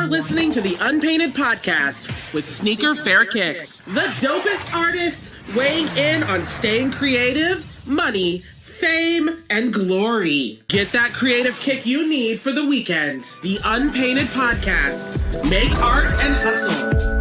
listening to the Unpainted Podcast with Sneaker Fair Kicks. The dopest artists weighing in on staying creative, money, fame, and glory. Get that creative kick you need for the weekend. The Unpainted Podcast. Make art and hustle.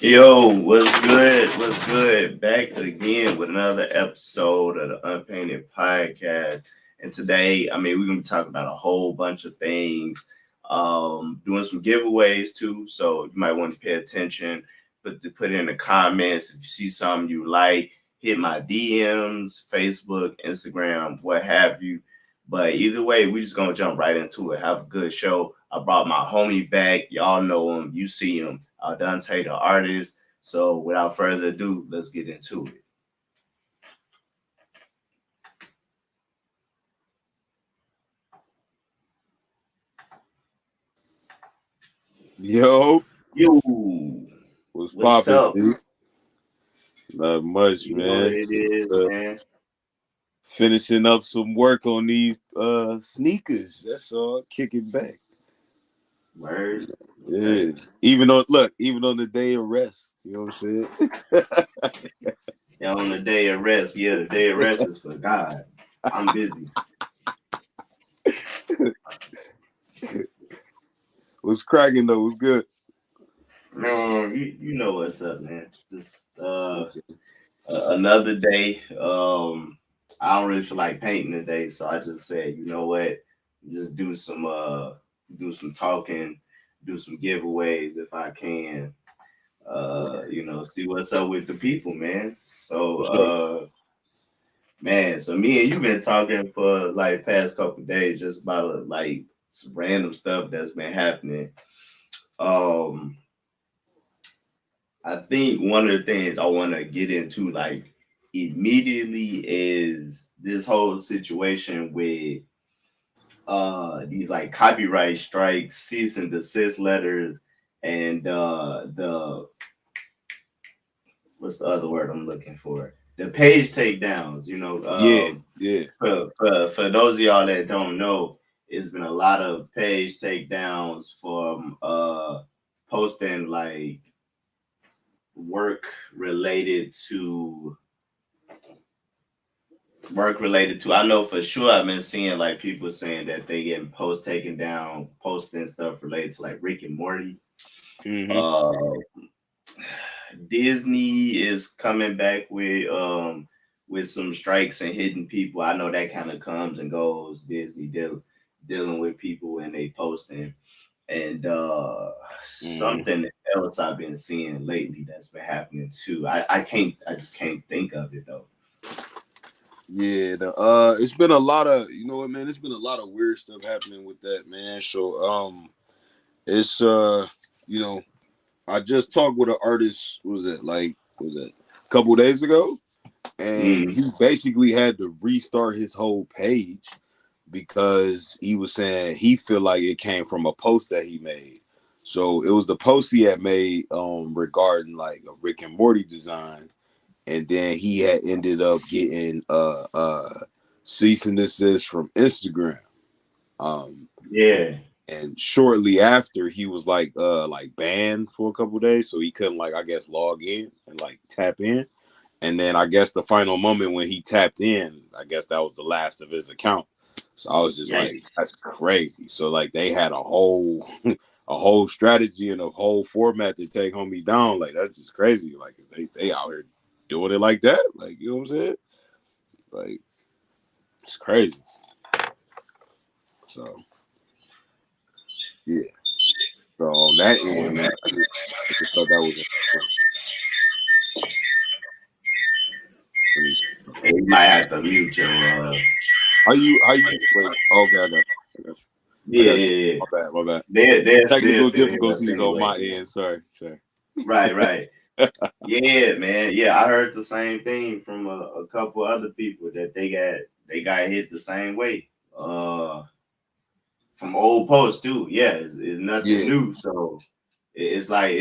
Yo, what's good? What's good? Back again with another episode of the Unpainted Podcast. And today, we're going to be talking about a whole bunch of things, doing some giveaways too. So you might want to pay attention, put it in the comments. If you see something you like, hit my DMs, Facebook, Instagram, what have you. But either way, we're just going to jump right into it. Have a good show. I brought my homie back. Y'all know him. You see him. Dante, the artist. So without further ado, let's get into it. Yo, What's poppin', up? dude? Not much, You man. know what it is, man. Finishing up some work on these sneakers. That's all. Kicking back. Word. Yeah. Even on the day of rest. You know what I'm saying? Yeah, on the day of rest. Yeah, the day of rest is for God. I'm busy. What's cracking though? What's good? Man, you know what's up, man. Just another day. I don't really feel like painting today, so I just said, you know what? Just do some talking, do some giveaways if I can. See what's up with the people, man. So man, so me and you been talking for like past couple days just about like some random stuff that's been happening. I think one of the things I want to get into like immediately is this whole situation with these like copyright strikes, cease and desist letters, and what's the other word I'm looking for? The page takedowns, Yeah. For those of y'all that don't know, it's been a lot of page takedowns from posting like work related to I know for sure I've been seeing like people saying that they getting posts taken down, posting stuff related to like Rick and Morty. Mm-hmm. Disney is coming back with some strikes and hitting people. I know that kind of comes and goes. Disney dealing with people when they posting. And something else I've been seeing lately that's been happening too. I just can't think of it though. Yeah, it's been a lot of, man, it's been a lot of weird stuff happening with that, man. So it's I just talked with an artist, a couple days ago, and he basically had to restart his whole page because he was saying he feel like it came from a post that he made. So it was the post he had made regarding like a Rick and Morty design, and then he had ended up getting cease and desist from Instagram. Yeah. And shortly after, he was like banned for a couple of days, so he couldn't log in and like tap in. And then I guess the final moment when he tapped in, I guess that was the last of his account. So I was just like, that's crazy. So like they had a whole strategy and a whole format to take homie down. Like that's just crazy. Like they out here doing it like that. Like, you know what I'm saying? Like it's crazy. So yeah. So on that end, man, I just thought that was You might have to mute your How you wait, okay, I got you. Yeah. My bad. There's technical difficulties on my end. Sorry. Right. Yeah, man. Yeah, I heard the same thing from a couple other people that they got hit the same way. From old posts too. Yeah, it's nothing new. So it's like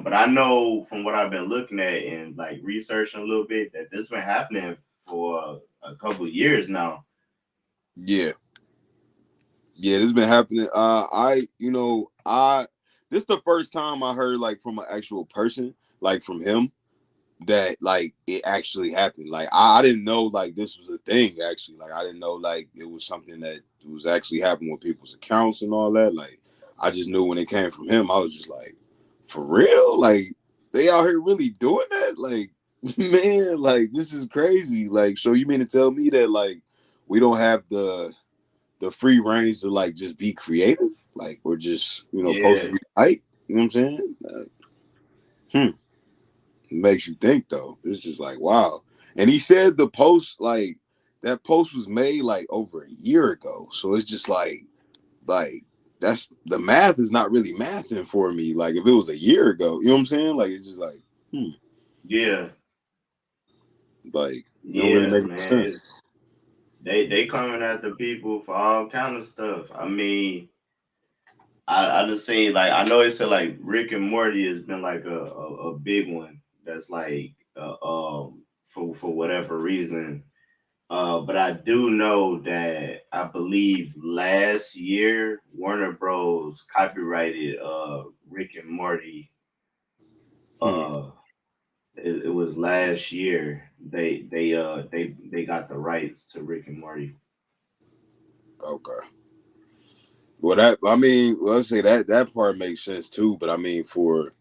but I know from what I've been looking at and like researching a little bit that this been happening for a couple of years now. Yeah. Yeah, this has been happening. This is the first time I heard like from an actual person, like from him, that like it actually happened. Like I didn't know like this was a thing actually. Like I didn't know like it was something that was actually happening with people's accounts and all that. Like I just knew when it came from him, I was just like, for real? Like they out here really doing that? Like, man, like this is crazy. Like, so you mean to tell me that like we don't have the free range to like just be creative? Like we're just, supposed to Yeah. be hype. You know what I'm saying? It makes you think though. It's just like, wow. And he said the post, like that post was made like over a year ago. So it's just like that's the math is not really mathing for me. Like if it was a year ago, you know what I'm saying? Like it's just like, Yeah. like it don't really Yeah, make man. sense. It's they coming after people for all kind of stuff. I mean, I just seen like I know it said like Rick and Morty has been like a big one that's like for whatever reason. But I do know that I believe last year Warner Bros. Copyrighted Rick and Morty. Hmm. Uh, it was last year they got the rights to Rick and Morty. Okay. Well, let's say that part makes sense too. But I mean, for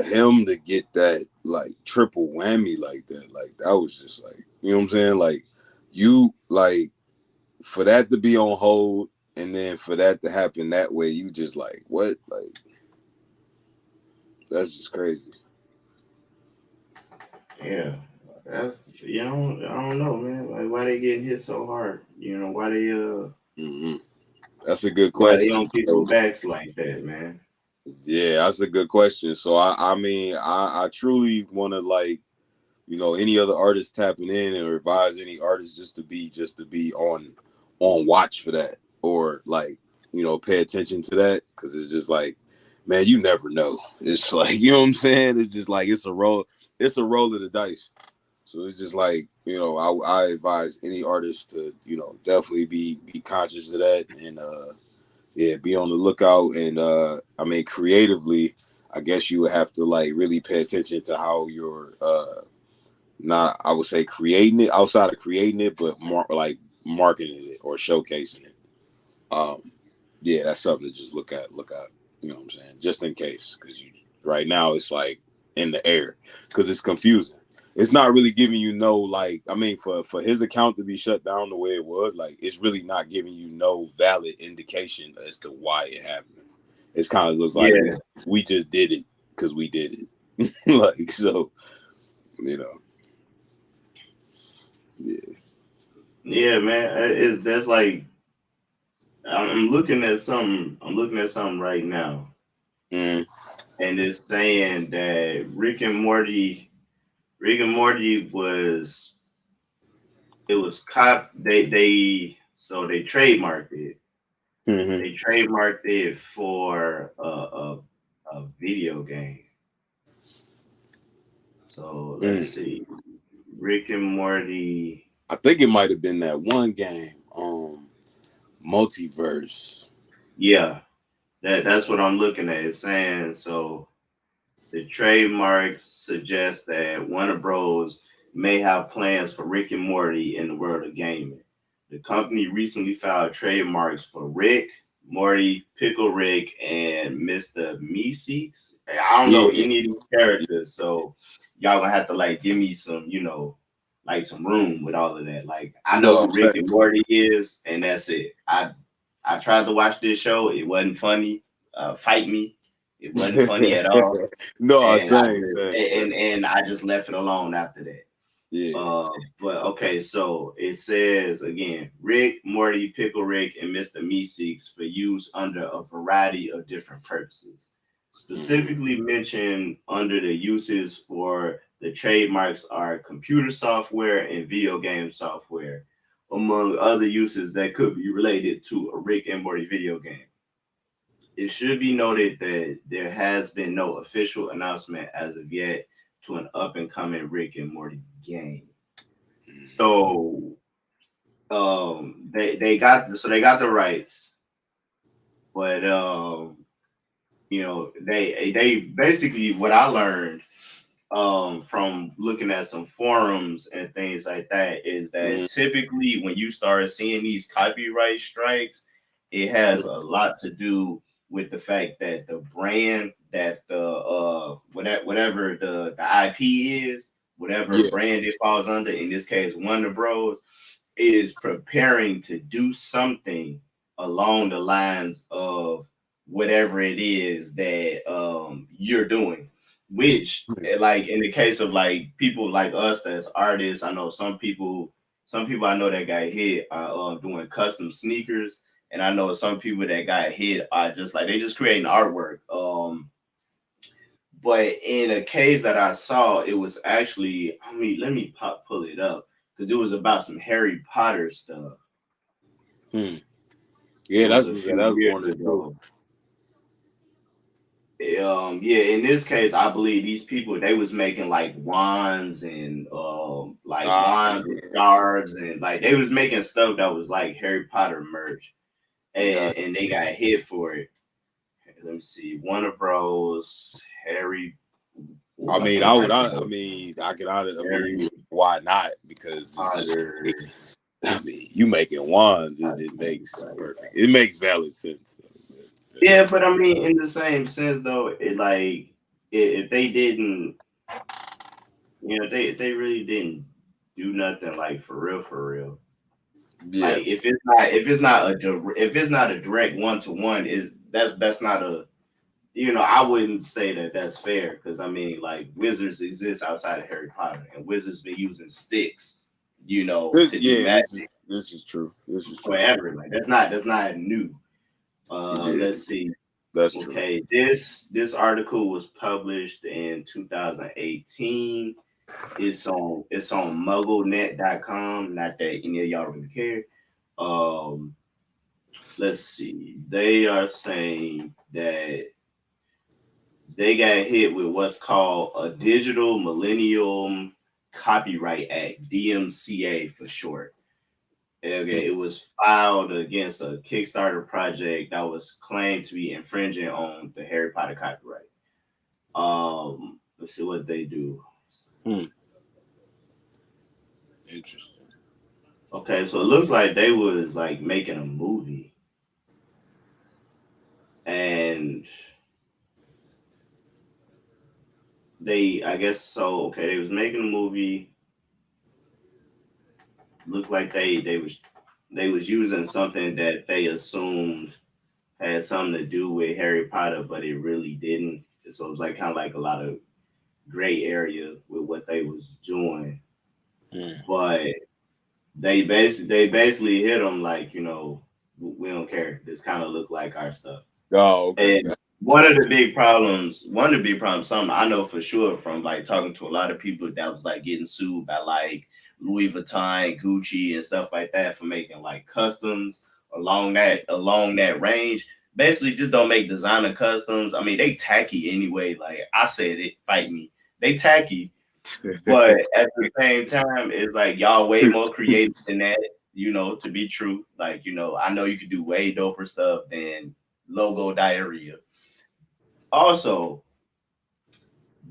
him to get that like triple whammy like that was just like, you know what I'm saying? Like you like for that to be on hold and then for that to happen that way, you just like what? Like that's just crazy. Yeah, that's I don't know, man. Like why they getting hit so hard? Why they Hmm. That's a good why they question. on people So, backs like that, man? yeah, that's a good question. So I mean I truly want to like, any other artists tapping in and advise any artists just to be on watch for that, or like, pay attention to that, because it's just like, man, you never know. It's like, you know what I'm saying? It's just like it's a roll of the dice. So it's just like, I advise any artist to, definitely be conscious of that, and yeah, be on the lookout. And I mean, creatively, I guess you would have to like really pay attention to how you're not, I would say, creating it, outside of creating it, but more like marketing it or showcasing it. Um, yeah, that's something to just look at. You know what I'm saying? Just in case, because right now it's like in the air because it's confusing. It's not really giving you no, like, I mean, for his account to be shut down the way it was, like it's really not giving you no valid indication as to why it happened. It's kind of looks like we Yeah, we just did it because we did it. Like, so, you know, yeah. yeah, man. It's that's like I'm looking at something. I'm looking at something right now, Mm, and it's saying that Rick and Morty was it was cop. They trademarked it. hmm. They trademarked it for a video game. So let's Mm. see, Rick and Morty. I think it might have been that one game, Multiverse. Yeah, that's what I'm looking at. It's saying so. The trademarks suggest that Warner Bros. May have plans for Rick and Morty in the world of gaming. The company recently filed trademarks for Rick, Morty, Pickle Rick, and Mr. Meeseeks. I don't know Yeah, any of these characters, so y'all gonna have to like give me some, like some room with all of that. Like I know no, who Rick and Morty is, and that's it. I tried to watch this show. It wasn't funny. Fight me. It wasn't funny at all, no, and same, same. I just left it alone after that. Yeah. But okay, so it says again, Rick, Morty, Pickle Rick, and Mr. Meeseeks for use under a variety of different purposes. Mm-hmm. Specifically mentioned under the uses for the trademarks are computer software and video game software, among other uses that could be related to a Rick and Morty video game. It should be noted that there has been no official announcement as of yet to an up and coming Rick and Morty game. So they got the rights, but they basically, what I learned from looking at some forums and things like that, is that typically when you start seeing these copyright strikes, it has a lot to do with the fact that the brand that the whatever the IP is, whatever Yeah. brand it falls under, in this case Warner Bros, is preparing to do something along the lines of whatever it is that you're doing. Which, like in the case of like people like us that's artists, I know some people I know that got hit are doing custom sneakers, and I know some people that got hit are just like they just creating artwork. But in a case that I saw, it was actually, I mean, let me pull it up, because it was about some Harry Potter stuff. Yeah, It was a that few was years going to do. ago. Yeah, in this case, I believe these people, they was making like wands and wands with scarves, and like they was making stuff that was like Harry Potter merch, and they got hit for it. Let me see, Warner Bros. Harry. I mean, think why not? Because Potter. I mean, you making wands, it makes perfect. It makes valid sense, though. Yeah, but I mean, in the same sense, though, it like if they didn't, they really didn't do nothing like for real. Yeah, Like if it's not a direct one to one, is that's not a, I wouldn't say that that's fair, because I mean, like, wizards exist outside of Harry Potter, and wizards been using sticks, to do magic this is true. This is true. forever. Like that's not new. Let's see. That's true. Okay, this article was published in 2018. It's on mugglenet.com. Not that any of y'all really care. Um, let's see. They are saying that they got hit with what's called a Digital Millennium Copyright Act, DMCA for short. Okay, it was filed against a Kickstarter project that was claimed to be infringing on the Harry Potter copyright. Let's see what they do. Interesting. Okay, so it looks like they was like making a movie, and I guess so. Okay, they was making a movie. Looked like they was using something that they assumed had something to do with Harry Potter, but it really didn't. So it was like kind of like a lot of gray area with what they was doing. But they basically hit them like, we don't care. This kind of look like our stuff. Oh, okay. And one of the big problems, something I know for sure from like talking to a lot of people that was like getting sued by like Louis Vuitton, Gucci, and stuff like that for making like customs along that range. Basically, just don't make designer customs. I mean, they tacky anyway. Like I said, it fight me. They tacky, but at the same time, it's like y'all way more creative than that. To be true, like I know you could do way doper stuff than logo diarrhea. Also,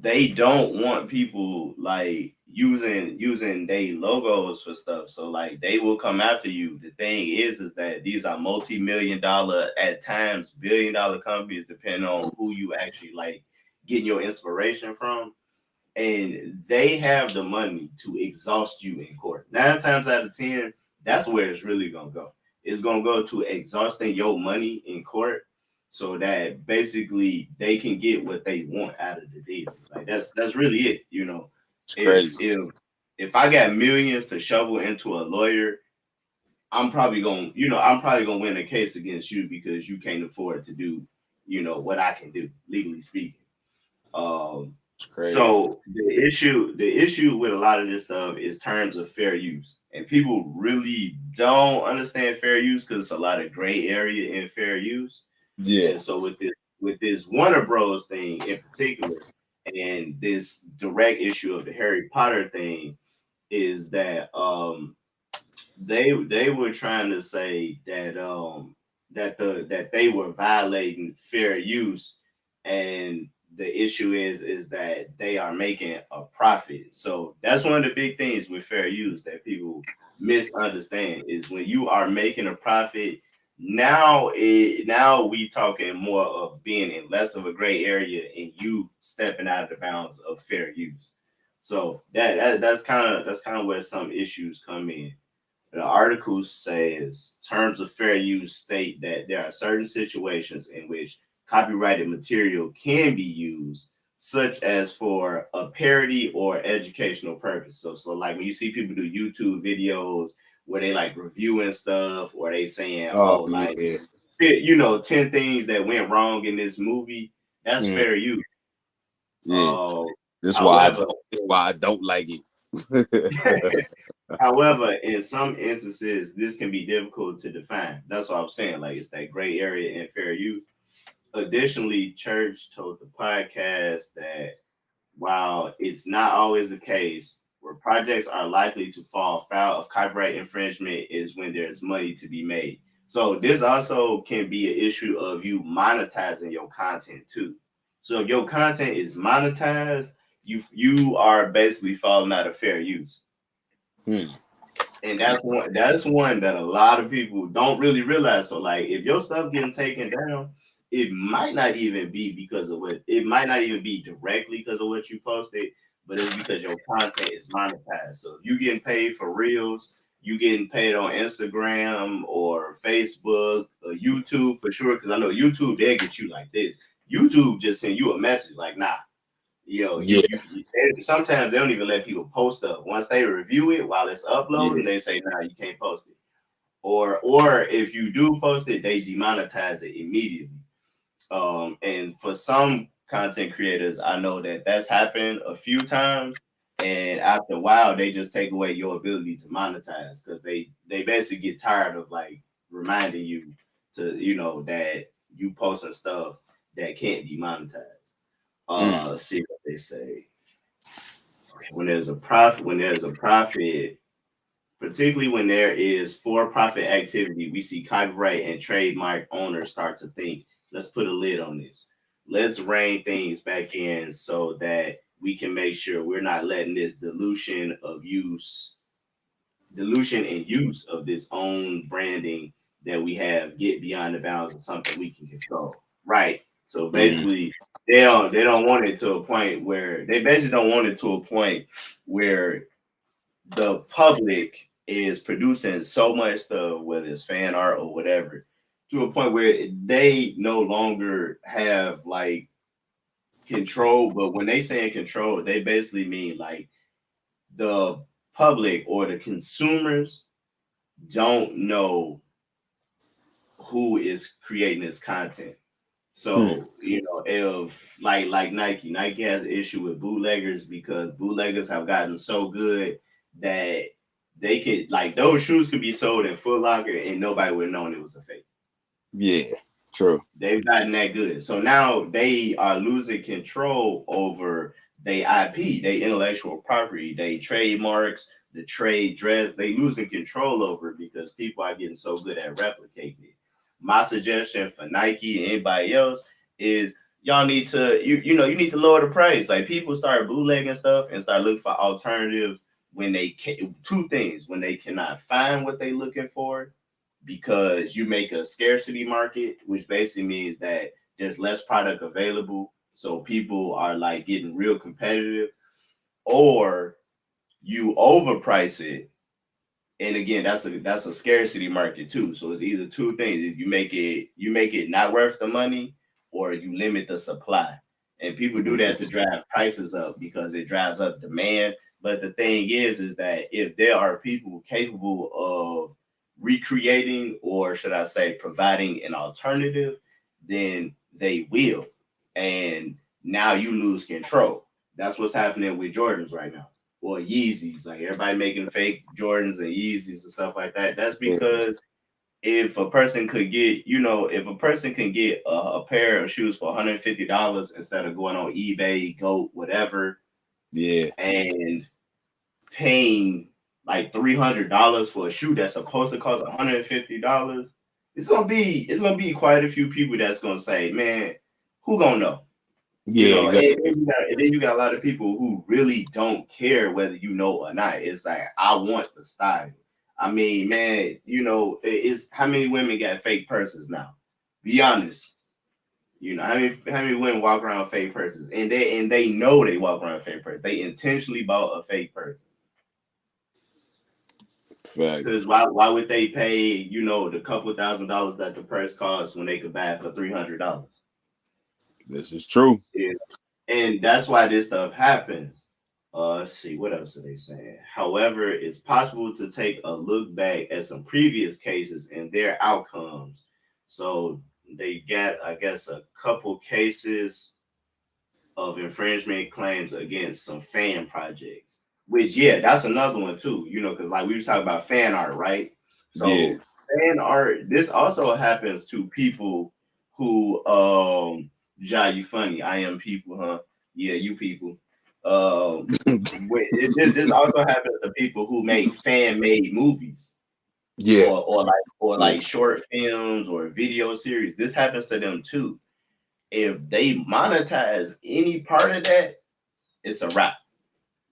they don't want people like using they logos for stuff. So like they will come after you. The thing is that these are multi-million dollar, at times billion-dollar companies, depending on who you actually like getting your inspiration from. And they have the money to exhaust you in court. 9 times out of 10, that's where it's really gonna go. It's gonna go to exhausting your money in court, so that basically they can get what they want out of the deal. Like that's really it. It's If crazy. if I got millions to shovel into a lawyer, I'm probably gonna win a case against you because you can't afford to do, what I can do, legally speaking. Um, It's crazy. so the issue with a lot of this stuff is terms of fair use, and people really don't understand fair use because it's a lot of gray area in fair use. Yeah. And so with this Warner Bros thing in particular, and this direct issue of the Harry Potter thing, is that they were trying to say that that they were violating fair use, and the issue is that they are making a profit. So that's one of the big things with fair use that people misunderstand is when you are making a profit. Now we talking more of being in less of a gray area and you stepping out of the bounds of fair use. So that's kind of where some issues come in. The article says terms of fair use state that there are certain situations in which copyrighted material can be used, such as for a parody or educational purpose. So like when you see people do YouTube videos where they like reviewing stuff, or they saying, Oh oh, like, yeah, 10 things that went wrong in this movie, that's mm, fair use. yeah. Uh, That's why I however, don't. That's why I don't like it. However, in some instances, this can be difficult to define. That's what I'm saying. Like, it's that gray area in fair use. Additionally, Church told the podcast that while it's not always the case, where projects are likely to fall foul of copyright infringement is when there's money to be made. So this also can be an issue of you monetizing your content too. So if your content is monetized, you are basically falling out of fair use. Hmm. And that's one that a lot of people don't really realize. So like if your stuff getting taken down, it might not even be because of what it might not even be directly because of what you posted, but it's because your content is monetized. So if you getting paid for reels, you getting paid on Instagram or Facebook or YouTube for sure. Cause I know YouTube, they'll get you like this. YouTube just send you a message like, nah, Yeah, sometimes they don't even let people post up. Once they review it while it's uploading, yeah. they say, "Nah, you can't post it." Or if you do post it, they demonetize it immediately. And for some content creators, I know that that's happened a few times, and after a while, they just take away your ability to monetize because they basically get tired of like reminding you to that you posting stuff that can't be monetized. Mm. Let's see what they say. When there's a profit, particularly when there is for-profit activity, we see copyright and trademark owners start to think, let's put a lid on this. Let's rein things back in so that we can make sure we're not letting this dilution and use of this own branding that we have get beyond the bounds of something we can control. Right. So Mm. basically they don't want it to a point where they basically don't want it to a point where the public is producing so much stuff, whether it's fan art or whatever, to a point where they no longer have like control. But when they say control, they basically mean like the public or the consumers don't know who is creating this content. Hmm. So, if like Nike has an issue with bootleggers because bootleggers have gotten so good that they could like those shoes could be sold in Foot Locker and nobody would have known it was a fake. Yeah, true. They've gotten that good. So now they are losing control over their IP, their intellectual property, their trademarks, the trade dress. They losing control over it because people are getting so good at replicating it. My suggestion for Nike and anybody else is y'all need to you need to lower the price. Like people start bootlegging stuff and start looking for alternatives when they can. Two things: when they cannot find what they're looking for, because you make a scarcity market, which basically means that there's less product available. So people are like getting real competitive, or you overprice it. And again, that's a scarcity market too. So it's either two things. If you make it not worth the money, or you limit the supply. And people do that to drive prices up because it drives up demand. But the thing is that if there are people capable of recreating, or should I say providing an alternative, then they will. And now you lose control. That's what's happening with Jordans right now, or Yeezys. Like everybody making fake Jordans and Yeezys and stuff like that. That's Yeah, because if a person can get a pair of shoes for $150 instead of going on eBay, Goat, whatever, yeah, and paying like $300 for a shoe that's supposed to cost $150, it's gonna be quite a few people that's gonna say, man, who gonna know? You Yeah, know, and exactly. then you got a lot of people who really don't care whether you know or not. It's like, I want the style. I mean, man, it's how many women got fake purses now? Be honest. How many women walk around with fake purses, and they know they walk around with fake purses. They intentionally bought a fake purse. Fact. Because why would they pay, the couple $1,000s that the purse costs when they could buy it for $300? This is true. Yeah. And that's why this stuff happens. Let's see, what else are they saying? However, it's possible to take a look back at some previous cases and their outcomes. So they got, I guess, a couple cases of infringement claims against some fan projects. Which, yeah, that's another one too. Because like we were talking about fan art, right? Yeah. So fan art, this also happens to people who Ja, you funny. I am people, huh? Yeah, you people. This also happens to people who make fan-made movies Yeah. Yeah. or like short films or video series. This happens to them too. If they monetize any part of that, it's a wrap.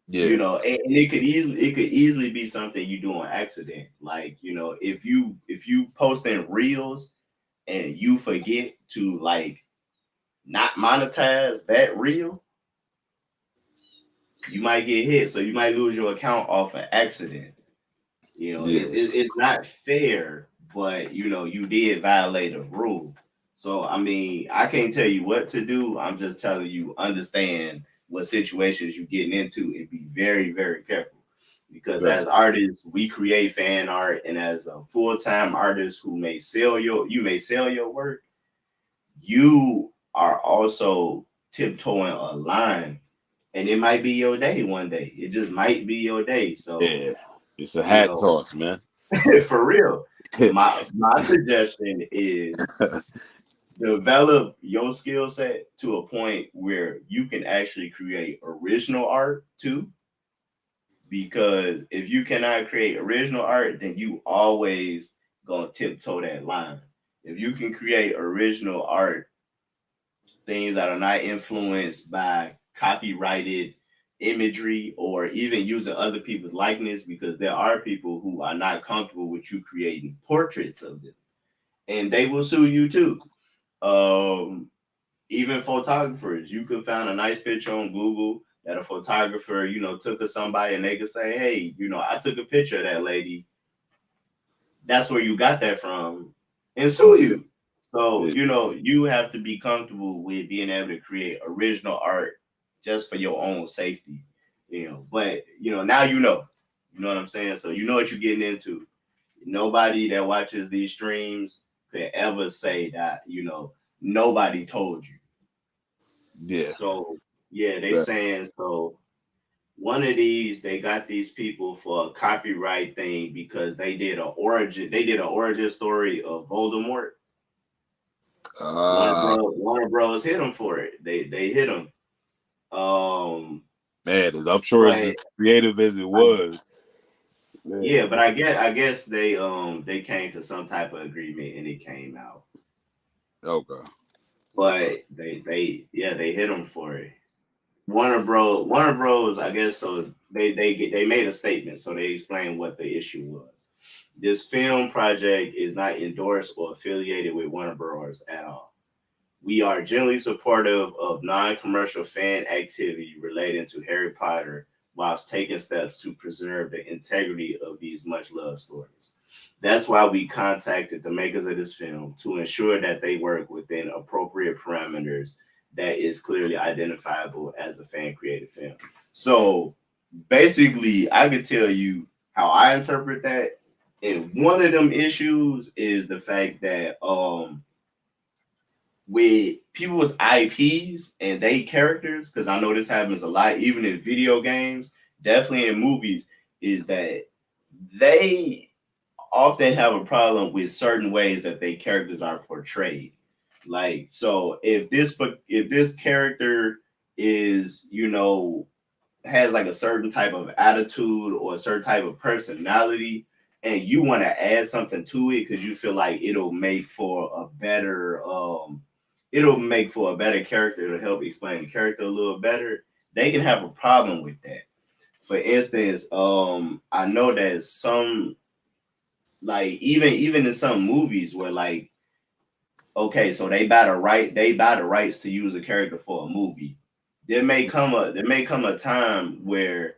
Yeah. And it could easily be something you do on accident. Like, if you post in reels and you forget to like not monetize that reel, you might get hit. So you might lose your account off an accident. Yeah. It's not fair, but you did violate a rule. So I mean, I can't tell you what to do. I'm just telling you, understand what situations you're getting into and be very, very careful. Because Fact. as artists, we create fan art, and as a full-time artist who you may sell your work, you are also tiptoeing a line, and it might be your day one day. It just might be your day. So, Yeah. It's a you hat know, toss, man. for real. My suggestion is develop your skill set to a point where you can actually create original art too. Because if you cannot create original art, then you always gonna tiptoe that line. If you can create original art, things that are not influenced by copyrighted imagery or even using other people's likeness, because there are people who are not comfortable with you creating portraits of them, and they will sue you too. Um, Even photographers, you could find a nice picture on Google that a photographer, took of somebody, and they could say, hey, I took a picture of that lady. That's where you got that from, and sue Yeah. you. So, Yeah. you have to be comfortable with being able to create original art just for your own safety, But, now you know what I'm saying? So, you know what you're getting into. Nobody that watches these streams could ever say that, nobody told you. Yeah. So, yeah, they Facts. saying so. One of these, they got these people for a copyright thing because they did an origin story of Voldemort. Ah, Warner Bros hit them for it. They hit them. Um, man, I'm sure it's but as creative as it I, was. Man. yeah, but I guess they came to some type of agreement and it came out. Okay. Okay. But they hit them for it. Warner Bros. I guess so. They made a statement, so they explained what the issue was. This film project is not endorsed or affiliated with Warner Bros. At all. We are generally supportive of non-commercial fan activity relating to Harry Potter, whilst taking steps to preserve the integrity of these much-loved stories. That's why we contacted the makers of this film to ensure that they work within appropriate parameters that is clearly identifiable as a fan-created film. So basically, I could tell you how I interpret that. And one of them issues is the fact that with people's IPs and they characters, because I know this happens a lot, even in video games, definitely in movies, is that they often have a problem with certain ways that their characters are portrayed. Like, so if this character is, has like a certain type of attitude or a certain type of personality, and you want to add something to it because you feel like it'll make for a better character to help explain the character a little better, they can have a problem with that. For instance, I know that some, like, even in some movies where, like, okay, so they buy the rights to use a character for a movie. There may come a time where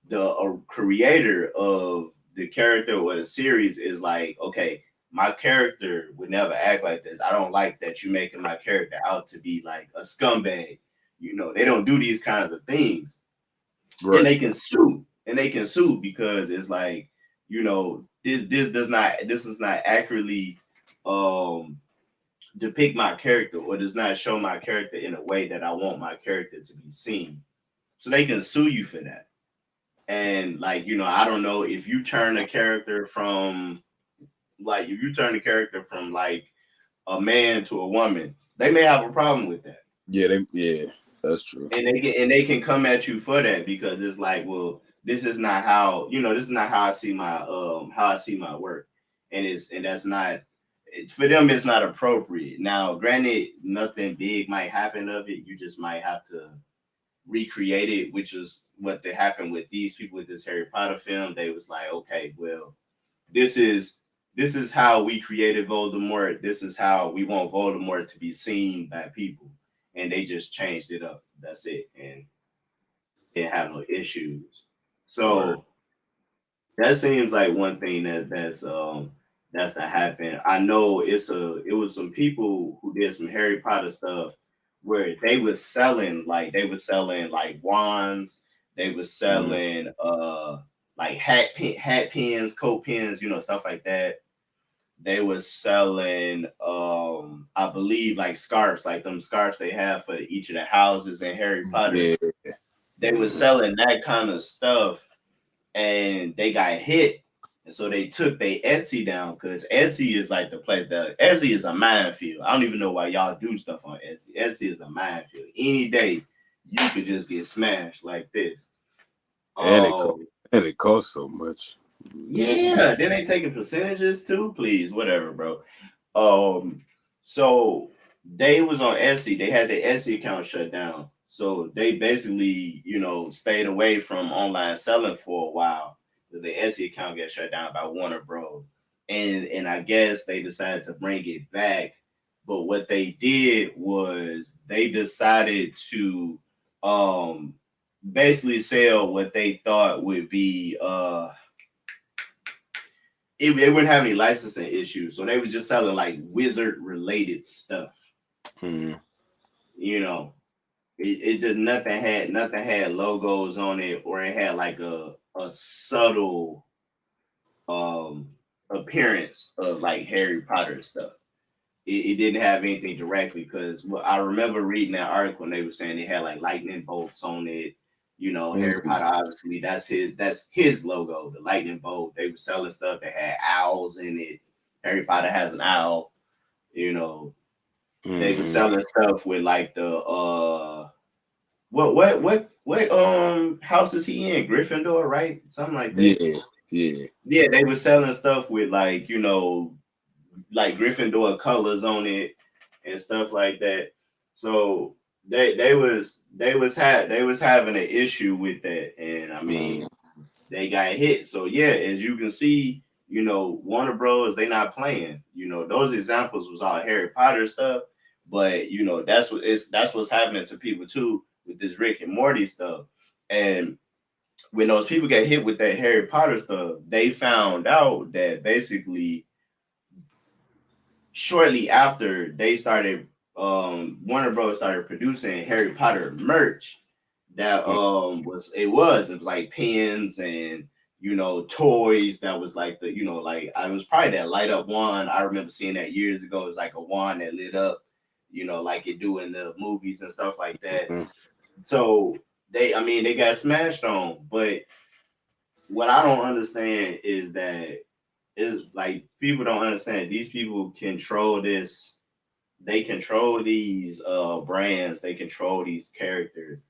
the creator of the character or the series is like, okay, my character would never act like this. I don't like that you making my character out to be like a scumbag. They don't do these kinds of things. And Right. they can sue because it's like, this is not accurately um depict my character, or does not show my character in a way that I want my character to be seen. So they can sue you for that. And, like, I don't know if you turn a character from, like a man to a woman, they may have a problem with that. Yeah, that's true. And they can come at you for that because it's like, well, this is not how, how I see my work. And that's not, for them, it's not appropriate. Now, granted, nothing big might happen of it. You just might have to recreate it, which is what happened with these people with this Harry Potter film. They was like, okay, well, this is how we created Voldemort. This is how we want Voldemort to be seen by people, and they just changed it up. That's it, and didn't have no issues. Word. So that seems like one thing that's not happened. I know it was some people who did some Harry Potter stuff where they were selling like wands, they were Mhm. selling like hat pins, coat pins, stuff like that. They were selling I believe like scarves, like them scarves they have for each of the houses in Harry Potter. Yeah. They were Mhm. selling that kind of stuff, and they got hit. And so they took their Etsy down because Etsy is like the place that Etsy is a minefield. I don't even know why y'all do stuff on Etsy. Etsy is a minefield. Any day you could just get smashed like this. And it cost, Um, and it costs so much. yeah, then they taking percentages too. Please, whatever, bro. Um, so they was on Etsy. They had their Etsy account shut down. So they basically, stayed away from online selling for a while because the Etsy account got shut down by Warner Bros. And I guess they decided to bring it back. But what they did was they decided to um basically sell what they thought would be it wouldn't have any licensing issues. So they was just selling like wizard related stuff. Mhm. You know, it just nothing had logos on it, or it had like a subtle um appearance of like Harry Potter stuff. It didn't have anything directly because, well, I remember reading that article and they were saying it had like lightning bolts on it. Harry Potter, Mhm. obviously that's his logo, the lightning bolt. They were selling stuff that had owls in it. Harry Potter has an owl. You know, they were Mhm. selling stuff with like the what house is he in? Gryffindor, right? Something like that. Yeah, yeah. Yeah, they were selling stuff with like, like Gryffindor colors on it and stuff like that. So they was having an issue with that, and I Mhm. mean they got hit. So yeah, as you can see, Warner Bros. They not playing. Those examples was all Harry Potter stuff, but that's what's happening to people too with this Rick and Morty stuff. And when those people get hit with that Harry Potter stuff, they found out that basically shortly after they started, Warner Bros. Started producing Harry Potter merch that it was like pins and toys that was like like I was probably that light up wand. I remember seeing that years ago. It was like a wand that lit up, like it do in the movies and stuff like that. Mhm. So they got smashed on. But what I don't understand is like people don't understand these people control this. They control these brands. They control these characters,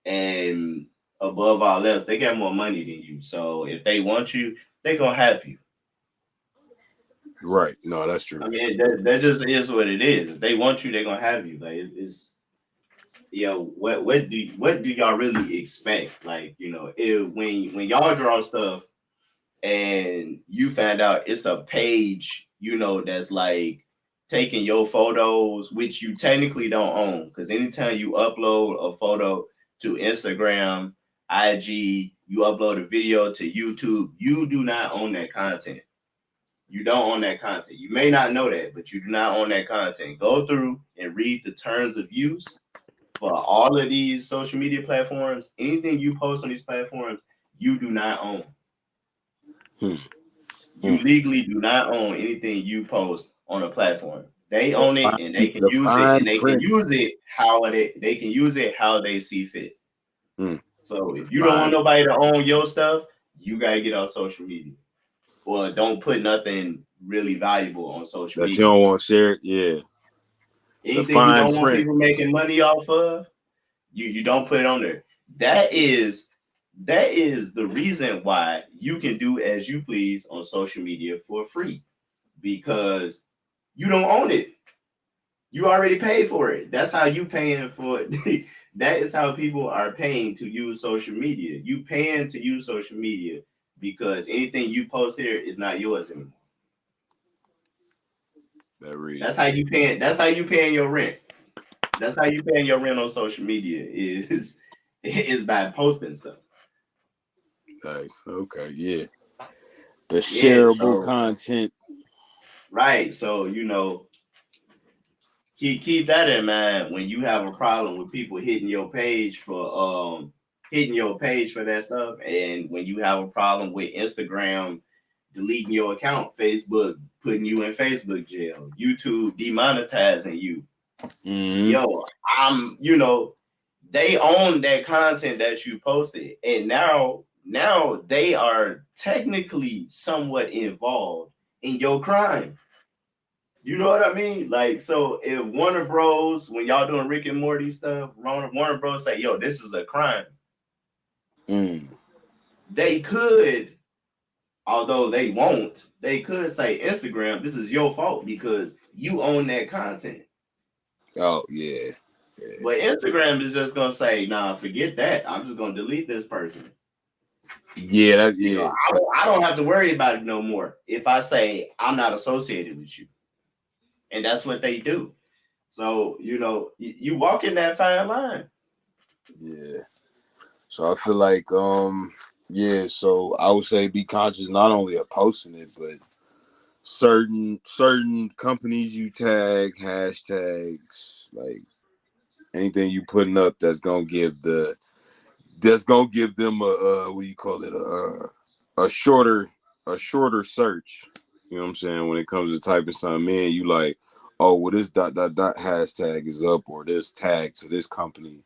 and above all else, they got more money than you. So if they want you, they gonna have you. Right. No, that's true. I mean, that just is what it is. If they want you, they're gonna have you. Like it's what do y'all really expect? Like, if when y'all draw stuff and you find out it's a page, that's like taking your photos, which you technically don't own, because anytime you upload a photo to Instagram, IG, you upload a video to YouTube, you do not own that content. You don't own that content. You may not know that, but you do not own that content. Go through and read the terms of use for all of these social media platforms. Anything you post on these platforms, you do not own. You legally do not own anything you post on a platform. They own it, and they can use it, and they can use it they can use it how they see fit. So if you don't want nobody to own your stuff, you gotta get off social media. Or don't put nothing really valuable on social media. That you don't want to share it, yeah. Anything you don't want people making money off of, you don't put it on there. That is the reason why you can do as you please on social media for free, because you don't own it. You already paid for it. That's how you paying for it. That is how people are paying to use social media. You paying to use social media because anything you post here is not yours anymore. That's how you paying. That's how you paying your rent. That's how you paying your rent on social media is by posting stuff. Nice. Okay. Yeah. The shareable content. Right. So keep that in mind when you have a problem with people hitting your page for that stuff, and when you have a problem with Instagram deleting your account, Facebook putting you in Facebook jail, YouTube demonetizing you. They own that content that you posted, and now they are technically somewhat involved in your crime. You know what I mean? Like, so if Warner Bros, when y'all doing Rick and Morty stuff, Warner Bros say, yo, this is a crime. They could, although they won't, they could say, Instagram, this is your fault because you own that content. Oh, yeah. But Instagram is just going to say, nah, forget that. I'm just going to delete this person. Yeah, I don't have to worry about it no more if I say I'm not associated with you. And that's what they do. So, you walk in that fine line. Yeah. So I feel like, so I would say be conscious not only of posting it, but certain companies you tag, hashtags, like anything you putting up that's gonna give them a shorter search. You know what I'm saying? When it comes to typing something in, you like, oh, well, this ... hashtag is up, or this tag to this company,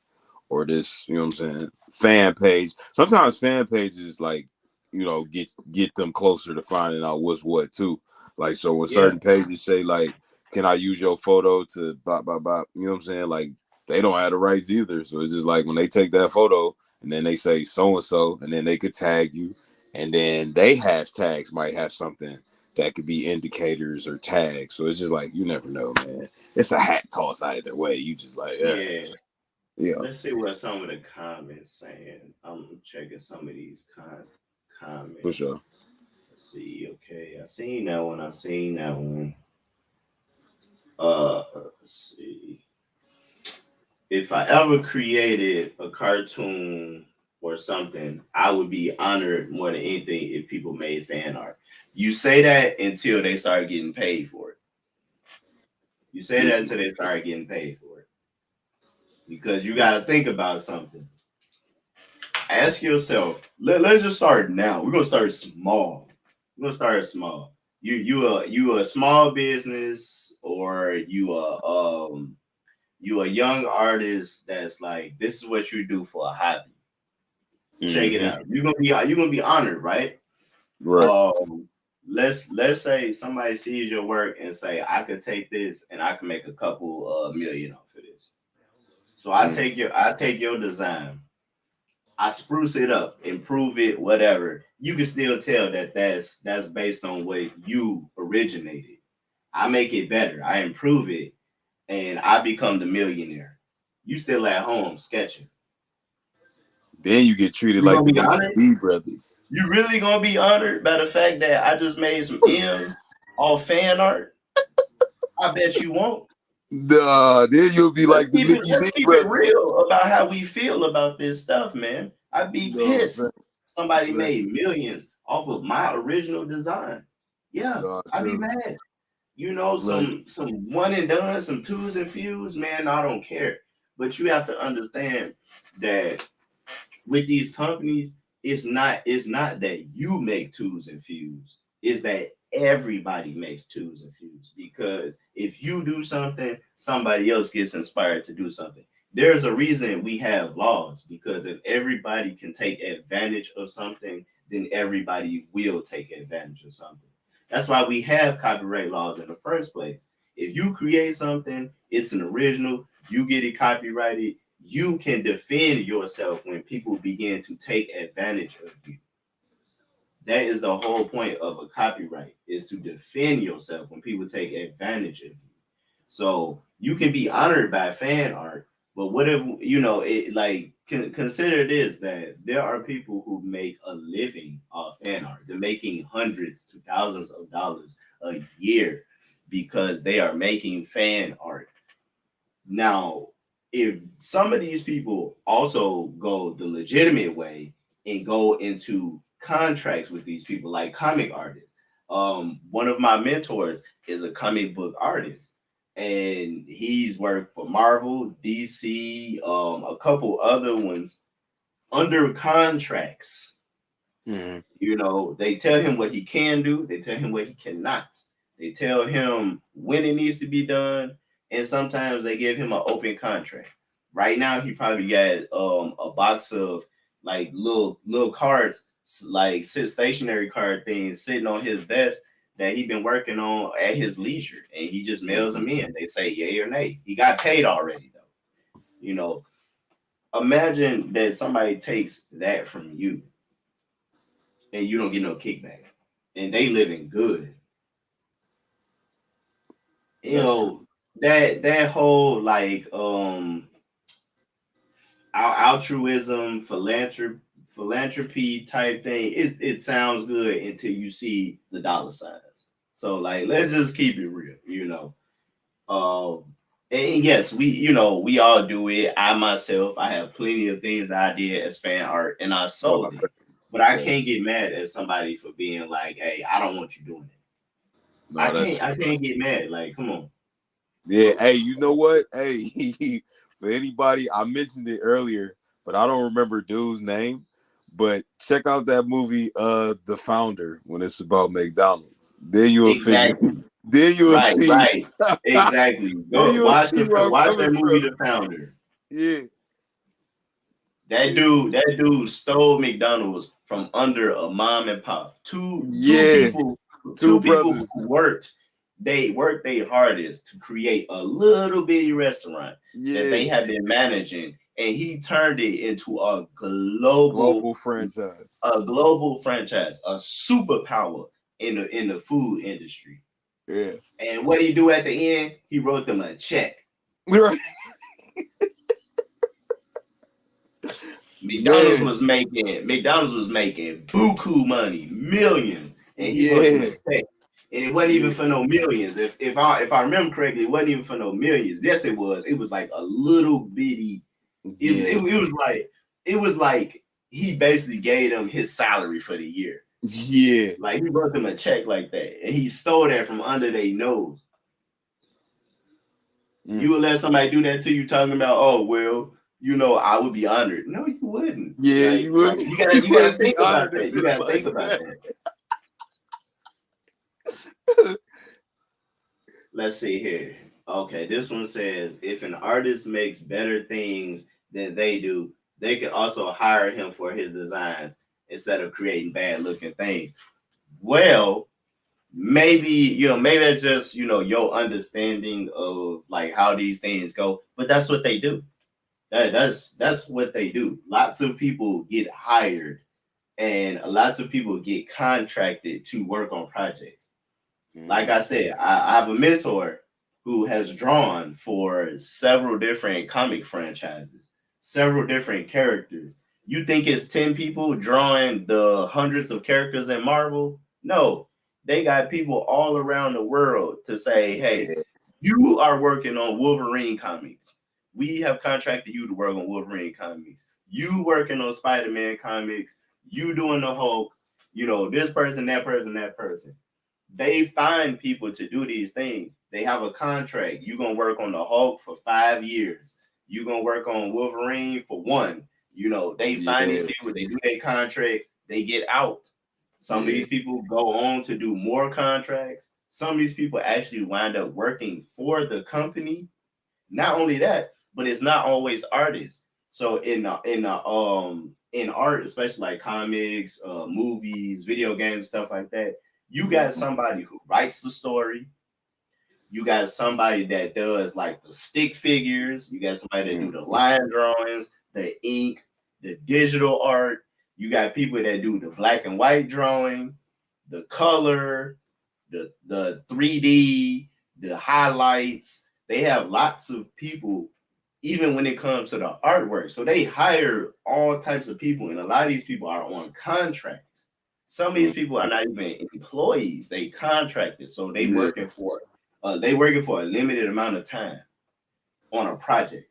or this, you know what I'm saying, fan page. Sometimes fan pages like, get them closer to finding out what's what too. Like, so when certain pages say like, can I use your photo to bop bop bop, you know what I'm saying? Like, they don't have the rights either. So it's just like when they take that photo and then they say so and so, and then they could tag you, and then they hashtags might have something that could be indicators or tags. So it's just like, you never know, man. It's a hat toss either way. You just like, yeah. Let's see what some of the comments saying. I'm checking some of these comments. For sure. Let's see. Okay, I seen that one. Let's see. If I ever created a cartoon or something, I would be honored more than anything if people made fan art. You say that until they start getting paid for it. You say that until they start getting paid for it. Because you got to think about something. Ask yourself, let's just start now. We're going to start small. You a small business, or you a young artist that's like, this is what you do for a hobby. Check it out. You're gonna be honored, right? Right. Let's say somebody sees your work and say, I could take this and I can make a couple million off of this. So I take your design I spruce it up, improve it, whatever. You can still tell that that's based on what you originated. I make it better. I improve it, and I become the millionaire. You still at home sketching. Then you get treated You like gonna the be honored? B brothers. You really gonna be honored by the fact that I just made some M's off fan art? I bet you won't. Nah, then you'll be like the Mickey Let's D keep it brothers. real about how we feel about this stuff, man. I'd be No, pissed. Somebody man. made millions off of my original design. Yeah, Nah, I'd be true. mad. You know, Like, some one and done, some twos and fews, man, I don't care. But you have to understand that with these companies, it's not that you make twos and fews, it's that everybody makes twos and fews. Because if you do something, somebody else gets inspired to do something. There's a reason we have laws, because if everybody can take advantage of something, then everybody will take advantage of something. That's why we have copyright laws in the first place. If you create something, it's an original, you get it copyrighted, you can defend yourself when people begin to take advantage of you. That is the whole point of a copyright, is to defend yourself when people take advantage of you. So you can be honored by fan art, but what if it like consider this, that there are people who make a living off fan art. They're making hundreds to thousands of dollars a year because they are making fan art. Now, if some of these people also go the legitimate way and go into contracts with these people, like comic artists, one of my mentors is a comic book artist, and he's worked for Marvel, DC, a couple other ones under contracts. mhm. They tell him what he can do, they tell him what he cannot. They tell him when it needs to be done, and sometimes they give him an open contract. Right now, he probably got a box of like little cards, like stationary card things sitting on his desk that he been working on at his leisure, and he just mails them in. They say yay or nay. He got paid already though. Imagine that somebody takes that from you and you don't get no kickback, and they living good. You That's true. know that whole like altruism, philanthropy type thing. It sounds good until you see the dollar signs. So like, let's just keep it real. And yes, we all do it. I myself, I have plenty of things I did as fan art, and I Oh, sold it. But I can't get mad at somebody for being like, "Hey, I don't want you doing it." no, that's true. I can't get mad. Like, come on. Yeah, hey, you know what? Hey, for anybody, I mentioned it earlier, but I don't remember dude's name. But check out that movie, The Founder, when it's about McDonald's. Then you'll figure. Exactly. Then you'll Right, see. right. Exactly. Then Go you'll see where I'm watch coming that movie, from. The Founder. Yeah, That dude stole McDonald's from under a mom and pop. Two yeah, people, two two people brothers. who worked their hardest to create a little bitty restaurant that Yeah, they have been managing, and he turned it into a global franchise. a superpower in the food industry. Yeah, And what he do at the end? He wrote them a check. right. McDonald's was making buku money, millions, and he wrote them a Yeah, check. And it wasn't even yeah, for no millions. If I remember correctly, it wasn't even for no millions. Yes, it was. It was like a little bitty. yeah, It was like he basically gave them his salary for the year. yeah. Like he wrote them a check like that, and he stole that from under their nose. You would let somebody do that to you, talking about, oh well, I would be honored. No, you wouldn't. Yeah, Like, you would. you You gotta would be think about honored that. if You gotta think anybody about did that. Let's see here. Okay, this one says, if an artist makes better things than they do, they can also hire him for his designs instead of creating bad looking things. Well, maybe that's just your understanding of like how these things go, but that's what they do. That's what they do. Lots of people get hired, and lots of people get contracted to work on projects. Like I said, I have a mentor who has drawn for several different comic franchises, several different characters. You think it's 10 people drawing the hundreds of characters in Marvel? No, they got people all around the world to say, hey, Yeah, you are working on Wolverine comics. We have contracted you to work on Wolverine comics. You working on Spider-Man comics. You doing the Hulk. This person, that person, that person. They find people to do these things. They have a contract. You're gonna work on the Hulk for 5 years. You're gonna work on Wolverine for one. They find these yeah, people, they do their contracts, they get out. Some of yeah, these people go on to do more contracts. Some of these people actually wind up working for the company. Not only that, but it's not always artists. So in art, especially like comics, movies, video games, stuff like that, you got somebody who writes the story. You got somebody that does like the stick figures. You got somebody that do the line drawings, the ink, the digital art. You got people that do the black and white drawing, the color, the 3D, the highlights. They have lots of people, even when it comes to the artwork. So they hire all types of people, and a lot of these people are on contracts. Some of these people are not even employees; they contracted, so yeah, they working for a limited amount of time on a project.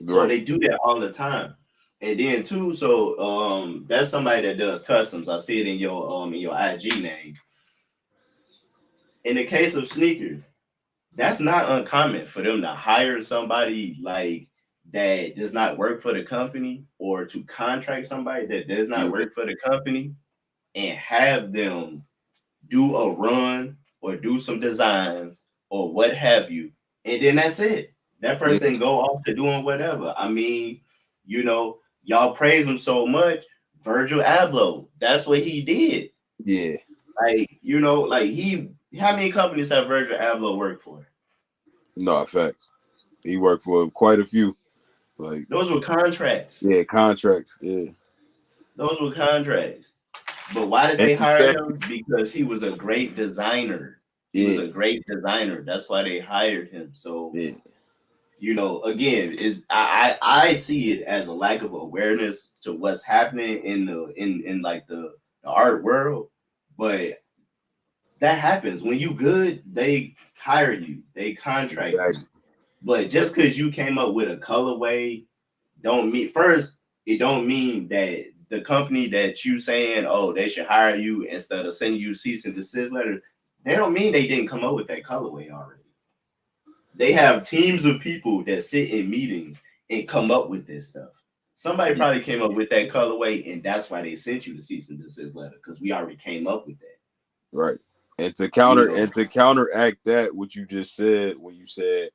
So right. they do that all the time. And then too, so that's somebody that does customs. I see it in your IG name. In the case of sneakers, that's not uncommon for them to hire somebody like that does not work for the company, or to contract somebody that does not Yeah, work for the company and have them do a run or do some designs or what have you. And then that's it. That yeah, person go off to doing whatever. I mean, y'all praise him so much. Virgil Abloh, that's what he did. yeah. Like how many companies have Virgil Abloh worked for? No, facts. He worked for quite a few. Like, Those were contracts. yeah, contracts. Yeah. Those were contracts. But why did And they he hire said, him? Because he was a great designer. He was yeah, a great designer. That's why they hired him. So, yeah, again, is I see it as a lack of awareness to what's happening in like the art world. But that happens. When you good, they hire you, they contract you. exactly. But just because you came up with a colorway don't mean first, it don't mean that the company that you saying, oh, they should hire you instead of sending you cease and desist letters, they don't mean they didn't come up with that colorway already. They have teams of people that sit in meetings and come up with this stuff. Somebody Yeah, probably came up with that colorway, and that's why they sent you the cease and desist letter, because we already came up with that. right. And to You counter know, and to counteract that, what you just said when you said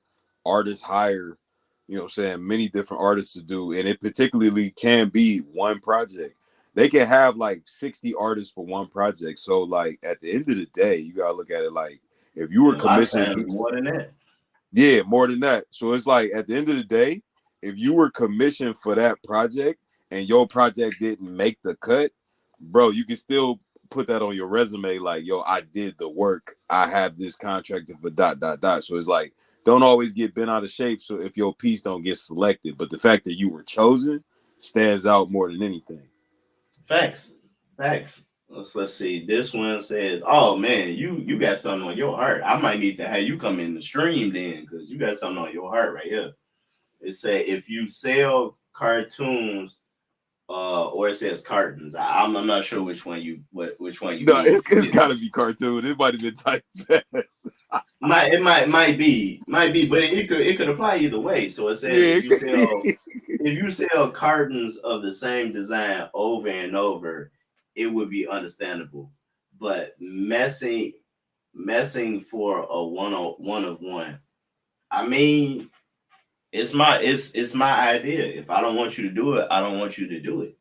artists hire, saying many different artists to do, and it particularly can be one project. They can have like 60 artists for one project. So like at the end of the day, you gotta look at it like if you were and a lot of commissioned, times more than that. yeah, more than that. So it's like at the end of the day, if you were commissioned for that project and your project didn't make the cut, bro, you can still put that on your resume like, yo, I did the work. I have this contracted for dot dot dot. So it's like don't always get bent out of shape. So if your piece don't get selected, but the fact that you were chosen stands out more than anything. Facts. Facts. Let's see. This one says, "Oh man, you got something on your heart. I might need to have you come in the stream then, because you got something on your heart right here." It say if you sell cartoons, or it says cartons. I'm not sure which one you No, mean. it's gotta be cartoon. It might have been typed fast. Might be, but it could apply either way. So it says Yeah. if you sell cartons of the same design over and over, it would be understandable. But messing for a one of one. I mean, it's my idea. If I don't want you to do it, I don't want you to do it.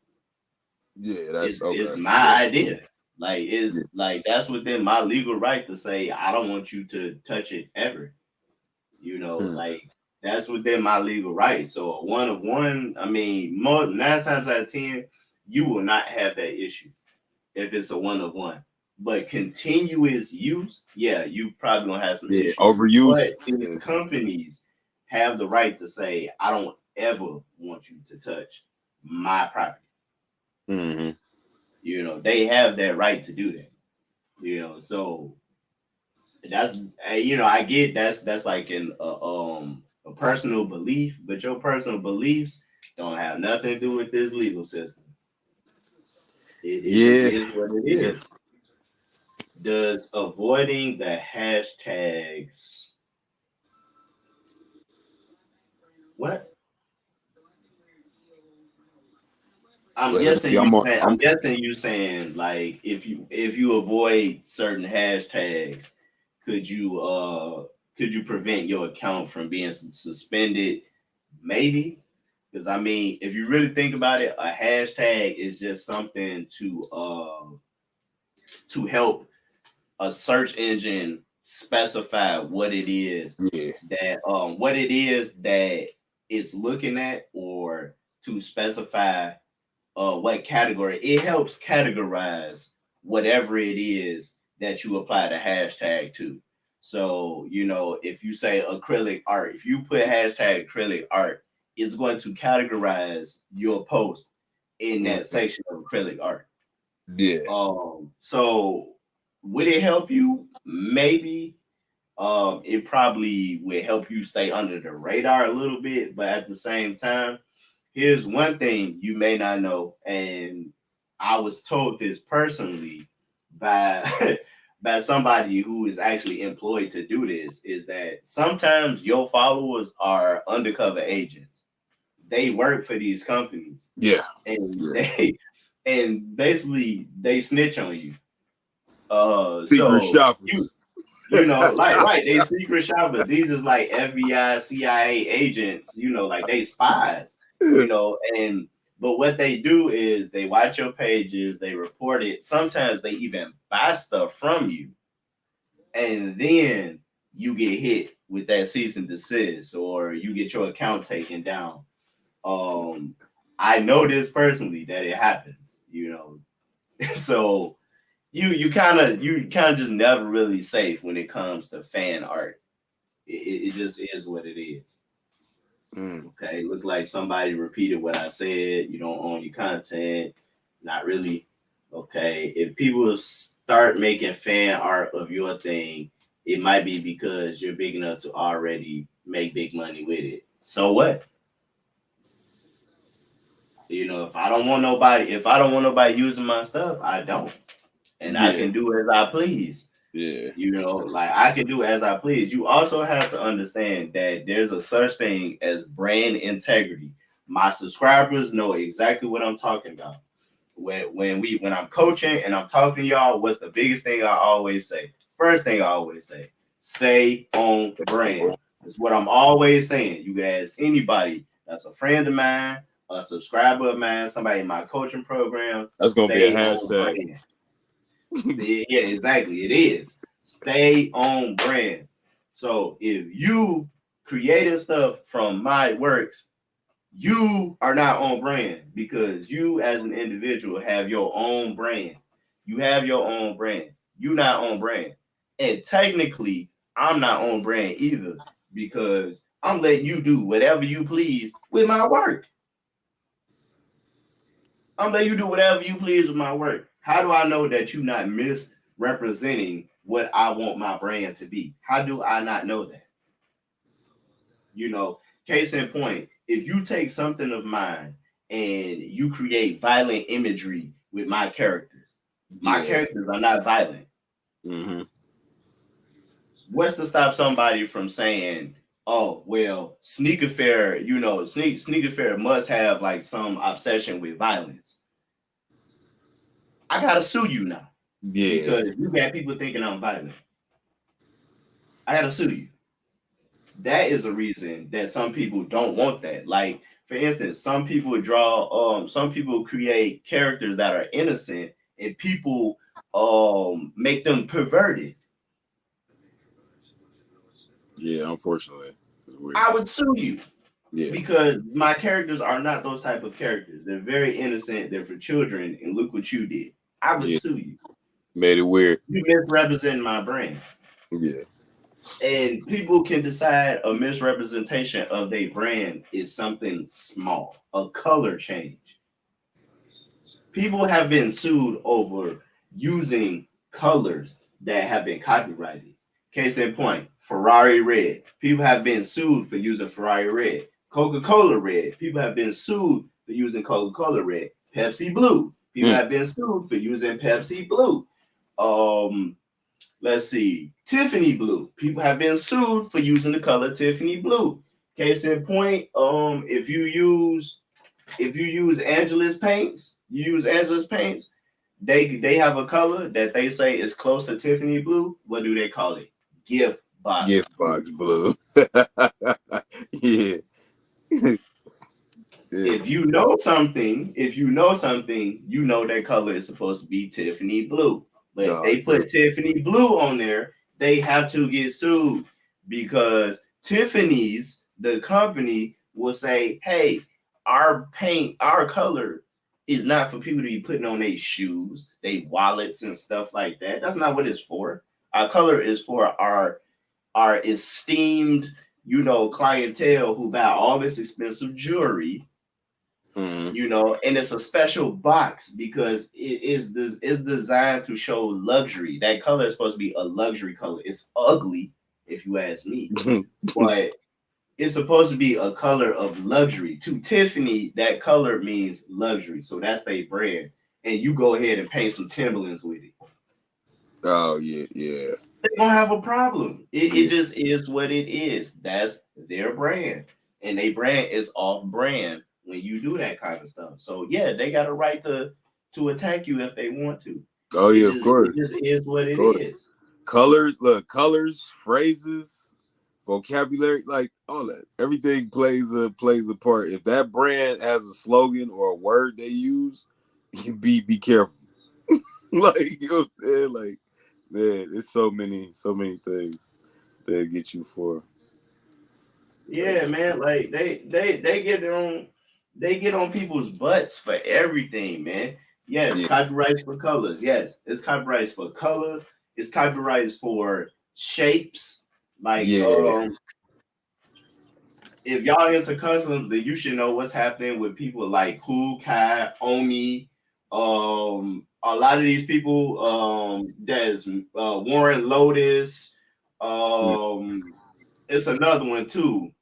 Yeah, that's It's okay. Yeah. my idea. Like Yeah. it's like that's within my legal right to say I don't want you to touch it ever. Hmm. Like That's within my legal rights. So a one of one, I mean, more 9 times out of 10, you will not have that issue if it's a one of one. But continuous use, yeah, you probably gonna have some Yeah, issues. overuse. But these companies have the right to say, I don't ever want you to touch my property. Mm-hmm. You know, they have that right to do that. You know, so that's I get that's like a personal belief, but your personal beliefs don't have nothing to do with this legal system. It just Yeah, is what it yeah. is. Does avoiding the hashtags what? I'm Let me guessing see. you I'm on. saying I'm. I'm guessing you saying like if you avoid certain hashtags, could you could you prevent your account from being suspended? Maybe. Because I mean, if you really think about it, a hashtag is just something to help a search engine specify Yeah, what it is that it's looking at, or to specify what category. It helps categorize whatever it is that you apply the hashtag to. So, if you say acrylic art, if you put hashtag acrylic art, it's going to categorize your post in that section of acrylic art. yeah, So would it help you? Maybe. It probably would help you stay under the radar a little bit, but at the same time, here's one thing you may not know, and I was told this personally by by somebody who is actually employed to do this, is that sometimes your followers are undercover agents. They work for these companies, yeah, and yeah. and basically they snitch on you. Secret So shoppers. like right, they secret shoppers. These is like FBI, CIA agents, like they spies, and but what they do is they watch your pages, they report it. Sometimes they even buy stuff from you, and then you get hit with that cease and desist, or you get your account taken down. Um, I know this personally that it happens. So you kind of just never really safe when it comes to fan art. It just is what it is. Mm. Okay, look like somebody repeated what I said. You don't own your content. Not really. Okay, if people start making fan art of your thing, it might be because you're big enough to already make big money with it. So what? If I don't want nobody using my stuff, I don't, and I Yeah, can do as I please. yeah, Like I can do as I please. You also have to understand that there's a such thing as brand integrity. My subscribers know exactly what I'm talking about. When I'm coaching and I'm talking to y'all, what's the biggest thing I always say? First thing I always say, stay on brand. That's what I'm always saying. You can ask anybody that's a friend of mine, a subscriber of mine, somebody in my coaching program, that's gonna be a stay on hashtag. brand. Yeah, exactly. It is. Stay on brand. So if you creating stuff from my works, you are not on brand, because you as an individual have your own brand. You have your own brand. You not on brand. And technically, I'm not on brand either, because I'm letting you do whatever you please with my work. I'm letting you do whatever you please with my work. How do I know that you're not misrepresenting what I want my brand to be? How do I not know that? Case in point, if you take something of mine and you create violent imagery with my Yeah. characters are not violent. Mm-hmm. What's to stop somebody from saying, "Oh, well, Sneaker Fair, Sneaker Fair must have like some obsession with violence." I gotta sue you now Yeah. because you got people thinking I'm violent. I gotta sue you. That is a reason that some people don't want that. Like, for instance, some people create characters that are innocent, and people make them perverted. Yeah. Unfortunately. I would sue you. Yeah. Because my characters are not those type of characters. They're very innocent. They're for children. And look what you did. I would sue you. Made it weird. You misrepresent my brand. Yeah. And people can decide a misrepresentation of their brand is something small, a color change. People have been sued over using colors that have been copyrighted. Case in point, Ferrari red. People have been sued for using Ferrari red. Coca-Cola red. People have been sued for using Coca-Cola red. Pepsi blue. People have been sued for using Pepsi blue. Let's see, Tiffany blue. People have been sued for using the color Tiffany blue. Case in point, if you use Angelus paints, they have a color that they say is close to Tiffany blue. What do they call it? Gift box. Gift box blue. Yeah. If you know something, you know that color is supposed to be Tiffany blue. But if they put Tiffany blue on there, they have to get sued because Tiffany's, the company, will say, hey, our color is not for people to be putting on their shoes, their wallets and stuff like that. That's not what it's for. Our color is for our esteemed, clientele who buy all this expensive jewelry. And it's a special box because it's designed to show luxury. That color is supposed to be a luxury color. It's ugly, if you ask me, but it's supposed to be a color of luxury. To Tiffany, that color means luxury, so that's their brand. And you go ahead and paint some Timberlands with it. Oh yeah. They don't have a problem. It just is what it is. That's their brand, and their brand is off brand when you do that kind of stuff. So yeah, they got a right to attack you if they want to. Oh yeah, of course. It just is what it is. Colors, phrases, vocabulary, like all that. Everything plays a part. If that brand has a slogan or a word they use, you be careful. Like, you know what I'm saying? Like, man, it's so many things they get you for. Yeah, man. Like they get on people's butts for everything, man. Yes, copyrights for colors. Yes, it's copyrights for colors. It's copyrights for shapes. Like, if y'all into customs, then you should know what's happening with people like Cool Kai, Omi, a lot of these people, that's Warren Lotus, it's another one too,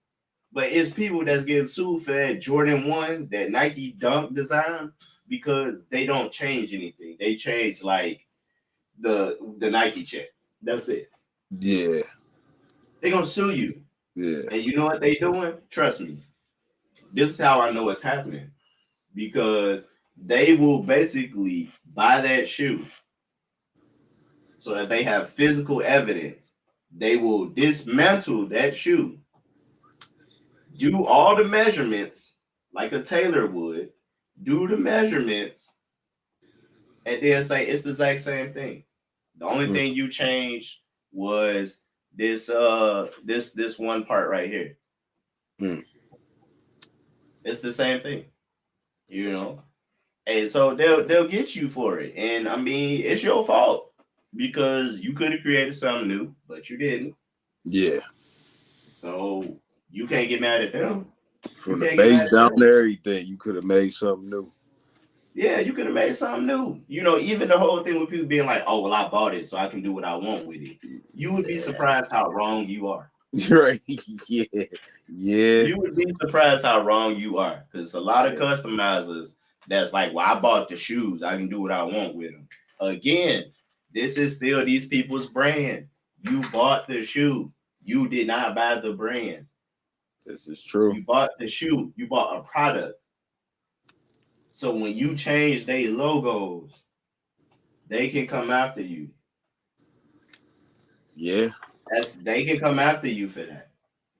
but it's people that's getting sued for that Jordan 1, that Nike Dunk design, because they don't change anything. They change like the Nike check. That's it. Yeah. They're gonna sue you. Yeah. And you know what they doing? Trust me. This is how I know it's happening. Because they will basically buy that shoe so that they have physical evidence. They will dismantle that shoe, do all the measurements like a tailor would, do the measurements, and then say it's the exact same thing. The only thing you changed was this one part right here. It's the same thing, And so they'll get you for it. And I mean, it's your fault because you could have created something new, but you didn't. Yeah. So you can't get mad at them. From the base down there, everything, you could have made something new. Yeah, you could have made something new. Even the whole thing with people being like, oh, well, I bought it, so I can do what I want with it. You would be surprised how wrong you are. Right. Yeah. You would be surprised how wrong you are. Because a lot of customizers that's like, well, I bought the shoes. I can do what I want with them. Again, this is still these people's brand. You bought the shoe. You did not buy the brand. This is true. You bought the shoe. You bought a product. So when you change their logos, they can come after you. Yeah. They can come after you for that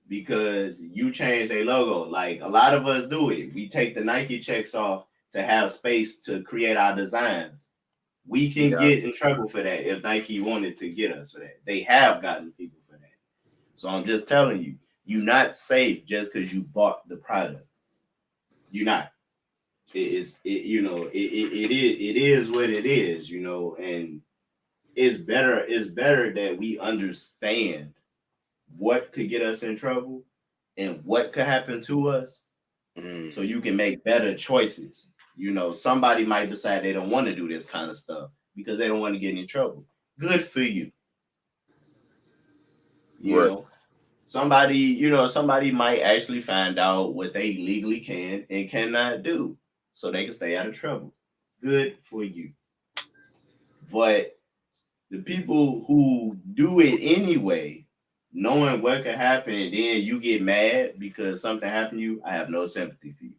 because you changed their logo. Like a lot of us do it. We take the Nike checks off to have space to create our designs. We can get in trouble for that if Nike wanted to get us for that. They have gotten people for that. So I'm just telling you, You're not safe just because you bought the product. You're not. It is what it is, and it's better that we understand what could get us in trouble and what could happen to us so you can make better choices. Somebody might decide they don't want to do this kind of stuff because they don't want to get in trouble. Good for you. You Right. know, somebody might actually find out what they legally can and cannot do so they can stay out of trouble. Good for you. But the people who do it anyway, knowing what could happen, and then you get mad because something happened to you, I have no sympathy for you.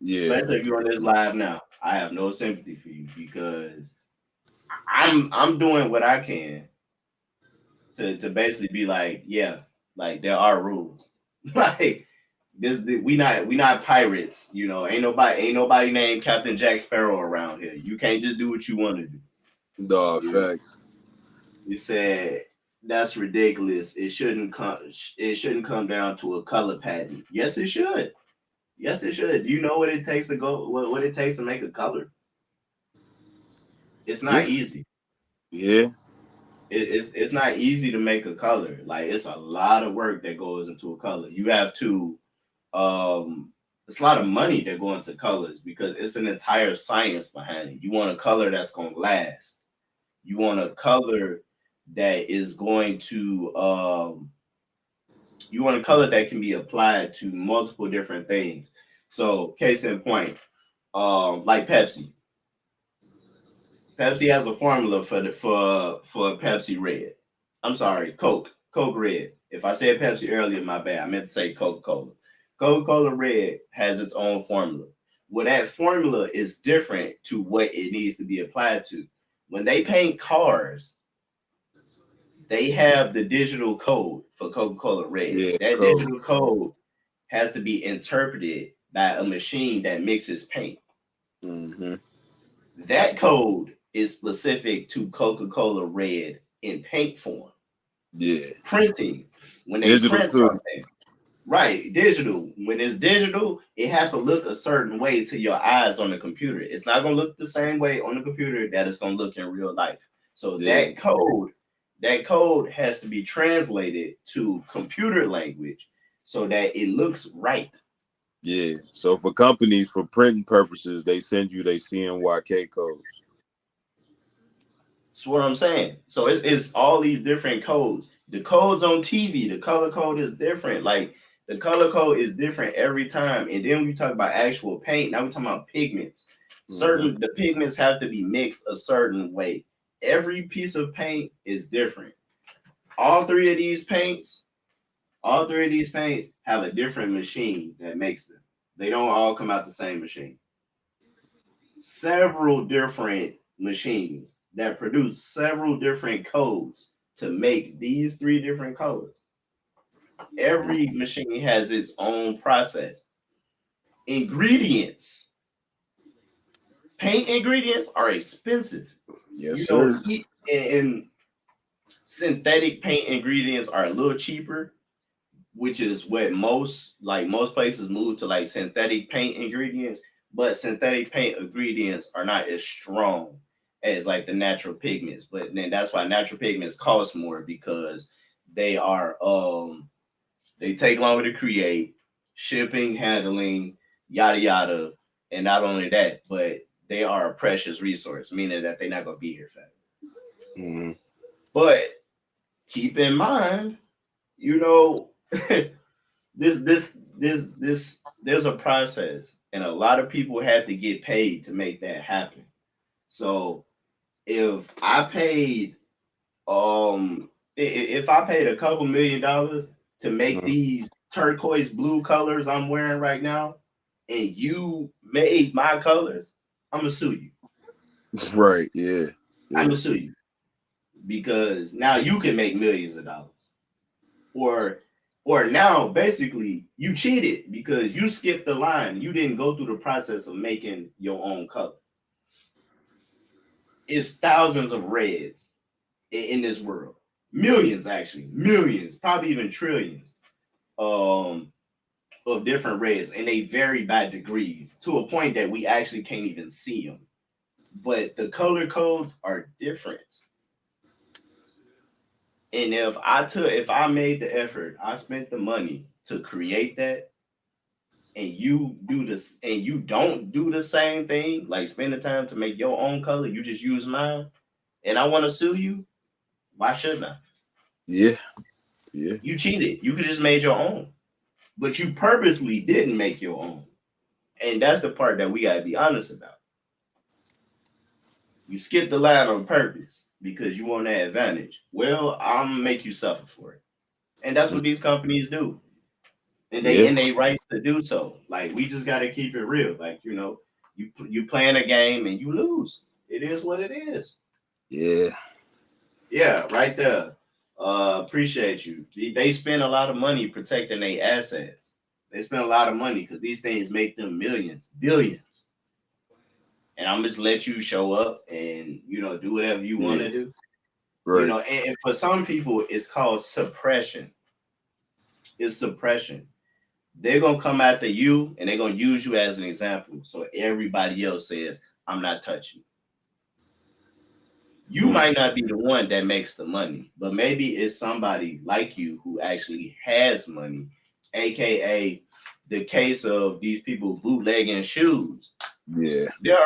Yeah. Especially if you're on this live now, I have no sympathy for you because I'm doing what I can to basically be like, yeah, like there are rules. Like we not pirates, ain't nobody named Captain Jack Sparrow around here. You can't just do what you want to do. Dog, You know? facts. You said that's ridiculous. It shouldn't come down to a color pattern. Yes, it should. Yes, it should. You know what it takes to go what it takes to make a color? It's not Yeah. easy. Yeah. It's not easy to make a color. Like it's a lot of work that goes into a color. You have to it's a lot of money that go into colors because it's an entire science behind it. You want a color that's gonna last. You want a color that is going to you want a color that can be applied to multiple different things. So case in point, like Pepsi. Pepsi has a formula for Pepsi Red. I'm sorry, Coke Red. If I said Pepsi earlier, my bad. I meant to say Coca-Cola. Coca-Cola Red has its own formula. Well, that formula is different to what it needs to be applied to. When they paint cars, they have the digital code for Coca-Cola Red. Yeah. That Cool. digital code has to be interpreted by a machine that mixes paint. Mm-hmm. That code is specific to Coca-Cola Red in paint form. Yeah. Printing, when they Digital print too. something, right? Digital. When it's digital, it has to look a certain way to your eyes on the computer. It's not going to look the same way on the computer that it's going to look in real life. So Yeah. that code has to be translated to computer language so that it looks right. Yeah. So for companies, for printing purposes, they send you they CMYK codes. That's what I'm saying. So it's all these different codes. The codes on TV, the color code is different. Like the color code is different every time. And then we talk about actual paint. Now we're talking about pigments. The pigments have to be mixed a certain way. Every piece of paint is different. All three of these paints, have a different machine that makes them. They don't all come out the same machine. Several different machines that produce several different codes to make these three different colors. Every machine has its own process. Ingredients. Paint ingredients are expensive. Yes, sir. And synthetic paint ingredients are a little cheaper, which is what most places move to, like synthetic paint ingredients, but synthetic paint ingredients are not as strong as like the natural pigments. But then that's why natural pigments cost more because they are they take longer to create, shipping, handling, yada yada. And not only that, but they are a precious resource, meaning that they're not gonna be here forever. Mm-hmm. But keep in mind, you know, there's a process, and a lot of people had to get paid to make that happen. So if I paid if I paid a couple $1,000,000 to make these turquoise blue colors I'm wearing right now, and you made my colors, I'm gonna sue you. Right. Yeah. I'm gonna sue you because now you can make millions of dollars. Or now basically you cheated because you skipped the line. You didn't go through the process of making your own color. It's thousands of reds in this world. Millions, actually. Millions, probably even trillions. of different reds, and they vary by degrees to a point that we actually can't even see them. But the color codes are different. And if I made the effort, I spent the money to create that, and you do this, and you don't do the same thing, like spend the time to make your own color, you just use mine, and I want to sue you, why shouldn't I? Yeah. Yeah. You cheated. You could just made your own, but you purposely didn't make your own. And that's the part that we gotta be honest about. You skipped the line on purpose because you want that advantage. Well, I'm gonna make you suffer for it. And that's what these companies do. And they right to do so. Like, we just gotta keep it real. Like, you playing a game and you lose. It is what it is. Yeah. Yeah, right there. Appreciate you. They spend a lot of money protecting their assets. They spend a lot of money because these things make them millions, billions. And I'm just let you show up and do whatever you want to do. Right. And for some people, it's called suppression. It's suppression. They're gonna come after you and they're gonna use you as an example. So everybody else says, I'm not touching. You might not be the one that makes the money, but maybe it's somebody like you who actually has money, aka the case of these people bootlegging shoes. Yeah. There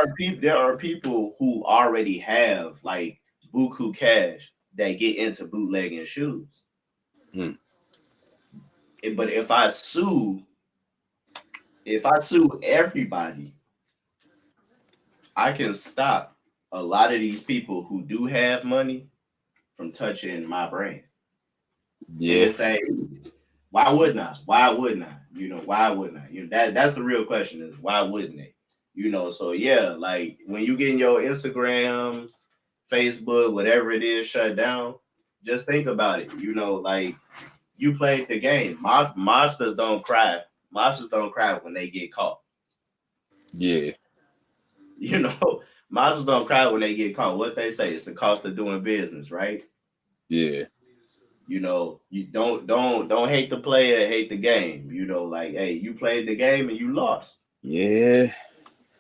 are people who already have like buku cash that get into bootlegging shoes. But if I sue everybody, I can stop a lot of these people who do have money from touching my brand. Yeah. Why wouldn't I? Why wouldn't I? Why wouldn't I? That's the real question is why wouldn't they? So yeah, like when you get in your Instagram, Facebook, whatever it is, shut down, just think about it. Like you played the game. Mobsters don't cry. Mobsters don't cry when they get caught. Yeah. Mobsters don't cry when they get caught. What they say is the cost of doing business, right? Yeah. You don't hate the player, hate the game. Like, hey, you played the game and you lost. Yeah.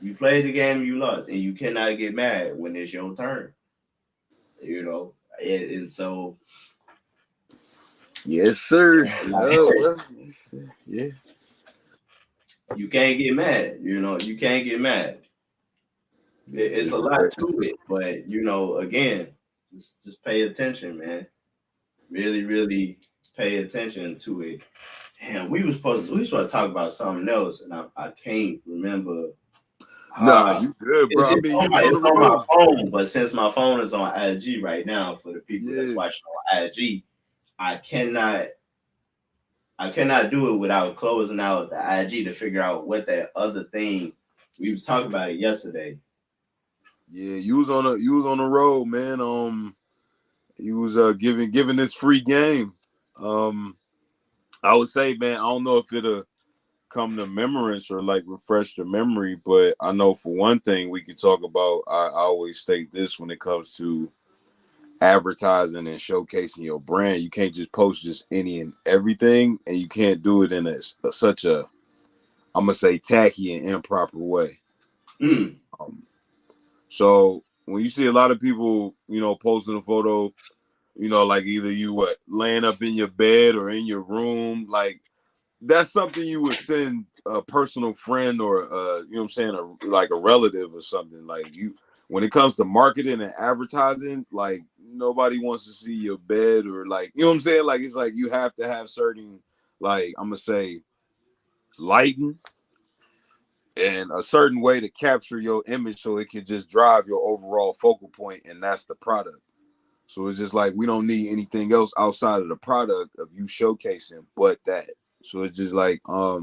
You played the game and you lost, and you cannot get mad when it's your turn. And so. Yes, sir. Yeah. You can't get mad. You can't get mad. It's a lot to it, but again, just pay attention, man. Really, really pay attention to it. Damn, we were supposed to talk about something else, and I can't remember. Nah, you good, bro. It's on my phone, but since my phone is on IG right now, for the people that's watching on IG, I cannot do it without closing out the IG to figure out what that other thing we was talking about it yesterday. Yeah, you was on the road, man. You was giving this free game. I would say, man, I don't know if it'll come to remembrance or like refresh the memory, but I know for one thing we could talk about. I always state this when it comes to advertising and showcasing your brand. You can't just post just any and everything, and you can't do it in such a, I'm gonna say, tacky and improper way. So when you see a lot of people, posting a photo, like either you laying up in your bed or in your room, like that's something you would send a personal friend or like a relative or something. Like when it comes to marketing and advertising, like nobody wants to see your bed or like, you know what I'm saying? Like, it's like you have to have certain, like, I'm gonna say, lighting and a certain way to capture your image so it can just drive your overall focal point, and that's the product. So it's just like we don't need anything else outside of the product of you showcasing but that. So it's just like I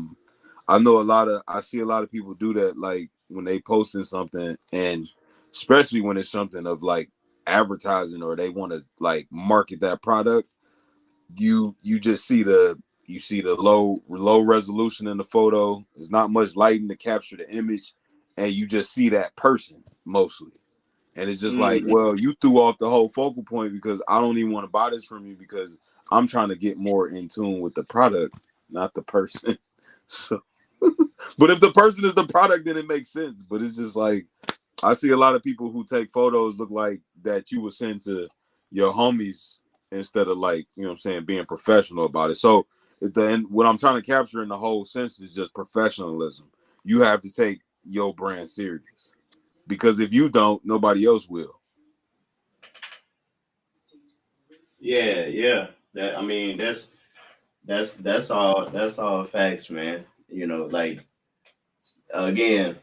see a lot of people do that, like when they posting something, and especially when it's something of like advertising or they want to like market that product, you just see the low resolution in the photo. There's not much lighting to capture the image, and you just see that person mostly. And it's just like, well, you threw off the whole focal point because I don't even want to buy this from you because I'm trying to get more in tune with the product not the person. So, but if the person is the product, then it makes sense. But it's just like I see a lot of people who take photos look like that you would send to your homies instead of like, you know what I'm saying, being professional about it. So then what I'm trying to capture in the whole sense is just professionalism. You have to take your brand serious because if you don't, nobody else will. Yeah. That I mean, that's all facts, man. Like again,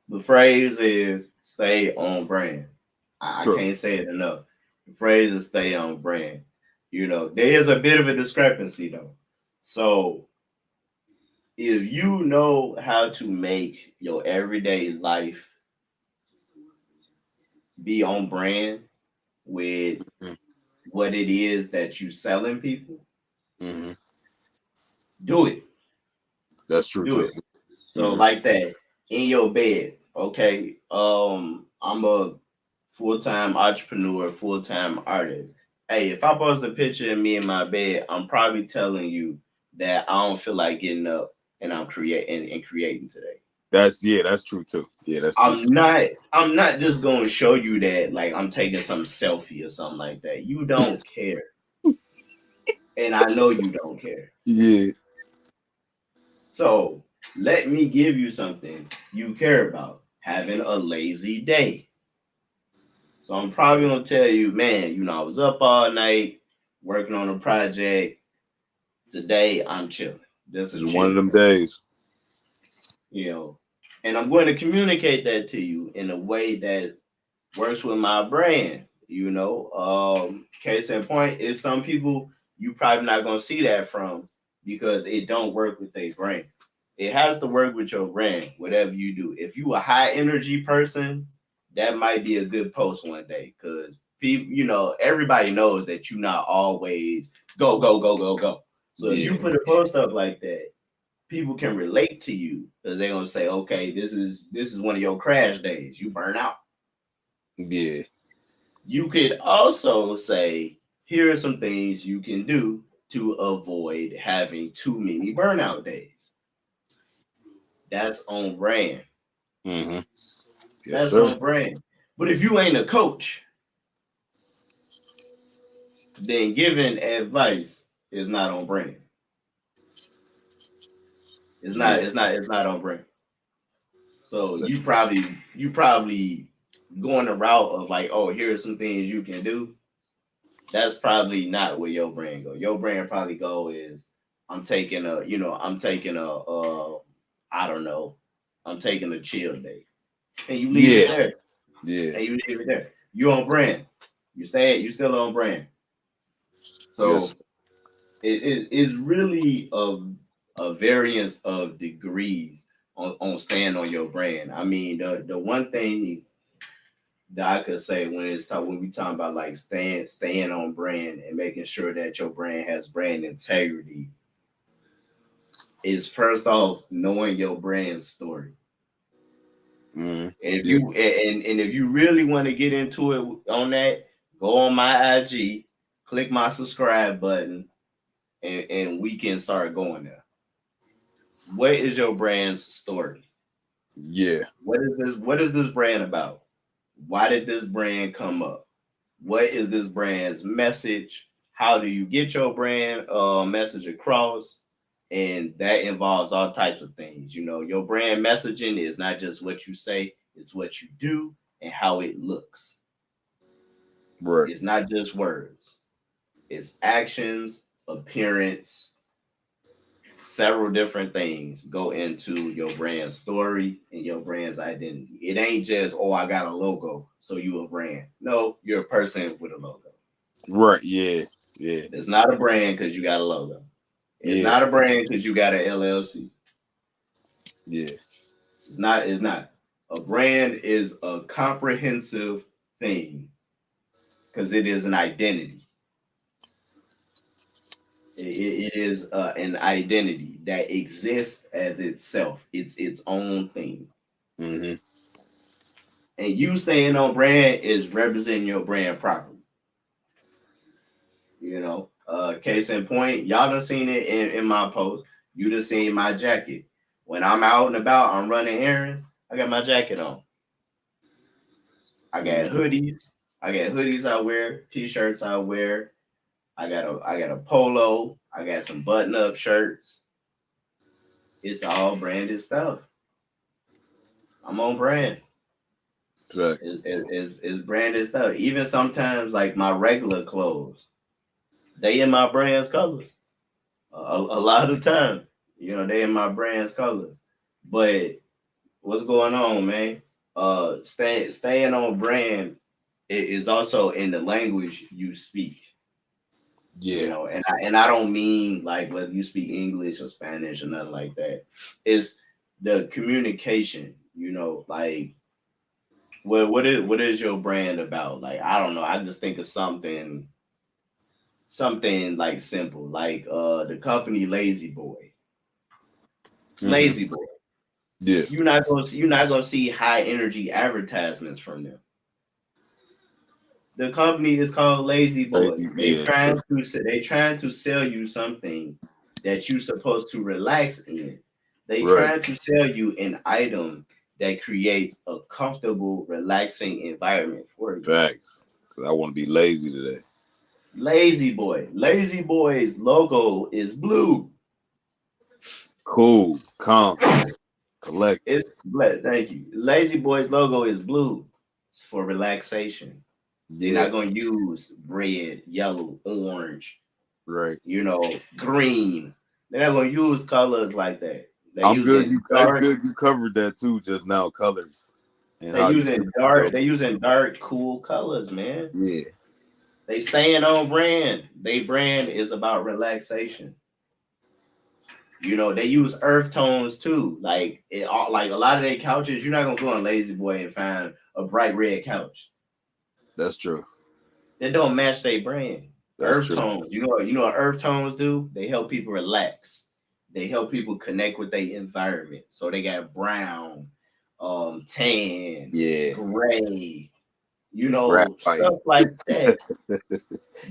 the phrase is stay on brand. I True. can't say it enough. The phrase is stay on brand. There is a bit of a discrepancy though. So if you know how to make your everyday life be on brand with Mm-hmm. what it is that you selling people, Mm-hmm. do it. That's true Do too. it. So Mm-hmm. like that in your bed, okay. I'm a full-time entrepreneur, full-time artist. Hey, if I post a picture of me in my bed, I'm probably telling you that I don't feel like getting up and I'm creating and creating today. That's true too. Yeah, that's true I'm too. not I'm not just gonna show you that like I'm taking some selfie or something like that. You don't care. And I know you don't care. Yeah. So let me give you something you care about. Having a lazy day. So I'm probably gonna tell you, man, I was up all night working on a project. Today I'm chilling. This This is a is one of chill them day, days. you know. And I'm going to communicate that to you in a way that works with my brand. Case in point is some people you probably not gonna see that from because it don't work with their brand. It has to work with your brand, whatever you do. If you a high energy person, that might be a good post one day because people, everybody knows that you're not always go, go, go, go, go. So if you Yeah. put a post up like that, people can relate to you because they're gonna say, okay, this is one of your crash days. You burn out. Yeah. You could also say, here are some things you can do to avoid having too many burnout days. That's on brand. Mm-hmm. Yes, That's sir. on brand. But if you ain't a coach, then giving advice is not on brand. It's not, Yeah. it's not, it's not on brand. So you probably going the route of like, oh, here's some things you can do. That's probably not where your brand go. Your brand probably go is I don't know, I'm taking a chill day. And you leave it Yeah. there. Yeah. And you leave it there. You on brand. You still on brand. Yes. So it is really a variance of degrees on staying on your brand. I mean, the one thing that I could say when we talking about like staying on brand and making sure that your brand has brand integrity is first off knowing your brand story. Mm-hmm. And if Yeah. you really want to get into it on that, go on my IG, click my subscribe button, and we can start going there. What is your brand's story? Yeah. What is this brand about? Why did this brand come up? What is this brand's message? How do you get your brand message across? And that involves all types of things. Your brand messaging is not just what you say, it's what you do and how it looks. Right. It's not just words, it's actions, appearance, several different things go into your brand story and your brand's identity. It ain't just, oh, I got a logo, so you a brand. No, you're a person with a logo. Right. Yeah. Yeah. It's not a brand because you got a logo. It's Yeah. not a brand because you got an LLC. Yeah. It's not. A brand is a comprehensive thing because it is an identity. It is an identity that exists as itself. It's its own thing. Mm-hmm. And you staying on brand is representing your brand properly. Case in point, y'all done seen it in my post. You done seen my jacket. When I'm out and about, I'm running errands. I got my jacket on. I got hoodies. I got hoodies I wear, t-shirts I wear. I got a polo. I got some button-up shirts. It's all branded stuff. I'm on brand. It's branded stuff. Even sometimes, like my regular clothes, they in my brand's colors. A lot of the time, they in my brand's colors. But what's going on, man? Staying on brand is also in the language you speak. Yeah. And I don't mean like whether you speak English or Spanish or nothing like that. It's the communication, like what is your brand about? Like, I don't know. I just think of something like simple, like the company Lazy Boy. It's Lazy Boy. Yeah. You're not gonna see high energy advertisements from them. The company is called Lazy Boy. They trying to sell you something that you're supposed to relax in. They trying to sell you an item that creates a comfortable, relaxing environment for you. Facts. Because I want to be lazy today. Lazy Boy. Lazy Boy's logo is blue. Cool. Calm. Collect. Thank you. Lazy Boy's logo is blue. It's for relaxation. They're not gonna use red, yellow, orange, right? Green. They're not gonna use colors like that. I'm good. That's good. You covered that too just now. Colors. They're using dark. They're using dark, cool colors, man. Yeah. They staying on brand. They brand is about relaxation. They use earth tones too. Like a lot of their couches, you're not gonna go on Lazy Boy and find a bright red couch. That's true. They don't match their brand. That's earth true. Tones. You know what earth tones do? They help people relax. They help people connect with their environment. So they got brown, tan, gray, stuff like that.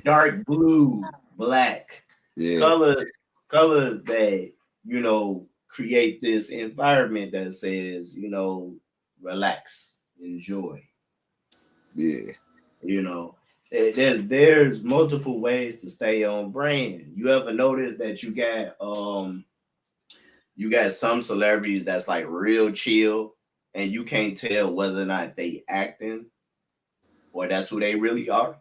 Dark blue, black. Colors that, create this environment that says, relax, enjoy. Yeah. There's multiple ways to stay on brand. You ever notice that you got some celebrities that's like real chill and you can't tell whether or not they acting or that's who they really are?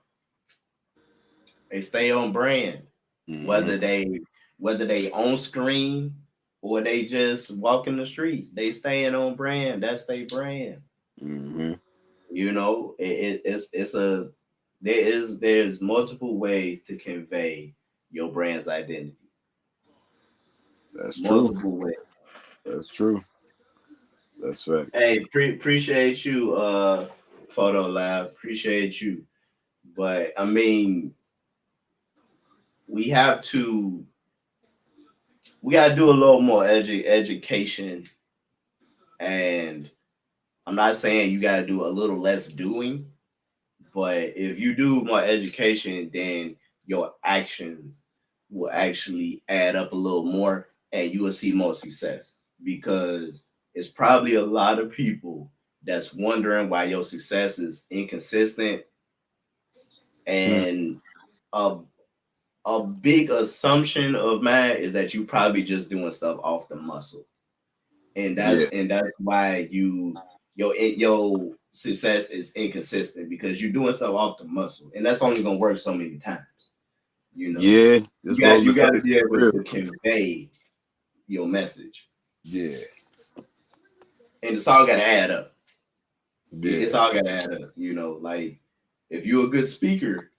They stay on brand. Whether they on screen or they just walking the street, they staying on brand. That's their brand. There's multiple ways to convey your brand's identity. That's multiple true. ways. That's true. That's right. Hey, appreciate you, Photo Lab. Appreciate you. But I mean, we gotta do a little more education. And I'm not saying you gotta do a little less doing, but if you do more education, then your actions will actually add up a little more and you will see more success, because it's probably a lot of people that's wondering why your success is inconsistent. And a big assumption of mine is that you probably just doing stuff off the muscle. And that's why your success is inconsistent, because you're doing stuff off the muscle, and that's only gonna work so many times. You got to be able to convey your message. Yeah, and it's all got to add up. It's all got to add up. Like if you're a good speaker,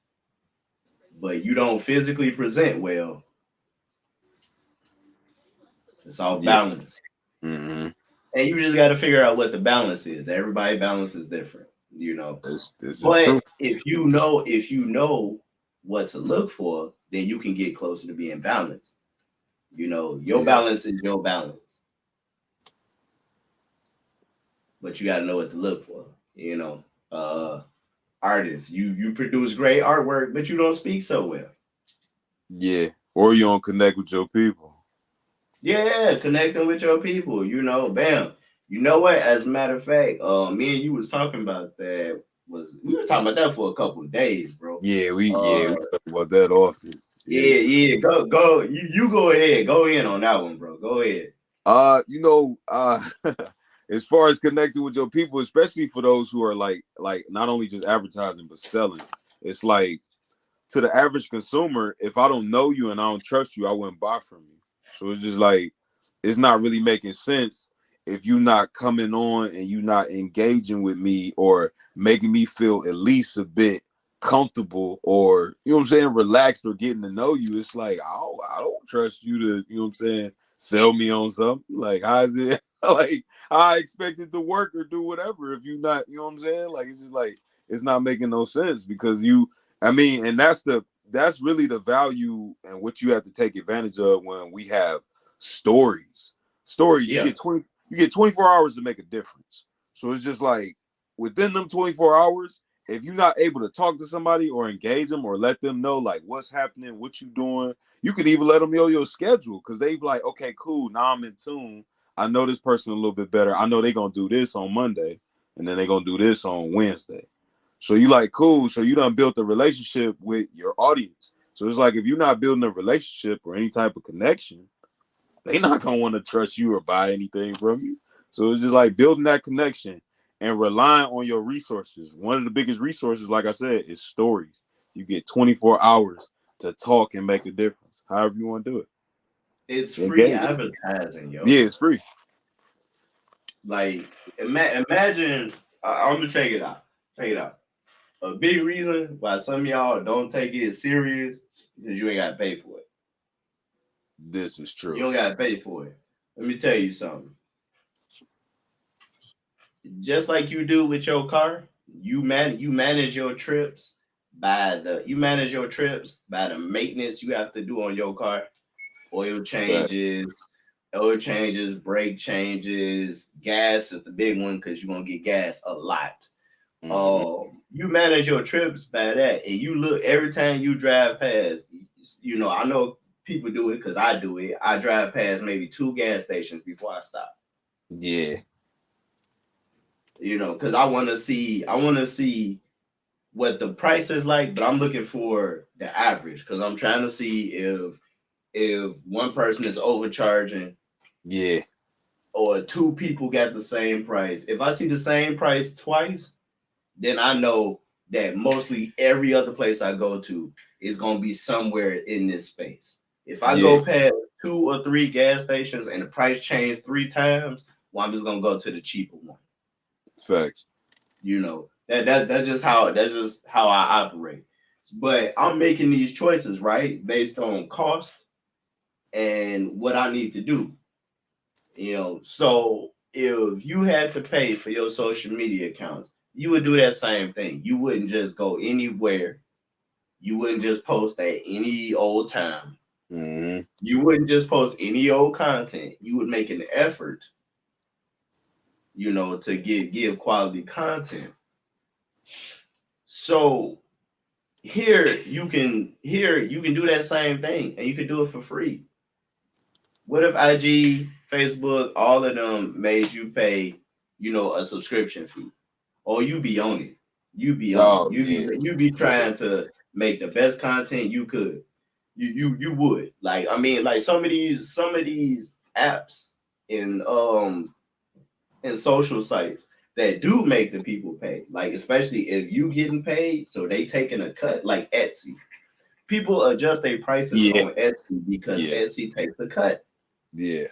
but you don't physically present well, it's all balance. And you just got to figure out what the balance is. Everybody balance is different, This is but true. if you know what to look for, then you can get closer to being balanced. Your balance is your balance, but you got to know what to look for. Artists, you produce great artwork, but you don't speak so well. Yeah. Or you don't connect with your people. Yeah, connecting with your people, bam. You know what? As a matter of fact, me and you was talking about that. We were talking about that for a couple of days, bro. We talk about that often. Yeah. Go. You go ahead. Go in on that one, bro. Go ahead. You know, as far as connecting with your people, especially for those who are like not only just advertising but selling, it's like to the average consumer, if I don't know you and I don't trust you, I wouldn't buy from you. So it's just like it's not really making sense if you're not coming on and you not engaging with me or making me feel at least a bit comfortable or you know what I'm saying, relaxed or getting to know you. It's like I don't trust you to, you know what I'm saying, sell me on something. Like how is it like I expect it to work or do whatever if you not, you know what I'm saying? Like it's just like it's not making no sense because and that's really the value and what you have to take advantage of when we have stories. Stories, Yeah. you get 24 hours to make a difference. So it's just like within them 24 hours, if you're not able to talk to somebody or engage them or let them know like what's happening, what you doing, you could even let them know your schedule because they be like, okay, cool, now I'm in tune. I know this person a little bit better. I know they're gonna do this on Monday, and then they're gonna do this on Wednesday. So you like cool. So you done built a relationship with your audience. So it's like if you're not building a relationship or any type of connection, they not gonna want to trust you or buy anything from you. So it's just like building that connection and relying on your resources. One of the biggest resources, like I said, is stories. You get 24 hours to talk and make a difference. However you want to do it. It's free Engage. advertising, yo. Yeah, it's free. Like, imagine. I'm gonna check it out. Check it out. A big reason why some of y'all don't take it serious because you ain't got to pay for it. This is You true. don't got to pay for it. Let me tell you something. Just like you do with your car, you manage your trips by the maintenance you have to do on your car. Oil But changes, brake changes, gas is the big one because you're gonna get gas a lot. You manage your trips by that, and you look every time you drive past. I know people do it because I do it. I drive past maybe 2 gas stations before I stop. yeah, Because I want to see what the price is like, but I'm looking for the average because I'm trying to see if one person is overcharging yeah, or 2 people got the same price. If I see the same price twice, then I know that mostly every other place I go to is going to be somewhere in this space. If I yeah. go past 2 or 3 gas stations and the price changed 3 times, well, I'm just going to go to the cheaper one. Facts. That's just how I operate. But I'm making these choices, right, based on cost and what I need to do. So if you had to pay for your social media accounts, you would do that same thing. You wouldn't just go anywhere. You wouldn't just post at any old time. Mm-hmm. You wouldn't just post any old content. You would make an effort, to give quality content. So here you can do that same thing and you can do it for free. What if IG, Facebook, all of them made you pay, a subscription fee? Or you be on it. You be on it. Oh yeah, You be yeah, trying to make the best content you could. You would. Like, I mean, like some of these apps in social sites that do make the people pay. Like, especially if you getting paid, so they taking a cut, like Etsy. People adjust their prices yeah, on Etsy because yeah, Etsy takes a cut. yeah.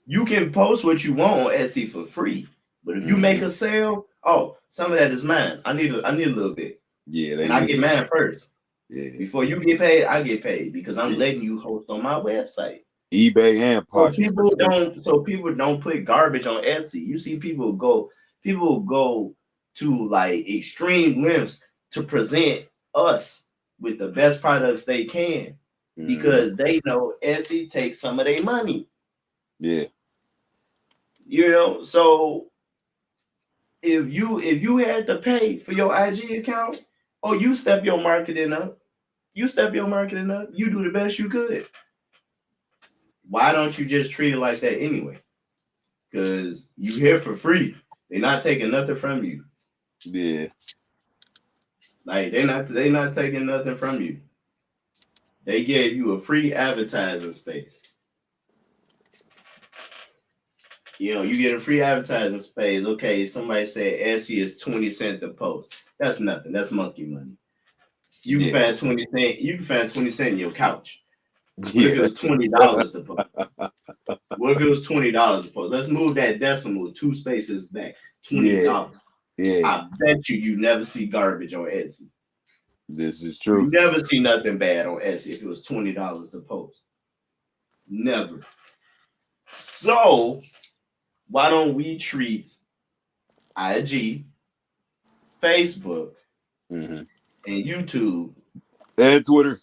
You can post what you want on Etsy for free, but if you make Mm-hmm. a sale, oh, some of that is mine. I need a little bit, Yeah, they and I need get you. mine first. Yeah, Before you get paid, I get paid because I'm yeah. letting you host on my website. eBay and So Poshmark people too. don't. So people don't put garbage on Etsy. You see, people go. People go to like extreme lengths to present us with the best products they can Mm-hmm. because they know Etsy takes some of their money. Yeah, So if you had to pay for your IG account, oh, you step your marketing up. You step your marketing up. You do the best you could. Why don't you just treat it like that anyway? Because you here for free. They're not taking nothing from you. Yeah. Like they not taking nothing from you. They gave you a free advertising space. You know, you get a free advertising space. Okay, somebody said Etsy is 20 cents a post. That's nothing. That's monkey money. You can find 20 cents. You can find 20 cents in your couch. What if it was $20 to post? What if it was $20 a post? Let's move that decimal 2 spaces back. $20. Yeah. I bet you never see garbage on Etsy. This is true. You never see nothing bad on Etsy if it was $20 to post. Never. So why don't we treat IG, Facebook, and YouTube, and Twitter,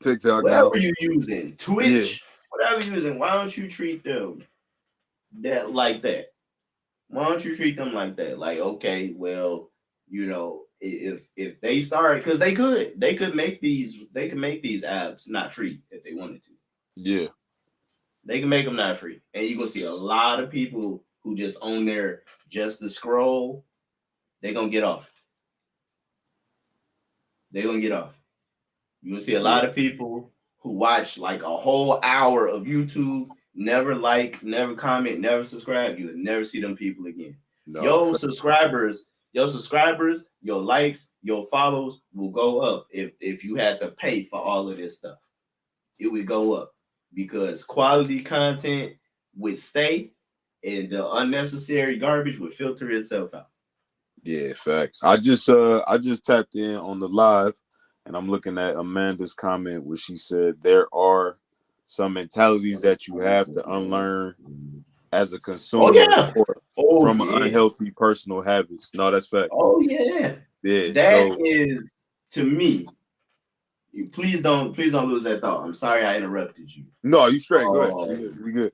TikTok, whatever you're using, Twitch, whatever you're using, why don't you treat them like that? Why don't you treat them like that? Like, okay, well, you know, if they start, because they could make these apps not free if they wanted to. Yeah. They can make them not free. And you're gonna see a lot of people who just own there just to scroll, they're gonna get off. They're gonna get off. You're gonna see a lot of people who watch like a whole hour of YouTube, never like, never comment, never subscribe. You'll never see them people again. No, your subscribers, your likes, your follows will go up if you had to pay for all of this stuff. It would go up because quality content would stay and the unnecessary garbage would filter itself out. Yeah, facts. I just tapped in on the live and I'm looking at Amanda's comment where she said there are some mentalities that you have to unlearn as a consumer from unhealthy personal habits. No, that's fact. Oh yeah. Yeah. That is, to me, please don't lose that thought. I'm sorry I interrupted you. No, you straight. Go ahead. We good.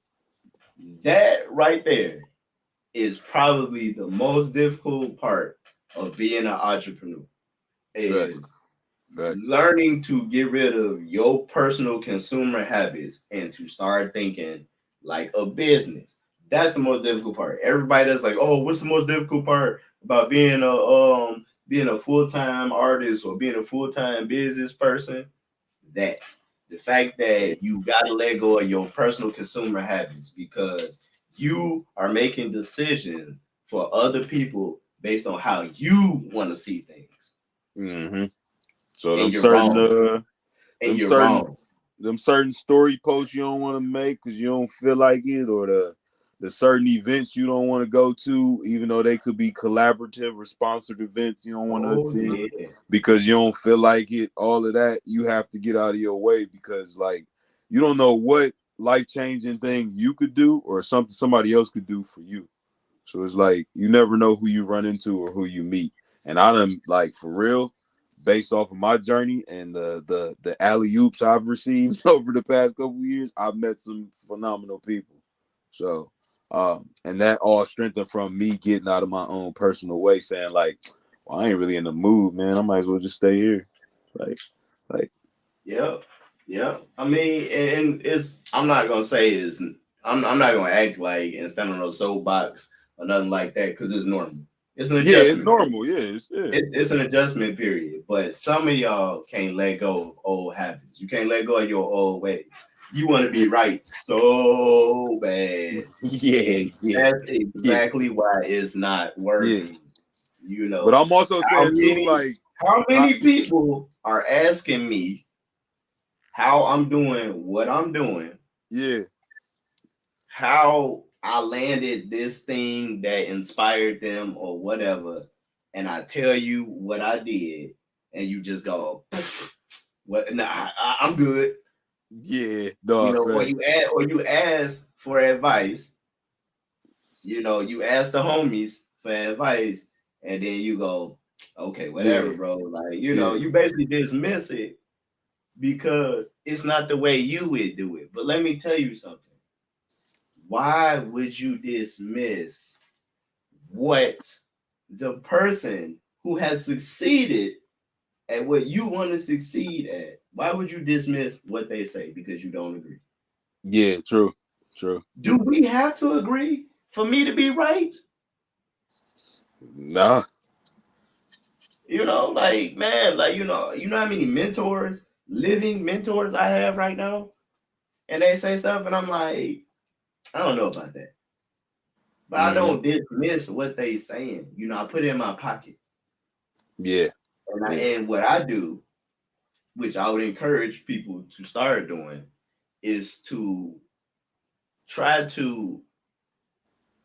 That right there is probably the most difficult part of being an entrepreneur. Is learning to get rid of your personal consumer habits and to start thinking like a business. That's the most difficult part. Everybody that's like, oh, what's the most difficult part about being a full-time artist or being a full-time business person? That the fact that you gotta let go of your personal consumer habits because you are making decisions for other people based on how you want to see things. Mm-hmm. So them certain story posts you don't want to make because you don't feel like it, or the certain events you don't want to go to, even though they could be collaborative or sponsored events you don't want to attend because you don't feel like it. All of that you have to get out of your way because like you don't know what life-changing thing you could do or something somebody else could do for you. So it's like you never know who you run into or who you meet. And I done, like, for real, based off of my journey and the alley-oops I've received over the past couple of years, I've met some phenomenal people. So and that all strengthened from me getting out of my own personal way, saying like, well, I ain't really in the mood, man. I might as well just stay here. Like yeah. I mean, and it's I'm not gonna act like and stand on a soapbox or nothing like that because it's normal. It's an adjustment. Yeah, it's normal. It's an adjustment period. But some of y'all can't let go of old habits. You can't let go of your old ways. You want to be right so bad. That's exactly why it's not working. You know. But I'm also saying too, like, how many people are asking me how I'm doing what I'm doing? Yeah. How I landed this thing that inspired them or whatever, and I tell you what I did, and you just go, "What? Nah, I'm good." Yeah, dog. You know, or you ask for advice. You know, you ask the homies for advice, and then you go, "Okay, whatever, bro." Like, you know, you basically dismiss it because it's not the way you would do it. But let me tell you something. Why would you dismiss what the person who has succeeded at what you want to succeed at, why would you dismiss what they say because you don't agree? Yeah, true. Do we have to agree for me to be right? Nah. Like, man, like, you know how many mentors, living mentors I have right now? And they say stuff, and I'm like, I don't know about that. But I don't dismiss what they saying. I put it in my pocket. Yeah. And what I do, which I would encourage people to start doing, is to try to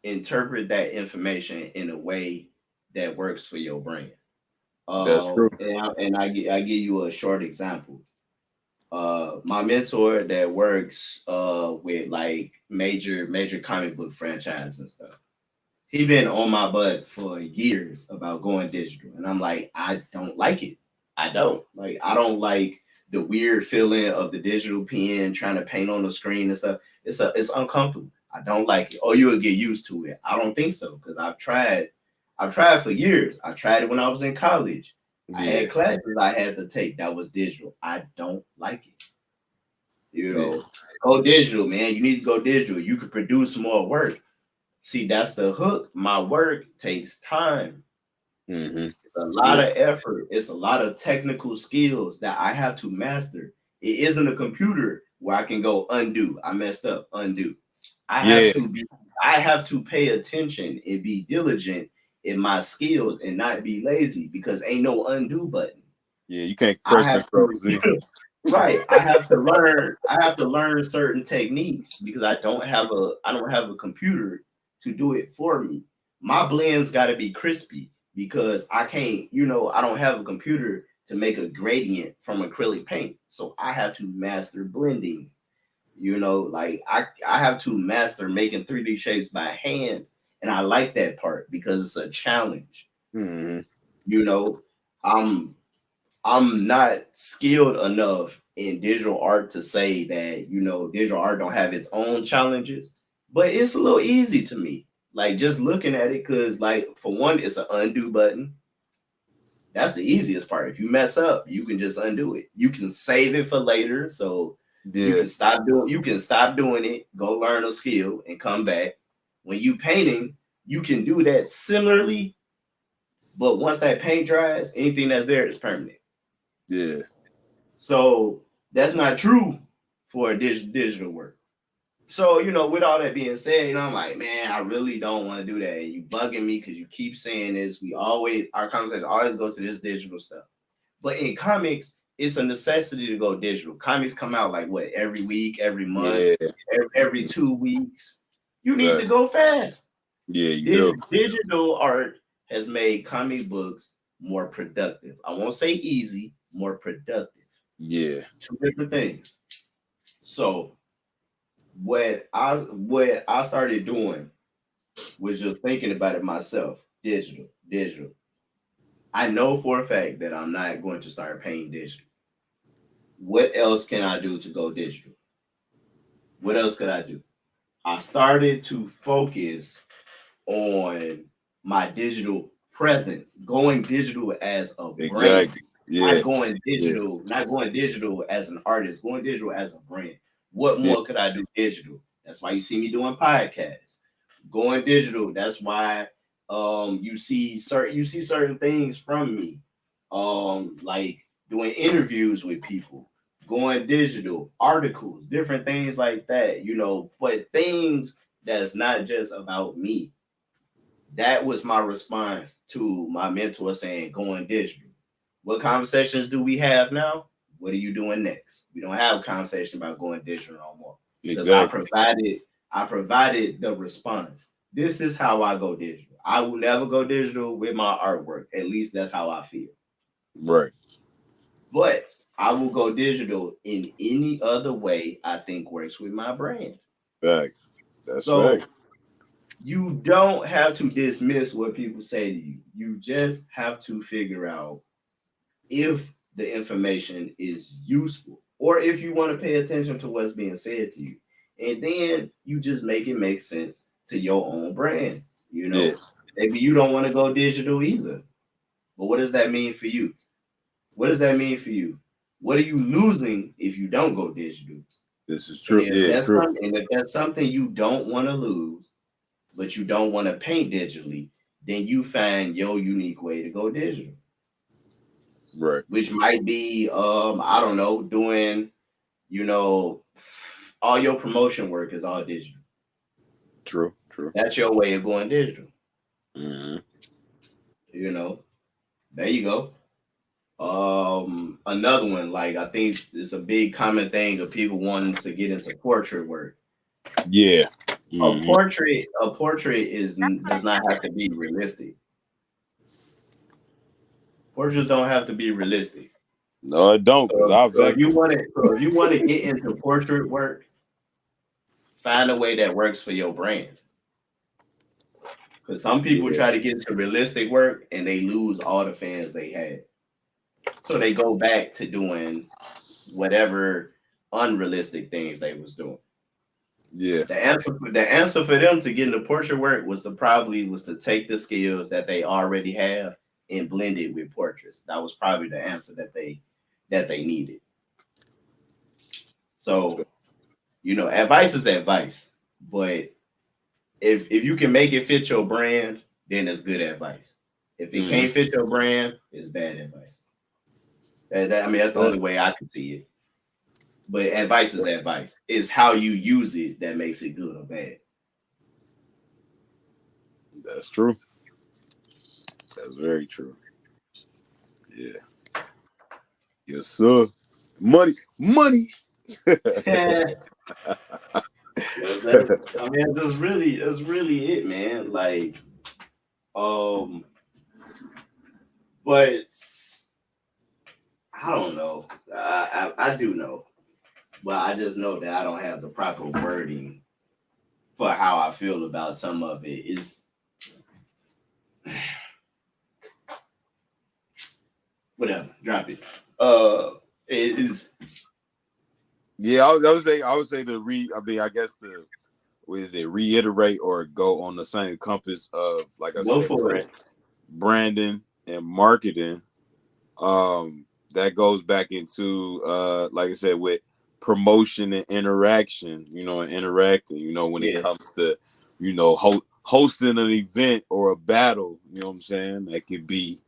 interpret that information in a way that works for your brain. That's true. And I give you a short example. My mentor that works with like major comic book franchise and stuff. He been on my butt for years about going digital, and I'm like, I don't like it. I don't like the weird feeling of the digital pen trying to paint on the screen and stuff. It's uncomfortable. I don't like it. Oh, you'll get used to it. I don't think so because I've tried for years. I tried it when I was in college. I had classes I had to take that was digital. I don't like it. Go digital, man. You need to go digital. You could produce more work. See, that's the hook. My work takes time. It's a lot of effort. It's a lot of technical skills that I have to master. It isn't a computer where I can go undo. I messed up, undo. I have to pay attention and be diligent in my skills and not be lazy because ain't no undo button. Yeah, you can't press Control Z. Right. I have to learn certain techniques because I don't have a computer to do it for me. My blends got to be crispy because I can't, I don't have a computer to make a gradient from acrylic paint. So I have to master blending. Like I have to master making 3D shapes by hand. And I like that part because it's a challenge. I'm not skilled enough in digital art to say that, digital art don't have its own challenges, but it's a little easy to me. Like just looking at it, because like for one, it's an undo button. That's the easiest part. If you mess up, you can just undo it. You can save it for later. So you can stop doing it, go learn a skill and come back. When you painting, you can do that similarly, but once that paint dries, anything that's there is permanent. Yeah. So that's not true for a digital work. So, with all that being said, I'm like, man, I really don't want to do that. And you bugging me because you keep saying this. Our conversation always go to this digital stuff. But in comics, it's a necessity to go digital. Comics come out like what, every week, every month, every 2 weeks. You need to go fast. Yeah, you do. Digital art has made comic books more productive. I won't say easy, more productive. Yeah. Two different things. So what I started doing was just thinking about it myself. Digital. I know for a fact that I'm not going to start paying digital. What else can I do to go digital? What else could I do? I started to focus on my digital presence, going digital as a brand. Exactly. Yeah. Not going digital as an artist, going digital as a brand. What more could I do digital? That's why you see me doing podcasts. Going digital, that's why you see certain things from me. Like doing interviews with people, going digital, articles, different things like that, but things that's not just about me. That was my response to my mentor saying going digital. What conversations do we have now? What are you doing next? We don't have a conversation about going digital no more. Because I provided the response. This is how I go digital. I will never go digital with my artwork. At least that's how I feel. Right. But I will go digital in any other way I think works with my brand. Facts. That's right. You don't have to dismiss what people say to you. You just have to figure out if the information is useful or if you want to pay attention to what's being said to you. And then you just make it make sense to your own brand. Maybe you don't want to go digital either. But what does that mean for you? What does that mean for you? What are you losing if you don't go digital? This is And true. if Yeah, that's true. something, and if that's something you don't want to lose, but you don't want to paint digitally, then you find your unique way to go digital. Right. Which might be I don't know, doing, you know, all your promotion work is all digital. True. True. That's your way of going digital. Mm-hmm. You know, there you go. Another one, like I think it's a big common thing of people wanting to get into portrait work. Yeah. A Mm-hmm. portrait does not have to be realistic. Portraits don't have to be realistic. No, I don't, because I've actually. So if you want to get into portrait work, find a way that works for your brand. Because some people Yeah. try to get into realistic work and they lose all the fans they had. So they go back to doing whatever unrealistic things they was doing. Yeah. The answer for them to get into portrait work was to take the skills that they already have and blend it with portraits. That was probably the answer that they needed. So, advice is advice, but if you can make it fit your brand, then it's good advice. If it can't fit your brand, it's bad advice. I mean, that's the only way I can see it. But advice is advice. It's how you use it that makes it good or bad. That's true. That's very true. Yeah. Yes, sir. Money. Money. That's really it, man. Like, but I don't know. I do know, but I just know that I don't have the proper wording for how I feel about some of it. Is whatever, drop it. It is. Yeah, I would say I mean, I guess reiterate or go on the same compass of, like I Go said, for it. branding and marketing. That goes back into like I said, with promotion and interaction, and interacting, when it Yeah. comes to, hosting an event or a battle, you know what I'm saying? That could be,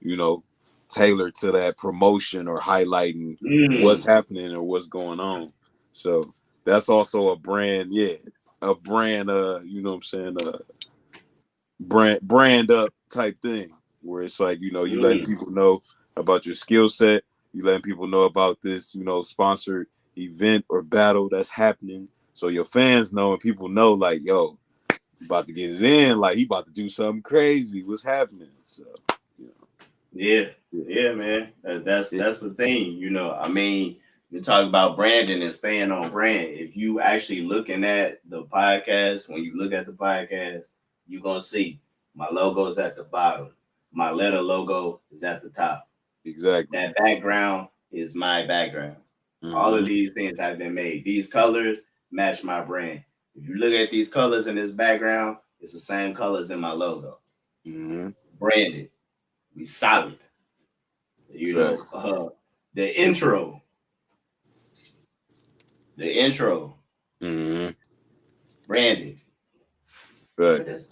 you know, tailored to that promotion or highlighting what's happening or what's going on. So that's also a brand, a brand, you know what I'm saying, brand up type thing, where it's like, you letting people know about your skill set, you letting people know about this, sponsored event or battle that's happening. So your fans know and people know, like, yo, you about to get it in, like he about to do something crazy. What's happening? So, Yeah, man. That's the thing. I mean, you talk about branding and staying on brand. If you actually looking at the podcast, when you look at the podcast, you're gonna see my logo is at the bottom. My letter logo is at the top. exactly. That background is my background. All of Mm-hmm. these things have been made. These colors match my brand. If you look at these colors in this background, it's the same colors in my logo. Mm-hmm. Branded. We solid. Facts. The intro. The intro. Mm-hmm. Branded. Facts.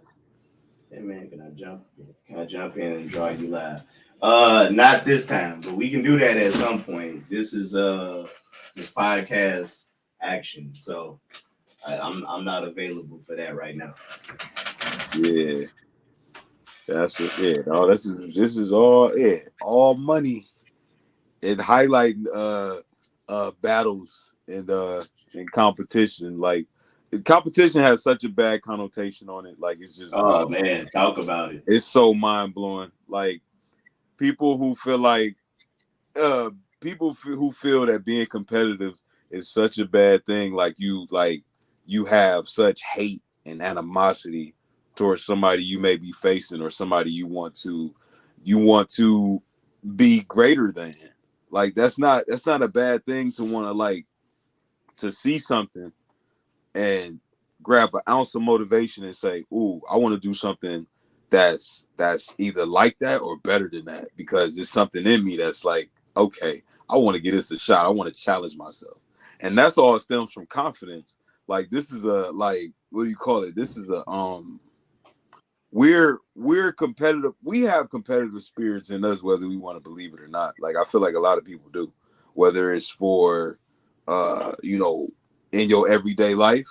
Hey man, can I jump? Can I jump in and draw you live? Not this time, but we can do that at some point. This is this podcast action, so I'm not available for that right now. Yeah. That's what. Yeah. Oh, this is all. Yeah. All money and highlighting battles and competition. Like, competition has such a bad connotation on it. Like, it's just Oh man, talk about it. it's so mind blowing. Like, people who feel like who feel that being competitive is such a bad thing. Like, you have such hate and animosity towards somebody you may be facing or somebody you want to be greater than. Like, that's not a bad thing to want to, like, to see something and grab an ounce of motivation and say, ooh, I want to do something that's either like that or better than that, because it's something in me that's like, okay, I want to get this a shot. I want to challenge myself. And that's all stems from confidence. Like, this is a, like, what do you call it? This is a we're competitive. We have competitive spirits in us, whether we want to believe it or not. Like, I feel like a lot of people do, whether it's for in your everyday life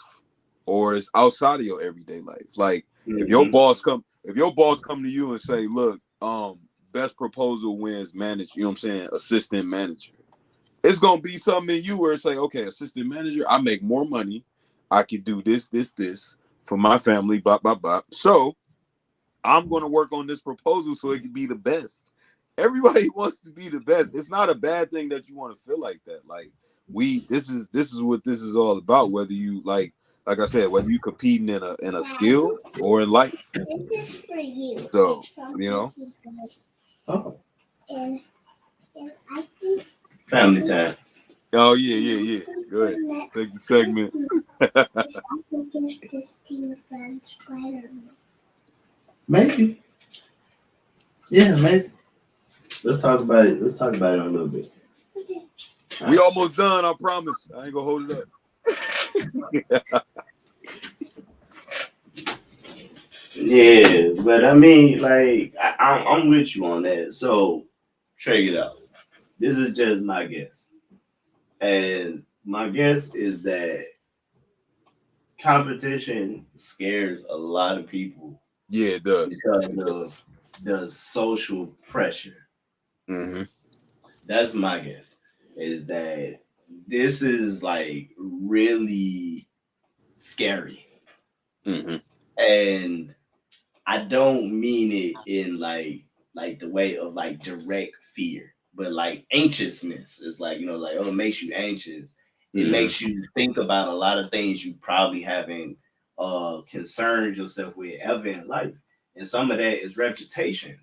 or it's outside of your everyday life. Like, if your boss come to you and say, look, best proposal wins manager, you know what I'm saying, assistant manager, it's gonna be something in you where it's like, okay, assistant manager, I make more money, I can do this for my family, blah blah blah. So I'm gonna work on this proposal so it can be the best. Everybody wants to be the best. It's not a bad thing that you want to feel like that. Like, this is what this is all about. Whether you like I said, whether you competing in a skill or in life. This is for you. So, Oh, And I think family time. oh yeah. Go ahead. Take the segments. I think it's this team of friends Spider-Man. Maybe. Yeah, maybe. Let's talk about it. Let's talk about it in a little bit. Okay. We almost done, I promise. I ain't gonna hold it up. Yeah, but I mean, like, I'm with you on that. So, check it out. This is just my guess. And my guess is that competition scares a lot of people. Yeah, it does. Because of the social pressure. Mm-hmm. That's my guess. Is that this is like really scary. Mm-hmm. And I don't mean it in like the way of like direct fear, but like anxiousness. It's like, like, oh, it makes you anxious. It makes you think about a lot of things you probably haven't concerned yourself with ever in life. And some of that is reputation.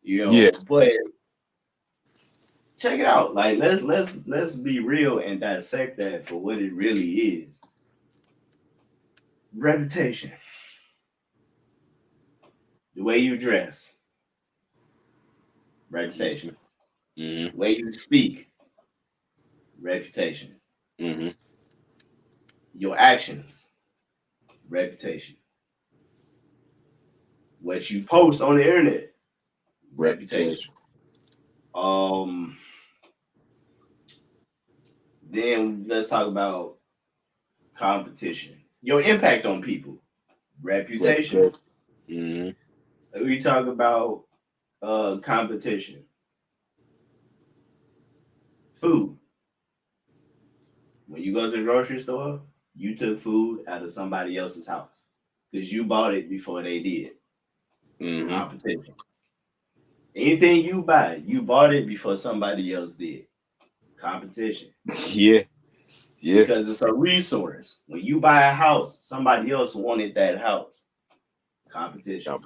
Yeah. But check it out. Like, let's be real and dissect that for what it really is. Reputation. The way you dress, reputation. Mm-hmm. The way you speak, reputation. Mm-hmm. Your actions, reputation. What you post on the internet, reputation. Then let's talk about competition. Your impact on people, reputation. Mm-hmm. We talk about competition. Food. When you go to the grocery store, you took food out of somebody else's house because you bought it before they did. Mm-hmm. Competition. Anything you buy, you bought it before somebody else did. Competition. Yeah. Because it's a resource. When you buy a house, somebody else wanted that house. Competition.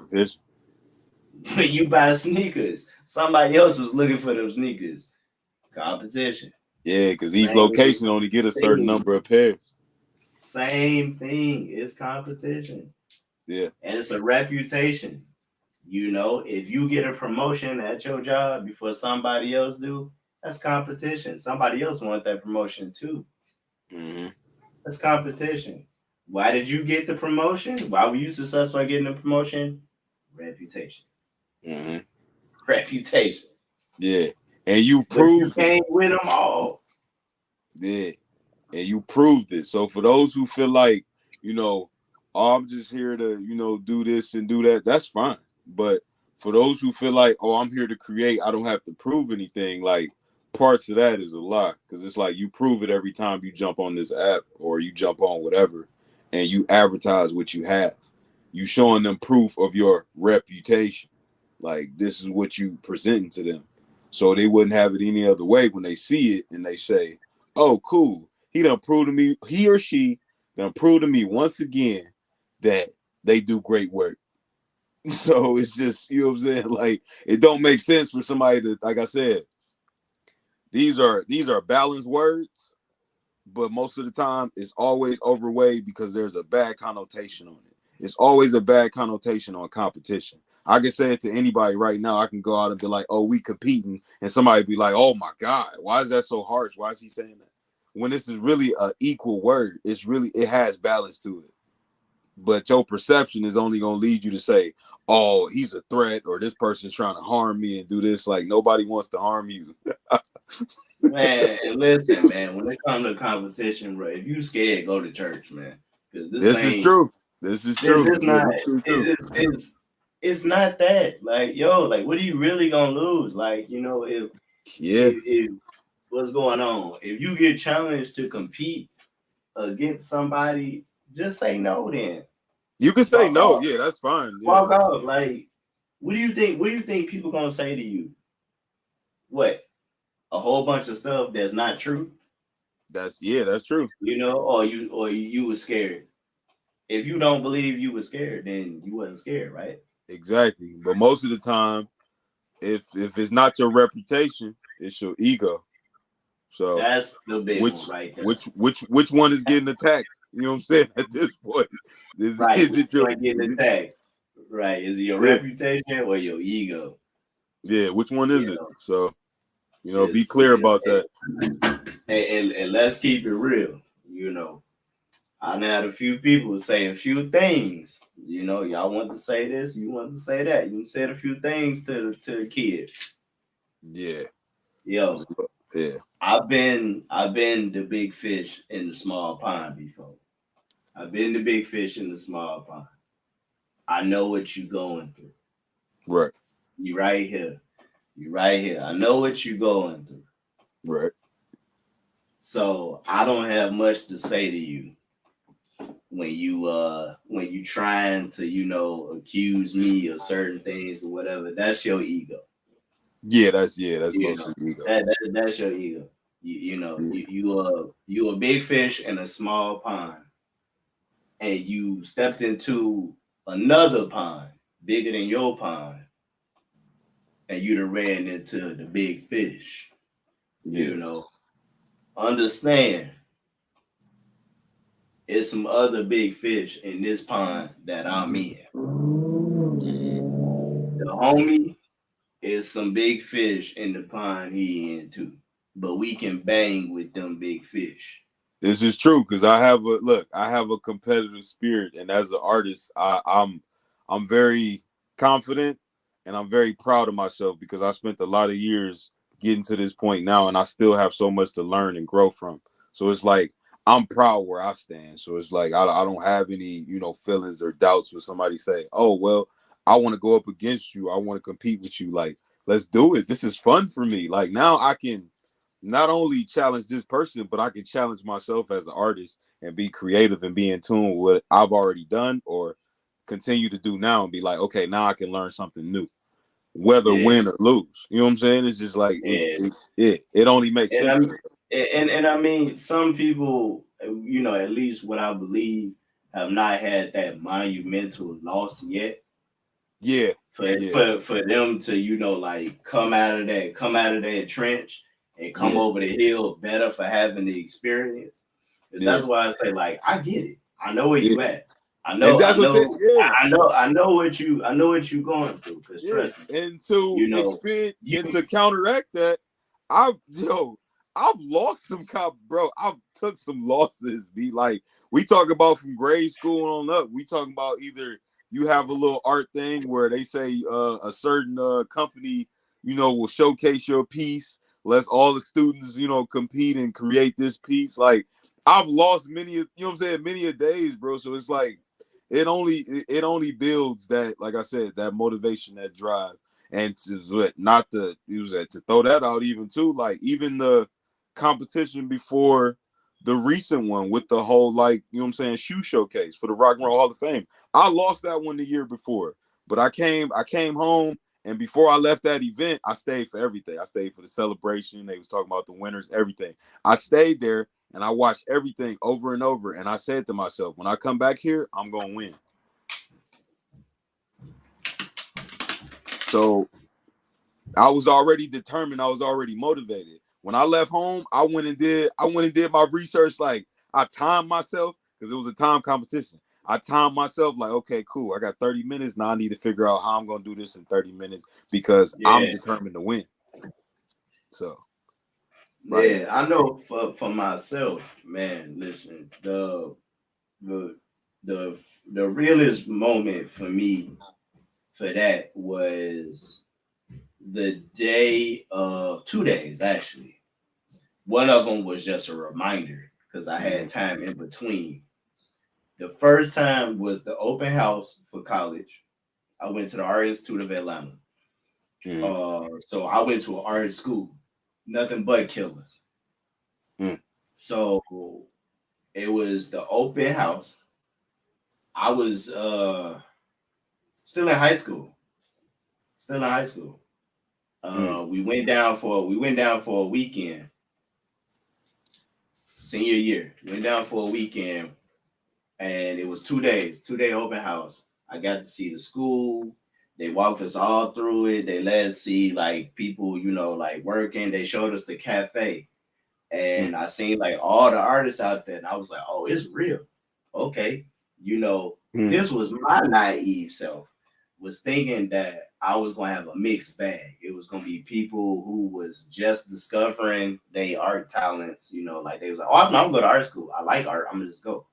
When you buy sneakers, somebody else was looking for them sneakers. Competition. Yeah, because each location only get a certain number of pairs. Same thing. It's competition. Yeah. And it's a reputation. If you get a promotion at your job before somebody else do, that's competition. Somebody else want that promotion too. Mm-hmm. That's competition. Why did you get the promotion? Why were you successful at getting the promotion? Reputation. Mm-hmm. Reputation. Yeah. And you proved you can't win them all. Yeah. And you proved it. So for those who feel like, oh, I'm just here to, do this and do that, that's fine. But for those who feel like, oh, I'm here to create, I don't have to prove anything, like, parts of that is a lie. Because it's like you prove it every time you jump on this app or you jump on whatever and you advertise what you have. You showing them proof of your reputation. Like, this is what you presenting to them. So they wouldn't have it any other way when they see it and they say, oh, cool. He done proved to me, he or she done proved to me once again that they do great work. So it's just, you know what I'm saying? Like, it don't make sense for somebody to, like I said, these are balanced words, but most of the time it's always overweighed because there's a bad connotation on it. It's always a bad connotation on competition. I can say it to anybody right now. I can go out and be like, "Oh, we competing," and somebody be like, "Oh my God, why is that so harsh? Why is he saying that?" When this is really an equal word, it has balance to it. But your perception is only gonna lead you to say, "Oh, he's a threat," or "This person's trying to harm me and do this." Like nobody wants to harm you. Man, and listen, man, when it comes to competition, bro, if you scared, go to church, man. Because this This is ain't true. This is this true. is Yeah, not that's true too. it's not that. Like, yo, like what are you really gonna lose? Like, Yeah, if what's going on? If you get challenged to compete against somebody, just say no then. you can say Walk no. off. Yeah, that's fine. Yeah, Walk off. Like, what do you think? What do you think people gonna say to you? What? A whole bunch of stuff that's not true, that's true. or you were scared. If you don't believe you were scared, then you wasn't scared, right? Exactly. But most of the time, if it's not your reputation, it's your ego. So That's the big which one right there. which one is getting attacked? You know what I'm saying? At this point, Right. is Which it your one getting attacked? Right. Is it your yeah, reputation or your ego? yeah? Which one is You it? know, So be is clear about that. and let's keep it real. I done had a few people say a few things. Y'all want to say this, you want to say that. You said a few things to the kid. Yeah, Yo, yeah, I've been the big fish in the small pond before. I've been the big fish in the small pond. I know what you going through. right, You right here. You right here. I know what you going through. right. So I don't have much to say to you when you trying to accuse me of certain things or whatever. That's your ego. That's You know mostly ego. that's your ego. Yeah, You a big fish in a small pond, and you stepped into another pond bigger than your pond, and you done ran into the big fish. You yeah. know, understand it's some other big fish in this pond that I'm in. The homie is some big fish in the pond he in too. But we can bang with them big fish. This is true because I have a competitive spirit, and as an artist, I'm very confident and I'm very proud of myself because I spent a lot of years getting to this point now, and I still have so much to learn and grow from. So it's like I'm proud where I stand. So it's like I don't have any feelings or doubts when somebody say, "Oh well, I want to go up against you. I want to compete with you." Like, let's do it. This is fun for me. Like now I can not only challenge this person, but I can challenge myself as an artist and be creative and be in tune with what I've already done or continue to do now and be like, okay, now I can learn something new, whether Yeah, win or lose. You know what I'm saying? It's just like yeah. it only makes And sense. I mean, some people, at least what I believe, have not had that monumental loss yet. Yeah, For yeah, for them to like come out of that trench and come yeah, over the hill better for having the experience. yeah, That's why I say, like, I get it. I know where yeah. you at. I And know, I that's what it, know, yeah, I know what you going through. Cause yeah. trust me, And to you know, experience you and to counteract that, I've I've lost some bro. I've took some losses. Be like we talk about from grade school on up. We talking about either you have a little art thing where they say a certain company will showcase your piece. Let's all the students compete and create this piece. Like I've lost many what I'm saying, many a days, bro. So it's like it only builds that, like I said, that motivation, that drive, and not to use that to throw that out even too. Like even the competition before the recent one with the whole what I'm saying, shoe showcase for the Rock and Roll Hall of Fame. I lost that one the year before, but I came home, and before I left that event, I stayed for everything. I stayed for the celebration. They was talking about the winners, everything. I stayed there and I watched everything over and over. And I said to myself, when I come back here, I'm gonna win. So I was already determined. I was already motivated. When I left home, I went and did my research. Like I timed myself because it was a time competition. I time myself like, okay, cool. I got 30 minutes. Now I need to figure out how I'm gonna do this in 30 minutes because I'm determined to win. So yeah, I know for myself, man, listen, the the realest moment for me for that was the day of 2 days actually. One of them was just a reminder because I had time in between. The first time was the open house for college. I went to the Art Institute of Atlanta. So I went to an art school, nothing but killers. So it was the open house. I was still in high school. Still in high school. We went down for a weekend. Senior year. Went down for a weekend and it was 2 days, 2 day open house. I got to see the school. They walked us all through it. They let us see like people, like working. They showed us the cafe. And I seen like all the artists out there. And I was like, oh, it's real. Okay. This was my naive self, was thinking that I was going to have a mixed bag. It was going to be people who was just discovering their art talents, like they was like, oh, I'm going to go to art school. I like art. I'm going to just go.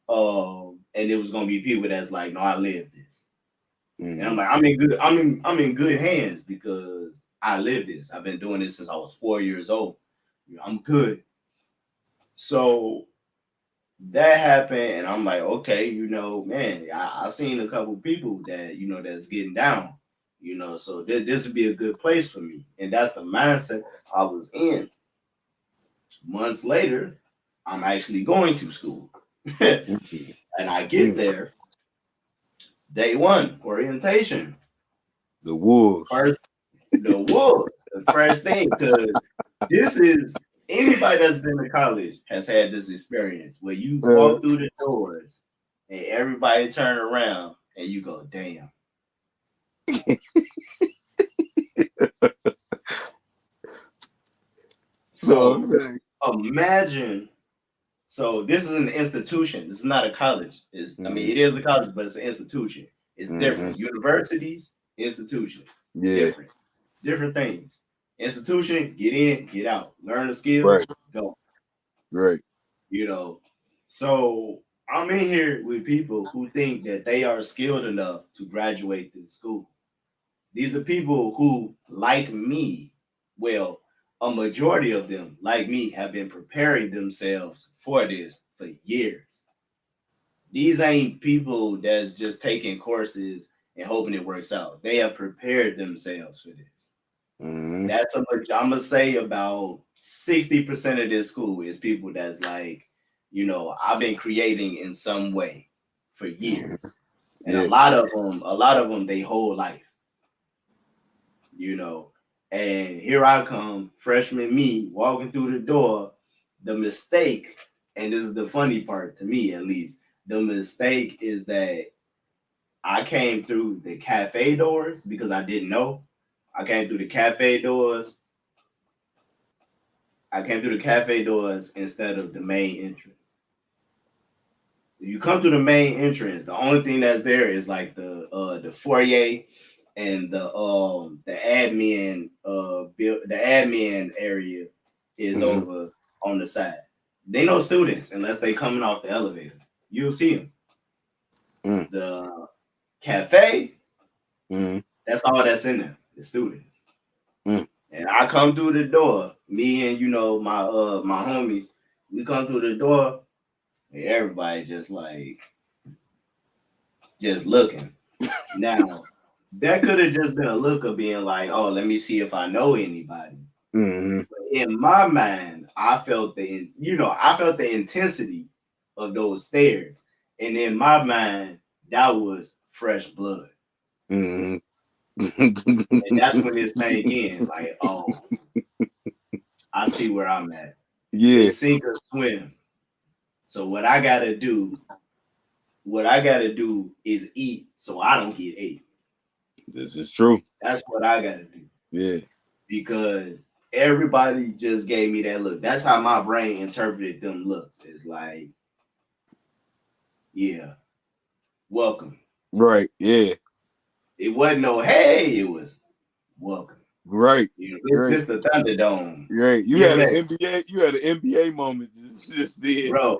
And it was gonna be people that's like, no, I live this. And I'm like, I'm in good hands because I live this. I've been doing this since I was 4 years old. I'm good. So that happened, and I'm like, okay, man, I seen a couple people that that's getting down, so this would be a good place for me. And that's the mindset I was in. Months later, I'm actually going to school. And I get there, day one, orientation. The Wolves. The Wolves. The first thing, because this is anybody that's been to college has had this experience where you walk through the doors and everybody turn around and you go, damn. So imagine. So this is an institution. This is not a college. I mean, it is a college, but it's an institution. It's different. Universities, institutions, different things. Institution, get in, get out, learn the skills, go. Right. So I'm in here with people who think that they are skilled enough to graduate the school. These are people who, like me, well, a majority of them, like me, have been preparing themselves for this for years. These ain't people that's just taking courses and hoping it works out. They have prepared themselves for this. That's I'm gonna say about 60% of this school is people that's like, I've been creating in some way for years. And a lot of them, they whole life. And here I come, freshman me, walking through the door. The mistake, and this is the funny part to me at least, the mistake is that I came through the cafe doors because I didn't know. I came through the cafe doors. Instead of the main entrance. If you come through the main entrance, the only thing that's there is like the foyer and the admin the admin area is over on the side. They no students unless they coming off the elevator. You'll see them. The cafe, that's all that's in there. The students. And I come through the door. Me and my homies, we come through the door, and everybody just looking. Now, that could have just been a look of being like, oh, let me see if I know anybody. But in my mind, I felt the intensity of those stares. And in my mind, that was fresh blood. And that's when this thing in, like, oh, I see where I'm at. Yeah. It's sink or swim. So what I gotta do is eat so I don't get ate. This is true. That's what I gotta do. Yeah. Because everybody just gave me that look. That's how my brain interpreted them looks. It's like, yeah, welcome. Right. Yeah. It wasn't no hey, it was welcome. Right. You know, Right. this the Thunderdome. Right. You Get had ready, an NBA. You had an NBA moment just then. bro.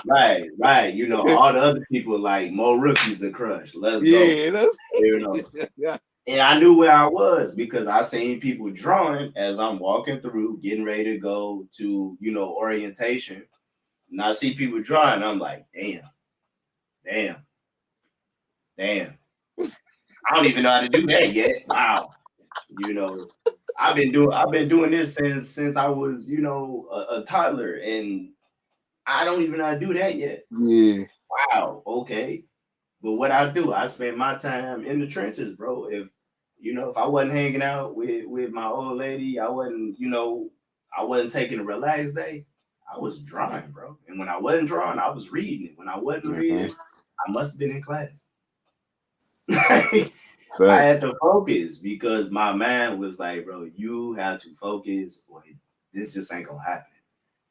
Right. You know, all the other people like more rookies to crush. Let's go. Yeah. That's You know. And I knew where I was because I seen people drawing as I'm walking through, getting ready to go to, you know, orientation. And I see people drawing. I'm like, damn. I don't even know how to do that yet. Wow. You know, I've been doing this since I was, you know, a toddler, and I don't even know how to do that yet. yeah. Wow. Okay. But what I do, I spend my time in the trenches, bro. If I wasn't hanging out with my old lady, I wasn't taking a relaxed day. I was drawing, bro. And when I wasn't drawing, I was reading. When I wasn't reading, I must have been in class. I had to focus because my mind was like, bro, you have to focus or this just ain't gonna happen.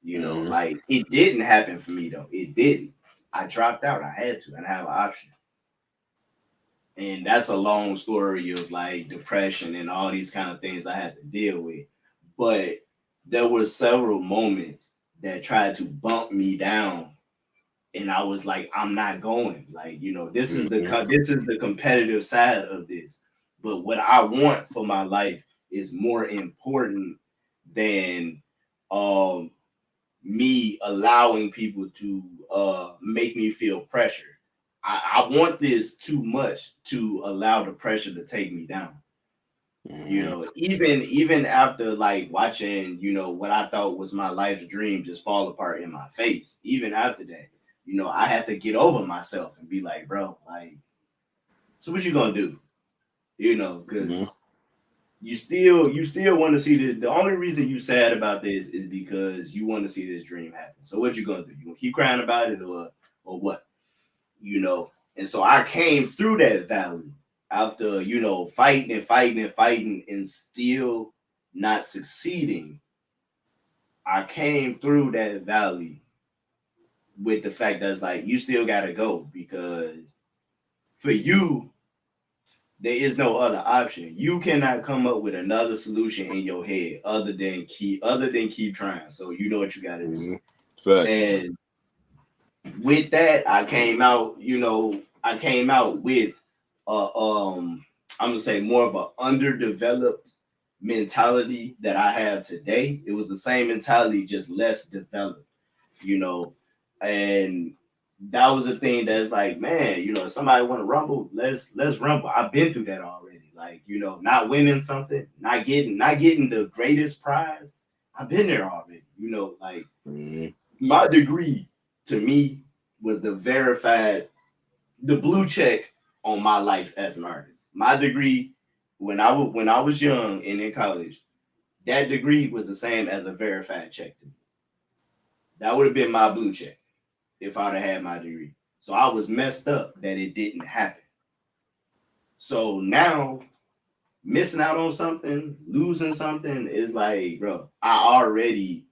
You know, like it didn't happen for me though. It didn't. I dropped out. I had to. I didn't have an option. And that's a long story of like depression and all these kind of things I had to deal with. But there were several moments that tried to bump me down, and I was like, I'm not going. Like, you know, this is the competitive side of this. But what I want for my life is more important than um me allowing people to make me feel pressure. I want this too much to allow the pressure to take me down. You know, even after like watching, you know, what I thought was my life's dream just fall apart in my face. Even after that, you know, I had to get over myself and be like, bro, like, so what you gonna do? You know, because you still want to see the only reason you sad about this is because you want to see this dream happen. So what you gonna do? You gonna keep crying about it or what? You know, and so I came through that valley after, you know, fighting and still not succeeding. I came through that valley with the fact that's like you still gotta go because for you there is no other option. You cannot come up with another solution in your head other than keep trying. So you know what you gotta do. And with that, I came out, you know, with I'm gonna say more of an underdeveloped mentality that I have today. It was the same mentality, just less developed, you know. And that was a thing that's like, man, you know, if somebody want to rumble, let's rumble. I've been through that already. Like, you know, not winning something, not getting the greatest prize. I've been there already. You know, like my degree to me was the blue check on my life as an artist. My degree when I was young and in college, that degree was the same as a verified check to me. That would have been my blue check if I'd have had my degree. So I was messed up that it didn't happen. So now missing out on something, losing something is like, bro, I already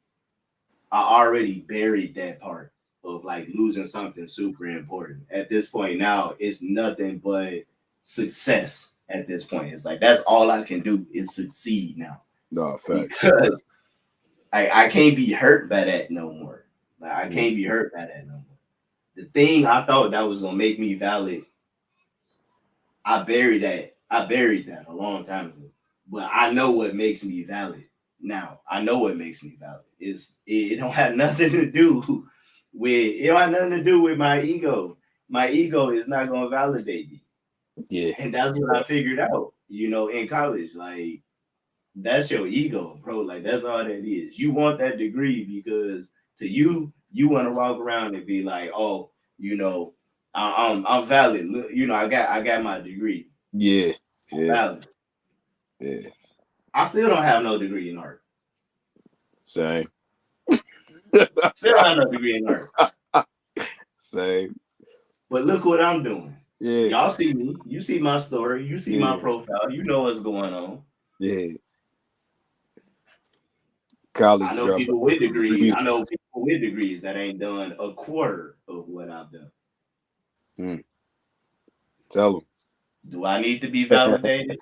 buried that part of like losing something super important. At this point now, it's nothing but success. At this point, it's like that's all I can do is succeed now. No, fact. Because I can't be hurt by that no more. Like I can't be hurt by that no more. The thing I thought that was gonna make me valid, I buried that. I buried that a long time ago. But I know what makes me valid now. I know what makes me valid. It don't have nothing to do with my ego. My ego is not gonna validate me. Yeah. And that's what I figured out, you know, in college. Like that's your ego, bro. Like that's all that is. You want that degree because to you, you want to walk around and be like, oh, you know, I'm valid. You know, I got my degree. Yeah. I'm valid. Yeah. I still don't have no degree in art. Same. Still don't have no degree in art. Same. But look what I'm doing. Yeah. Y'all see me. You see my story. You see my profile. You know what's going on. Yeah. College. I know people with degrees. I know people with degrees that ain't done a quarter of what I've done. Tell them. Do I need to be validated?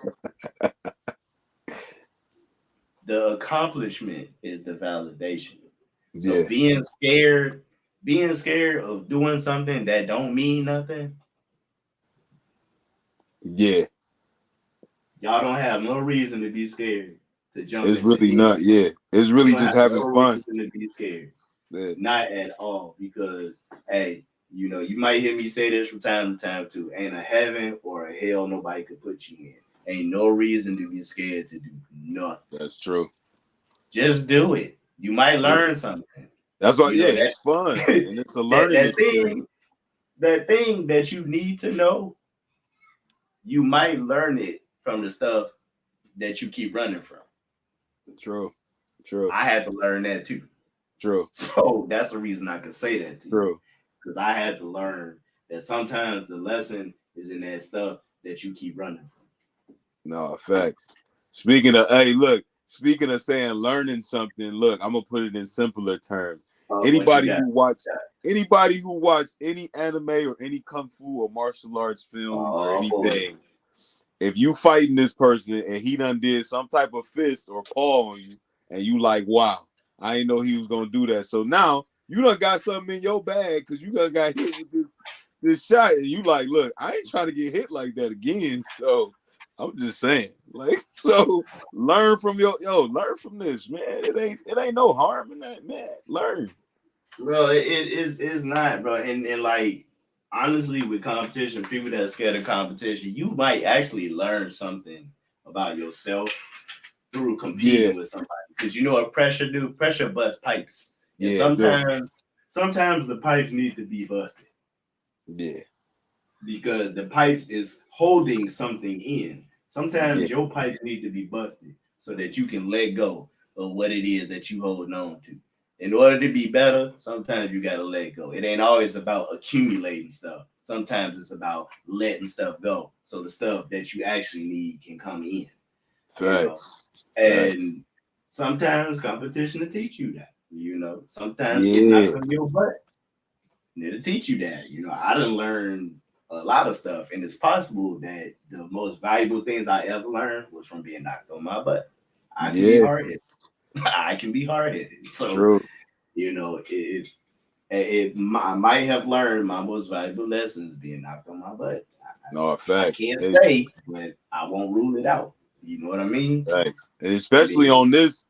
The accomplishment is the validation. So Yeah. being scared of doing something that don't mean nothing, Yeah. y'all don't have no reason to be scared to jump It's into really anything. not. Yeah. It's really You don't just have having no fun. reason to be scared. Yeah. Not at all. Because, hey, you know, you might hear me say this from time to time too. Ain't a heaven or a hell nobody could put you in. Ain't no reason to be scared to do nothing. That's true. Just do it. You might Yeah. learn something. That's all. You know, Yeah, it's fun and it's a that, learning that experience. thing that you need to know, you might learn it from the stuff that you keep running from. True. True. I had to learn that too. True. So that's the reason I could say that to you. True. Because I had to learn that sometimes the lesson is in that stuff that you keep running from. No, facts. Speaking of saying learning something, look, I'm gonna put it in simpler terms. Anybody who watch any anime or any kung fu or martial arts film or anything, if you fighting this person and he done did some type of fist or paw on you, and you like, wow, I didn't know he was gonna do that. So now you done got something in your bag because you done got hit with this shot, and you like, look, I ain't trying to get hit like that again. So I'm just saying, like, so learn from learn from this, man. It ain't no harm in that, man. Learn. Bro, it is not, bro. And like honestly, with competition, people that are scared of competition, you might actually learn something about yourself through competing with somebody. Because you know what pressure busts pipes. And sometimes the pipes need to be busted. Yeah. Because the pipes is holding something in. Sometimes your pipes need to be busted so that you can let go of what it is that you holding on to. In order to be better, sometimes you gotta let go. It ain't always about accumulating stuff. Sometimes it's about letting stuff go, so the stuff that you actually need can come in. Facts. And sometimes competition will teach you that. You know, sometimes getting knocked on your butt, it'll teach you that. You know, I done learned a lot of stuff, and it's possible that the most valuable things I ever learned was from being knocked on my butt. I can be hard-headed. I can be hard-headed. So, true. You know, I might have learned my most valuable lessons being knocked on my butt. I can't say, but I won't rule it out. You know what I mean? Thanks. And especially on this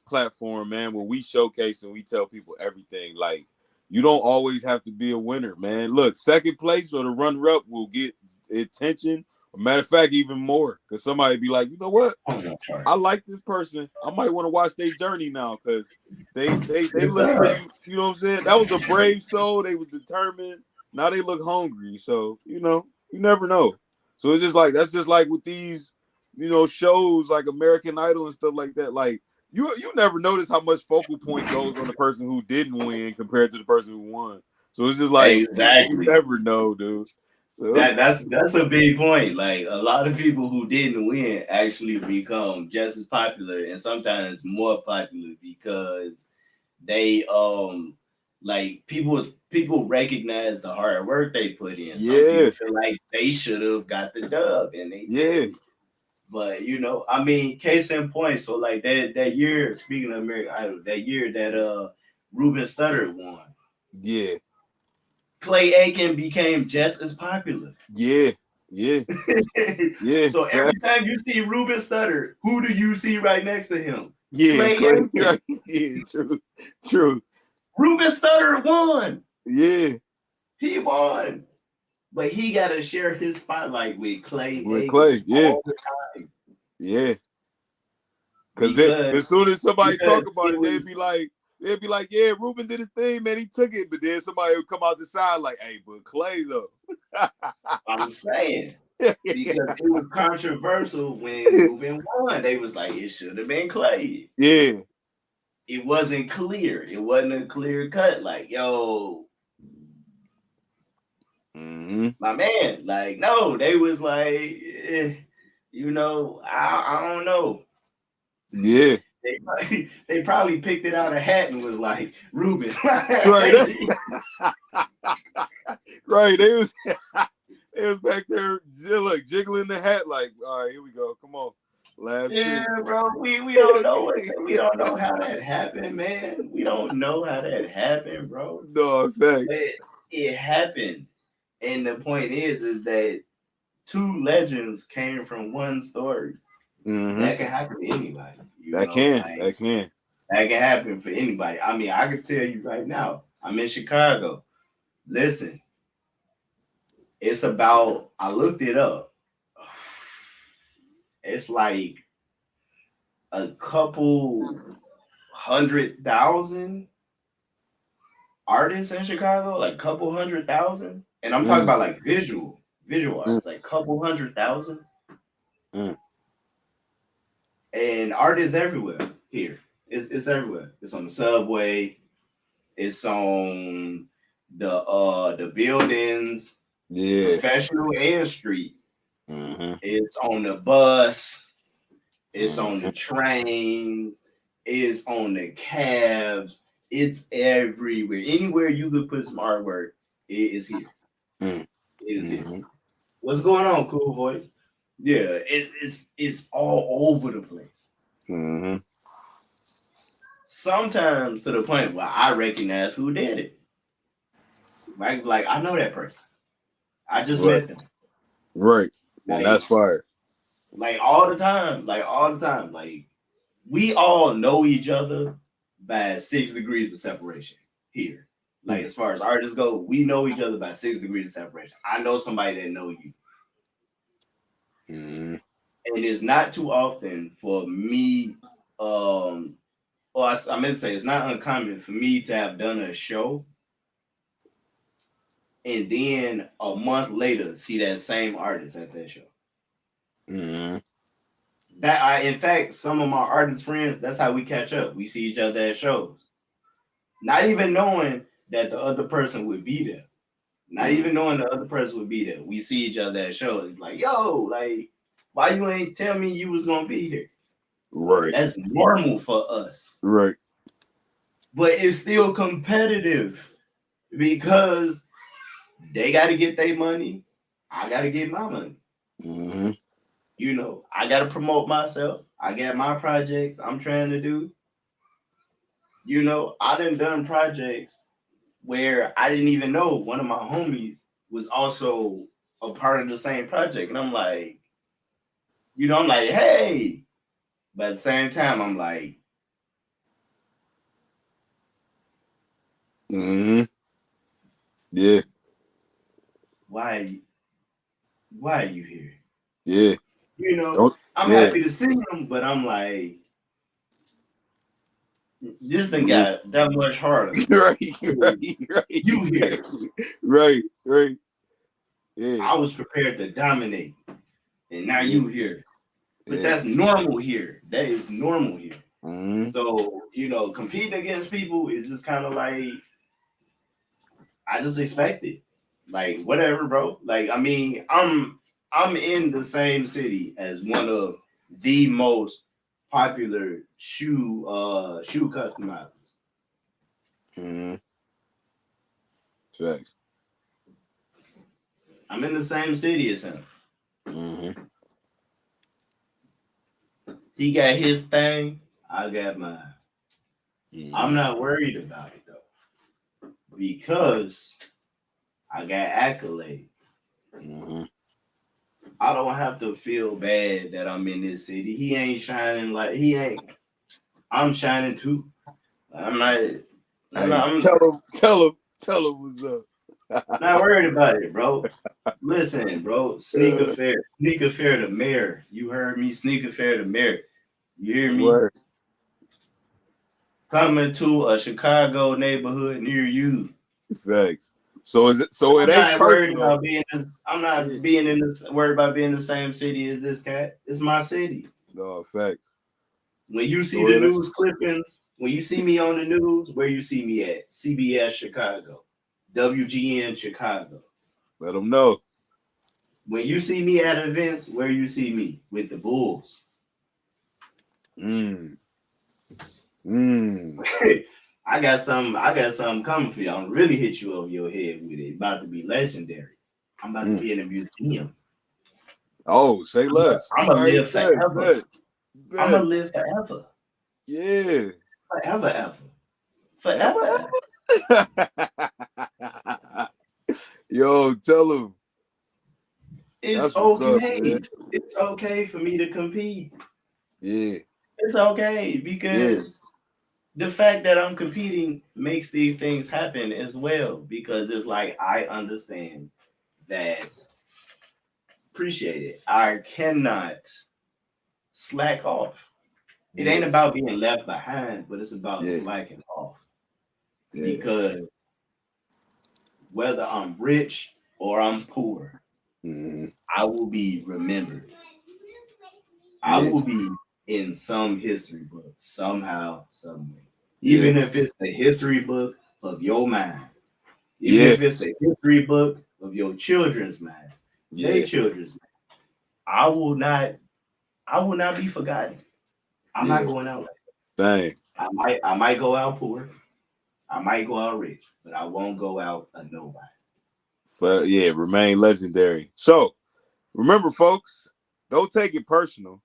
platform, man, where we showcase and we tell people everything. Like, you don't always have to be a winner, man. Look, second place or the runner-up will get attention. Matter of fact, even more, because somebody be like, you know what? I like this person. I might want to watch their journey now because they look pretty. You know what I'm saying? That was a brave soul. They were determined. Now they look hungry. So you know, you never know. So it's just like that's just like with these, you know, shows like American Idol and stuff like that. Like you never notice how much focal point goes on the person who didn't win compared to the person who won. So it's just like you never know, dude. So that's a big point. Like a lot of people who didn't win actually become just as popular and sometimes more popular because they like people recognize the hard work they put in. Some people feel like they should have got the dub and they didn't. But you know, I mean, case in point. So like that year, speaking of American Idol, that year that Ruben Studdard won. Yeah. Clay Aiken became just as popular. Yeah. So every time you see Ruben Studdard, who do you see right next to him? Clay Aiken. Yeah, true. Ruben Studdard won. Yeah. He won. But he got to share his spotlight with Clay Aiken all the time. Yeah. Because as soon as somebody talk about it, they'd be like, yeah, Ruben did his thing, man. He took it. But then somebody would come out the side like, hey, but Clay, though. I'm saying. Because it was controversial when Ruben won. They was like, it should have been Clay. Yeah. It wasn't clear. It wasn't a clear cut. Like, yo, my man. Like, no, they was like, you know, I don't know. Yeah. They probably picked it out of a hat and was like, Ruben. Right. Right. They It was back there, like jiggling the hat. Like, all right, here we go. Come on, last Yeah, pick. bro. We don't know it. We don't know how that happened, man. We don't know how that happened, bro. No, in fact, But it happened. And the point is that two legends came from one story. That can happen to anybody. that can. That can happen for anybody. I mean, I can tell you right now, I'm in Chicago. Listen, it's about, I looked it up. It's like a couple 100,000 artists in Chicago, like couple 100,000. And I'm talking about like visual artists, like couple 100,000. And art is everywhere here. It's everywhere. It's on the subway. It's on the buildings, professional and street. It's on the bus. It's on the trains. It's on the cabs. It's everywhere. Anywhere you could put some artwork, it is here. It is here. What's going on, Cool Voice? Yeah, it's all over the place. Sometimes to the point where I recognize who did it. Right? Like, I know that person. I just met them. Right. Like, and that's fire. Like all the time. Like we all know each other by 6 degrees of separation here. Like as far as artists go, we know each other by 6 degrees of separation. I know somebody that know you. And it's not too often for me, I meant to say it's not uncommon for me to have done a show and then a month later see that same artist at that show. In fact, some of my artist friends, that's how we catch up. We see each other at shows. Not even knowing that the other person would be there. Not even knowing the other person would be there. We see each other at shows. Like, yo, like, why you ain't tell me you was gonna be here? Right. That's normal for us. Right. But it's still competitive because they got to get their money. I got to get my money. You know, I got to promote myself. I got my projects I'm trying to do. You know, I done projects where I didn't even know one of my homies was also a part of the same project. And I'm like, hey. But at the same time, I'm like, yeah. Why are you here? Yeah. You know, I'm happy to see him, but I'm like, this thing got that much harder. right. You here. Right. Yeah. I was prepared to dominate. And now you here. But that's normal here. That is normal here. So, you know, competing against people is just kind of like, I just expect it. Like, whatever, bro. Like, I mean, I'm in the same city as one of the most popular shoe customizers. Facts. I'm in the same city as him. He got his thing, I got mine. I'm not worried about it though, because I got accolades. I don't have to feel bad that I'm in this city. He ain't shining like he ain't. I'm shining too. I'm not. Tell him what's up. Not worried about it, bro. Listen, bro. Sneaker Fair the mayor. You heard me. Sneaker Fair the mayor. You hear me? Word. Coming to a Chicago neighborhood near you. Facts. So is it? So it ain't worried about being this. I'm not being in this. Worried about being in the same city as this cat. It's my city. No facts. When you see the news clippings, when you see me on the news, where you see me at? CBS Chicago, WGN Chicago. Let them know. When you see me at events, where you see me? With the Bulls. I got something coming for you. I'm really hit you over your head with it. About to be legendary. I'm about to be in a museum. Oh, say less. I'm gonna live forever. Bet. I'm gonna live forever. Yeah. Forever. Yo, tell him. It's okay. It's okay for me to compete. Yeah. It's okay because the fact that I'm competing makes these things happen as well. Because it's like I understand that. Appreciate it. I cannot slack off. It ain't about being left behind, but it's about slacking off. Yeah. Because whether I'm rich or I'm poor, I will be remembered. I will be in some history book somehow, some way. Even if it's the history book of your mind. Even if it's the history book of your children's mind. Their children's mind. I will not be forgotten. I'm not going out like that. Dang. I might go out poor. I might go out rich, but I won't go out a nobody. Remain legendary. So remember, folks, don't take it personal.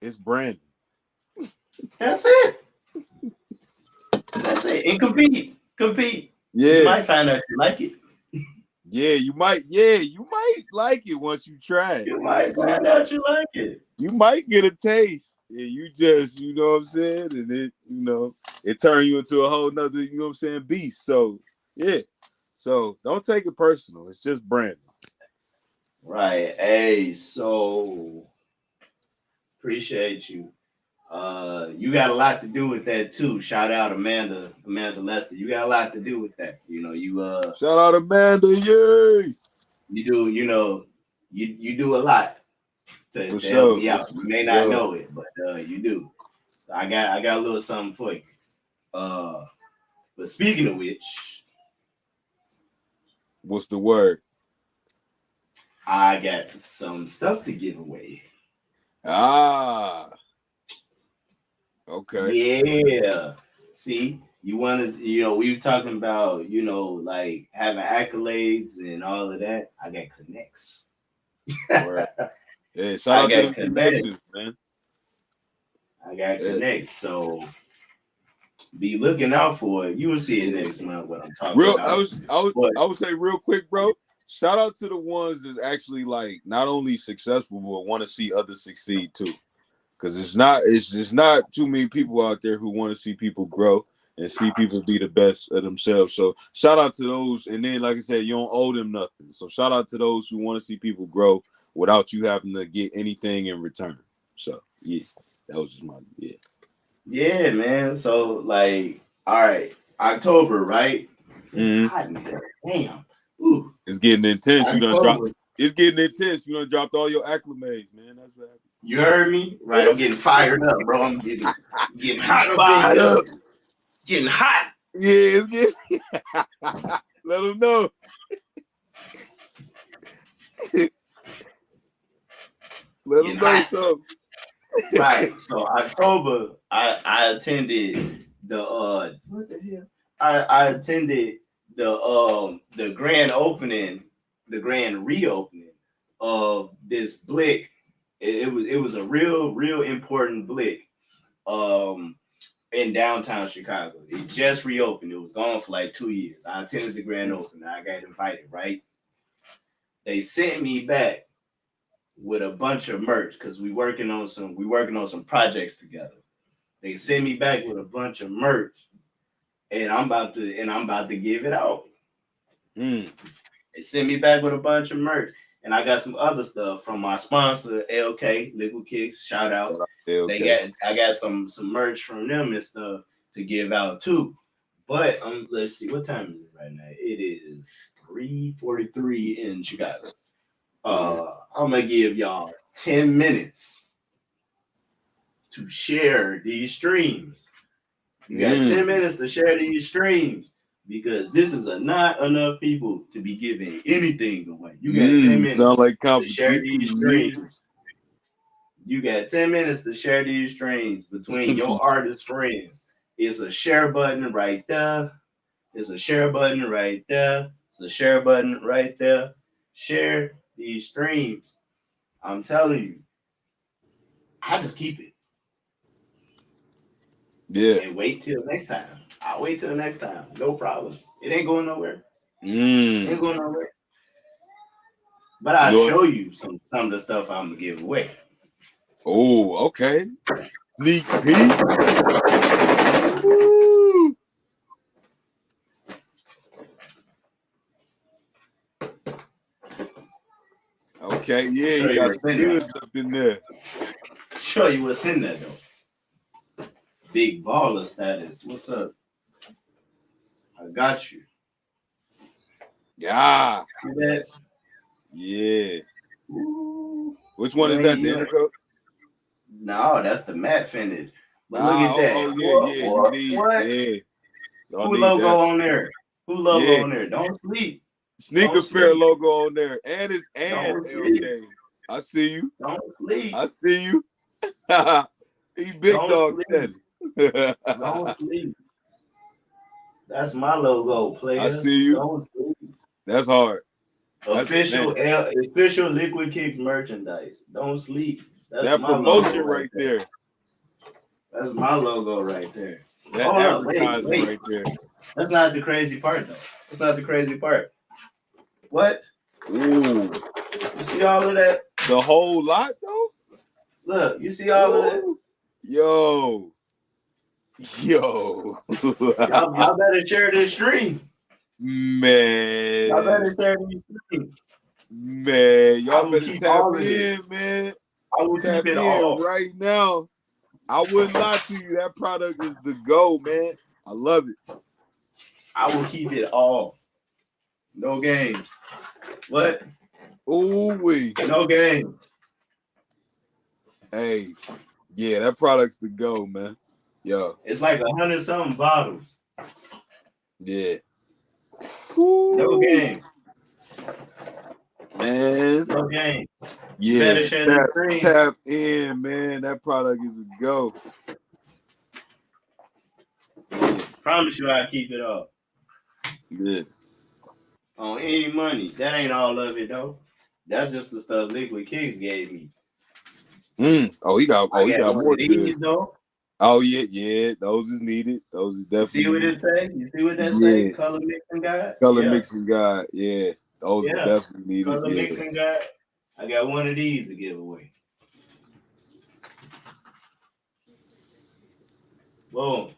It's branding. That's it. That's it. And compete. Yeah. You might find out you like it. Yeah, you might. Yeah, you might like it once you try it. You might find out you like it. You might get a taste. Yeah, you just, you know what I'm saying? And it, it turn you into a whole nother, you know what I'm saying, beast. So, yeah. So don't take it personal. It's just branding. Right. Hey, so appreciate you. You got a lot to do with that too. Shout out Amanda Lester. You got a lot to do with that. Shout out Amanda, yay! You do, you do a lot to For help me out. For You may not know it, but you do. I got a little something for you. But speaking of which, what's the word? I got some stuff to give away. Ah. Okay. Yeah. See, you want to, we were talking about, like having accolades and all of that. I got connects. Yeah, shout out to the connections, man. I got connects, so be looking out for it. You will see it next month what I'm talking about. I would say real quick, bro. Shout out to the ones that's actually like not only successful but want to see others succeed too. Because it's just not too many people out there who want to see people grow and see people be the best of themselves. So shout out to those. And then, like I said, you don't owe them nothing. So shout out to those who want to see people grow without you having to get anything in return. So yeah, that was just Yeah, man. So like, all right, October, right? It's hot in here. Damn. Ooh. It's getting intense. It's getting intense. You done dropped all your acclimates, man. That's what happened. You heard me? Right. I'm getting fired up, bro. I'm getting hot. Fired up. Getting hot. Yeah, it's getting let them know. Let them know something. Right. So October, I attended the what the hell? I attended the grand opening, the grand reopening of this Blick. It was a real important Blick in downtown Chicago. It just reopened. It was gone for like 2 years. I attended the grand opening. I got invited, right? They sent me back with a bunch of merch because we working on some projects together. They sent me back with a bunch of merch, and I'm about to give it out. They sent me back with a bunch of merch. And I got some other stuff from my sponsor, LK Liquid Kicks. Shout out. I got some merch from them and stuff to give out too. But let's see, what time is it right now? It is 3:43 in Chicago. I'm gonna give y'all 10 minutes to share these streams. You got 10 minutes to share these streams. Because this is not enough people to be giving anything away. You got 10 minutes to share these streams. You got 10 minutes to share these streams between your artist friends. It's a share button right there. It's a share button right there. It's a share button right there. share these streams. I'm telling you, I just keep it. Yeah. And wait till next time. I'll wait till the next time. No problem. It ain't going nowhere. It ain't going nowhere. But I'll show you some of the stuff I'm gonna give away. Oh, okay. Sneak peek. Woo. Okay, yeah, you got the goods up in there. Show you what's in there though. Big baller status. What's up? I got you. Yeah. See that? Yeah. Ooh. Which one is that? The Intercoat? No, that's the matte finish. But look at that. Oh yeah. What? You need, What? yeah. Who logo on there? Who logo on there? Don't sleep. Sneaker Fair logo on there. And it's LK. I see you. Don't sleep. I see you. He big dog status. Don't sleep. That's my logo, player. I see you. Don't sleep. That's hard. Official Liquid Kicks merchandise. Don't sleep. That's that my promotion right there. That's my logo right there. That advertising right there. That's not the crazy part, though. That's not the crazy part. What? Ooh. You see all of that? The whole lot, though? Look, you see all of that? Yo. Y'all better share this stream. Man. Y'all better share these streams. Man, y'all better tap in, man. I will tap keep it in all right now. I wouldn't lie to you. That product is the go, man. I love it. I will keep it all. No games. What? Ooh-wee. No games. Hey, yeah, that product's the go, man. Yo. It's like 100-something bottles. Yeah. No game. Man. No game. Yeah. Tap in, man. That product is a go. Yeah. Promise you I'll keep it up. Yeah. On any money. That ain't all of it though. That's just the stuff Liquid Kicks gave me. Oh, he got more these though. Oh yeah. Those is needed. Those is definitely. You see what it say? You see what that say? Color mixing guide. Mixing guide. Yeah. Those is definitely needed. Color mixing guide. I got one of these to give away. Boom.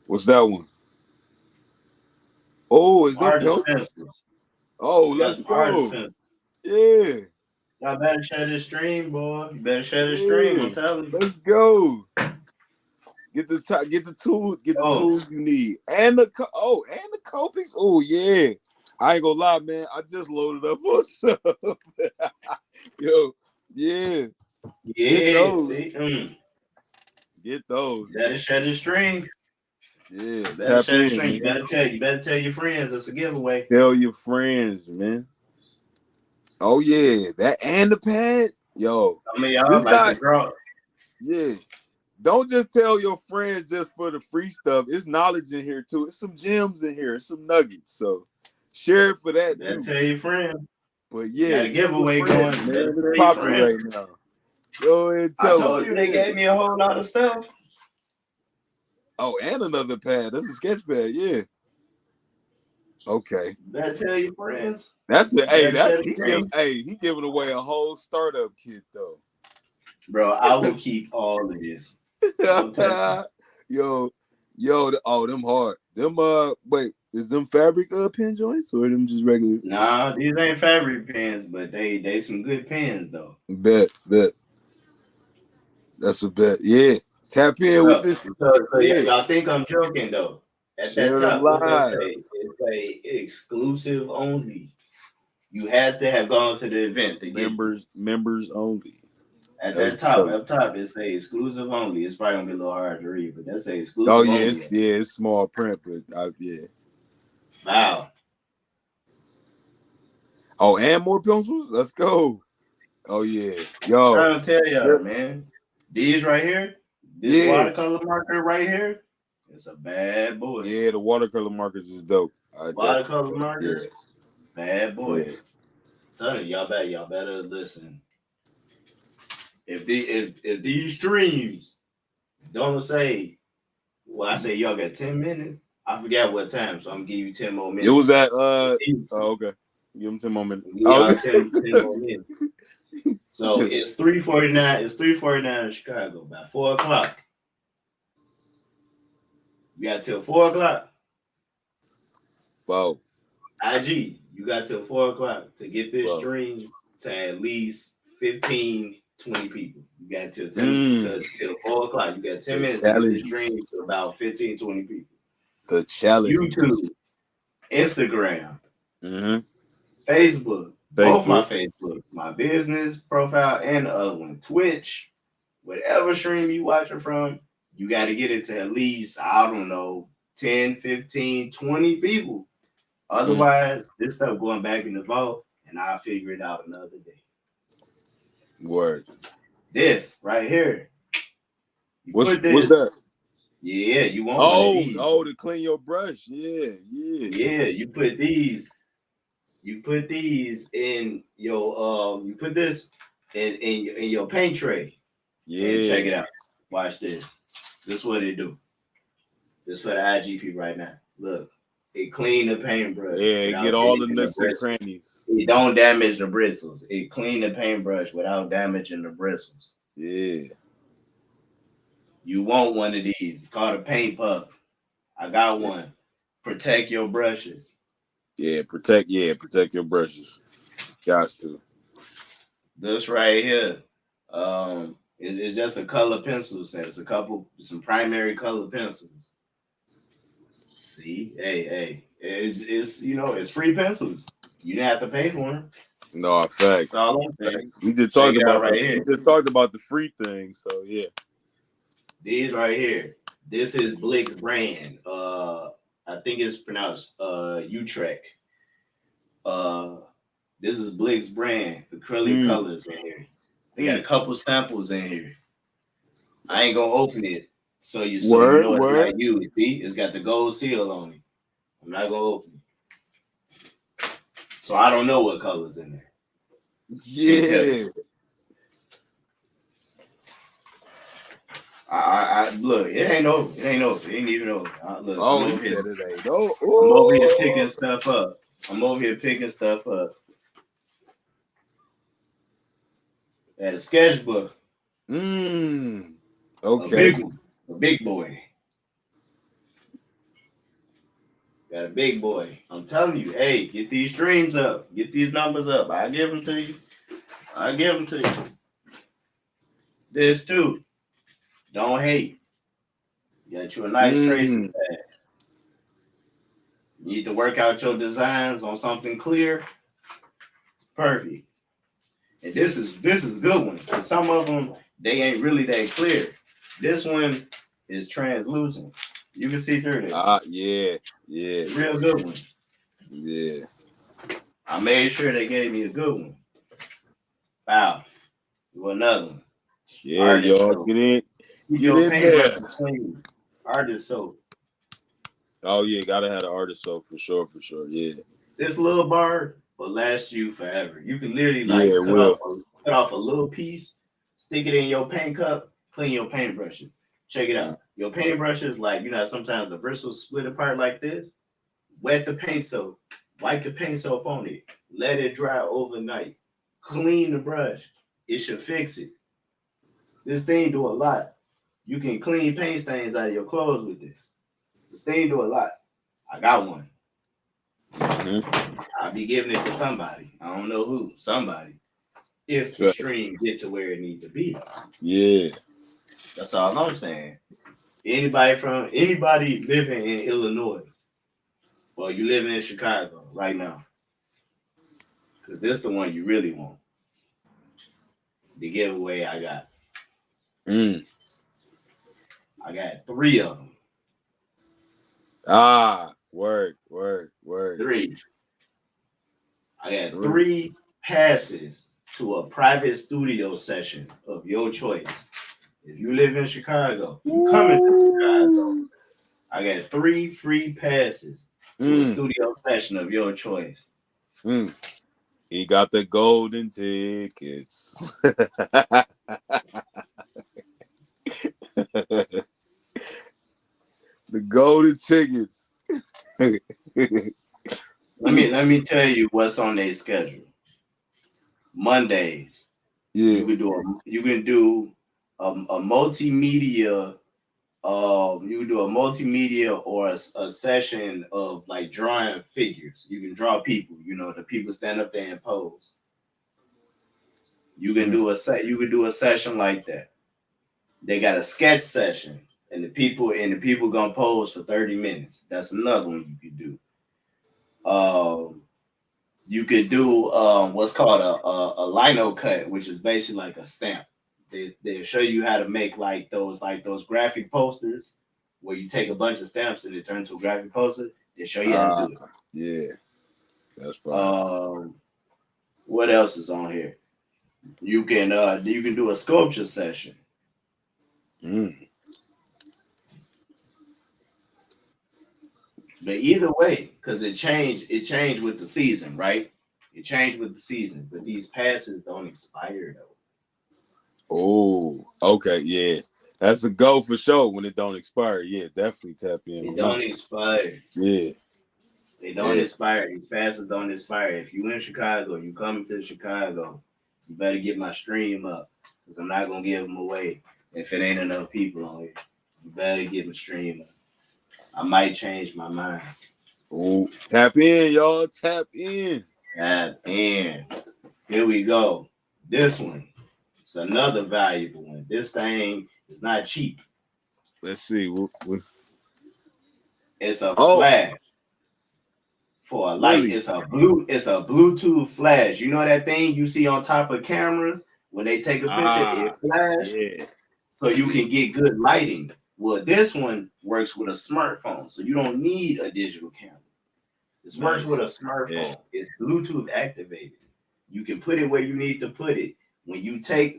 What's that one? Oh, is that pencils? Oh, let's go. Yeah. Y'all better share this stream, boy. You better share this stream. I'm telling you. Let's go. Get the tools you need, and the Copics. Oh yeah, I ain't gonna lie, man. I just loaded up on some. Yo, yeah. Get those. Get those. Better share the stream. Yeah, better share the stream. You better tell your friends it's a giveaway. Tell your friends, man. Oh yeah, that and the pad, yo. I mean, y'all like the draw. Yeah. Don't just tell your friends just for the free stuff. It's knowledge in here too. It's some gems in here, some nuggets. So share it for that too. Tell your friends. But yeah, got a giveaway going, man. It's popping right now. Go ahead and tell them. I told you they gave me a whole lot of stuff. Oh, and another pad. That's a sketch pad, yeah. Okay. Better tell your friends. That's it. He giving away a whole startup kit though. Bro, I will keep all of this. Yo, them hard. Them wait, is them fabric pin joints or them just regular? Nah, these ain't fabric pins, but they some good pins though. Bet. That's a bet. Yeah. Tap in with this. Y'all think I'm joking though. At that top, it's a exclusive only. You had to have gone to the event to get members only. At that top, up top, it say exclusive only. It's probably gonna be a little hard to read, but that's a exclusive. Oh yeah, only. It's small print, but yeah. Wow. Oh, and more pencils. Let's go. Oh yeah, yo. I'm trying to tell y'all, man. These right here, this watercolor marker right here, it's a bad boy. Yeah, the watercolor markers is dope. Watercolor markers, bad boy. Tell you, y'all better listen. If these streams don't say, well, I say y'all got 10 minutes. I forgot what time, so I'm gonna give you 10 more minutes. It was at oh, okay. Give him 10 more minutes. Y'all 10 more minutes. So it's 3:49. It's 3:49 in Chicago. By 4:00. You got till 4:00. Wow. IG, you got till 4:00 to get this stream to at least 15, 20 people. You got till 4:00. You got 10 minutes to get this stream to about 15, 20 people. The challenge. YouTube, Instagram, Facebook, both my Facebooks, my business profile and the other one, Twitch, whatever stream you watching from, you got to get it to at least, I don't know, 10, 15, 20 people. Otherwise, this stuff going back in the vault, and I'll figure it out another day. Word. This right here. What's that? Yeah, you want one of these. To clean your brush. Yeah. You put these in your you put this in your paint tray. Yeah, and check it out. Watch this. This is what it do. This for the IGP right now. Look, it clean the paintbrush. Yeah, get all the nooks and crannies. It don't damage the bristles. It clean the paintbrush without damaging the bristles. Yeah. You want one of these. It's called a paint puff. I got one. Protect your brushes. Yeah, protect your brushes. Got to. This right here. It's just a color pencil set. It's some primary color pencils. See, hey, it's it's free pencils. You didn't have to pay for them. No, in fact. That's all I'm saying. We just talked about the free thing, so yeah. These right here. This is Blick's brand. I think it's pronounced Utrecht. This is Blick's brand. Acrylic colors in here. They got a couple samples in here. I ain't gonna open it. So you know it's not you. See, it's got the gold seal on it. I'm not gonna open it. So I don't know what color's in there. Yeah. I look, it ain't over. It ain't over. It ain't even over. Look, I'm over here. It ain't over. I'm over here picking stuff up. At a sketchbook. Okay. A big boy. Got a big boy. I'm telling you, hey, get these streams up. Get these numbers up. I give them to you. This too. Don't hate. Got you a nice tracing pad. You need to work out your designs on something clear. Perfect. And this is a good one. Because some of them, they ain't really that clear. This one is translucent. You can see through this. Yeah. It's a real good one. Yeah. I made sure they gave me a good one. Wow. Do another one. Yeah, artist y'all soap. Get in there. Artist soap. Oh yeah, gotta have the artist soap for sure. Yeah. This little bar will last you forever. You can literally cut off a little piece, stick it in your paint cup, clean your paintbrushes. Check it out. Your paintbrushes, sometimes the bristles split apart like this. Wet the paint soap. Wipe the paint soap on it. Let it dry overnight. Clean the brush. It should fix it. This thing do a lot. You can clean paint stains out of your clothes with this. This thing do a lot. I got one. I'll be giving it to somebody. I don't know who. Somebody. If the stream get to where it need to be. Yeah. That's all I'm saying. Anybody living in Illinois, well, you living in Chicago right now, because this the one you really want. The giveaway I got. I got 3 of them. Word. 3. I got 3 passes to a private studio session of your choice. If you live in Chicago, you coming to Chicago. I got 3 free passes to a studio session of your choice. He got the golden tickets. The golden tickets. Let me tell you what's on their schedule. Mondays. Yeah. You can do a multimedia. You can do a multimedia or a session of like drawing figures. You can draw people. You know, the people stand up there and pose. You can do a session like that. They got a sketch session, and the people gonna pose for 30 minutes. That's another one you could do. You could do what's called a lino cut, which is basically like a stamp. They'll show you how to make like those graphic posters where you take a bunch of stamps and it turns to a graphic poster. They show you how to do it. Yeah, that's fine. What else is on here? You can do a sculpture session. But either way, because it changed with the season, right? It changed with the season, but these passes don't expire though. Oh, okay, yeah. That's a go for sure when it don't expire. Yeah, definitely tap in. It don't expire. Yeah. They don't expire. These passes don't expire. If you in Chicago, you coming to Chicago, you better get my stream up because I'm not gonna give them away if it ain't enough people on here. You better get my stream up. I might change my mind. Oh, tap in, y'all. Tap in. Tap in. Here we go. This one. It's another valuable one. This thing is not cheap. Let's see. It's a flash for a light. Really? It's a Bluetooth flash. You know that thing you see on top of cameras when they take a picture, it flash. Yeah. So you can get good lighting. Well, this one works with a smartphone, so you don't need a digital camera. This works with a smartphone. Yeah. It's Bluetooth activated. You can put it where you need to put it. When you take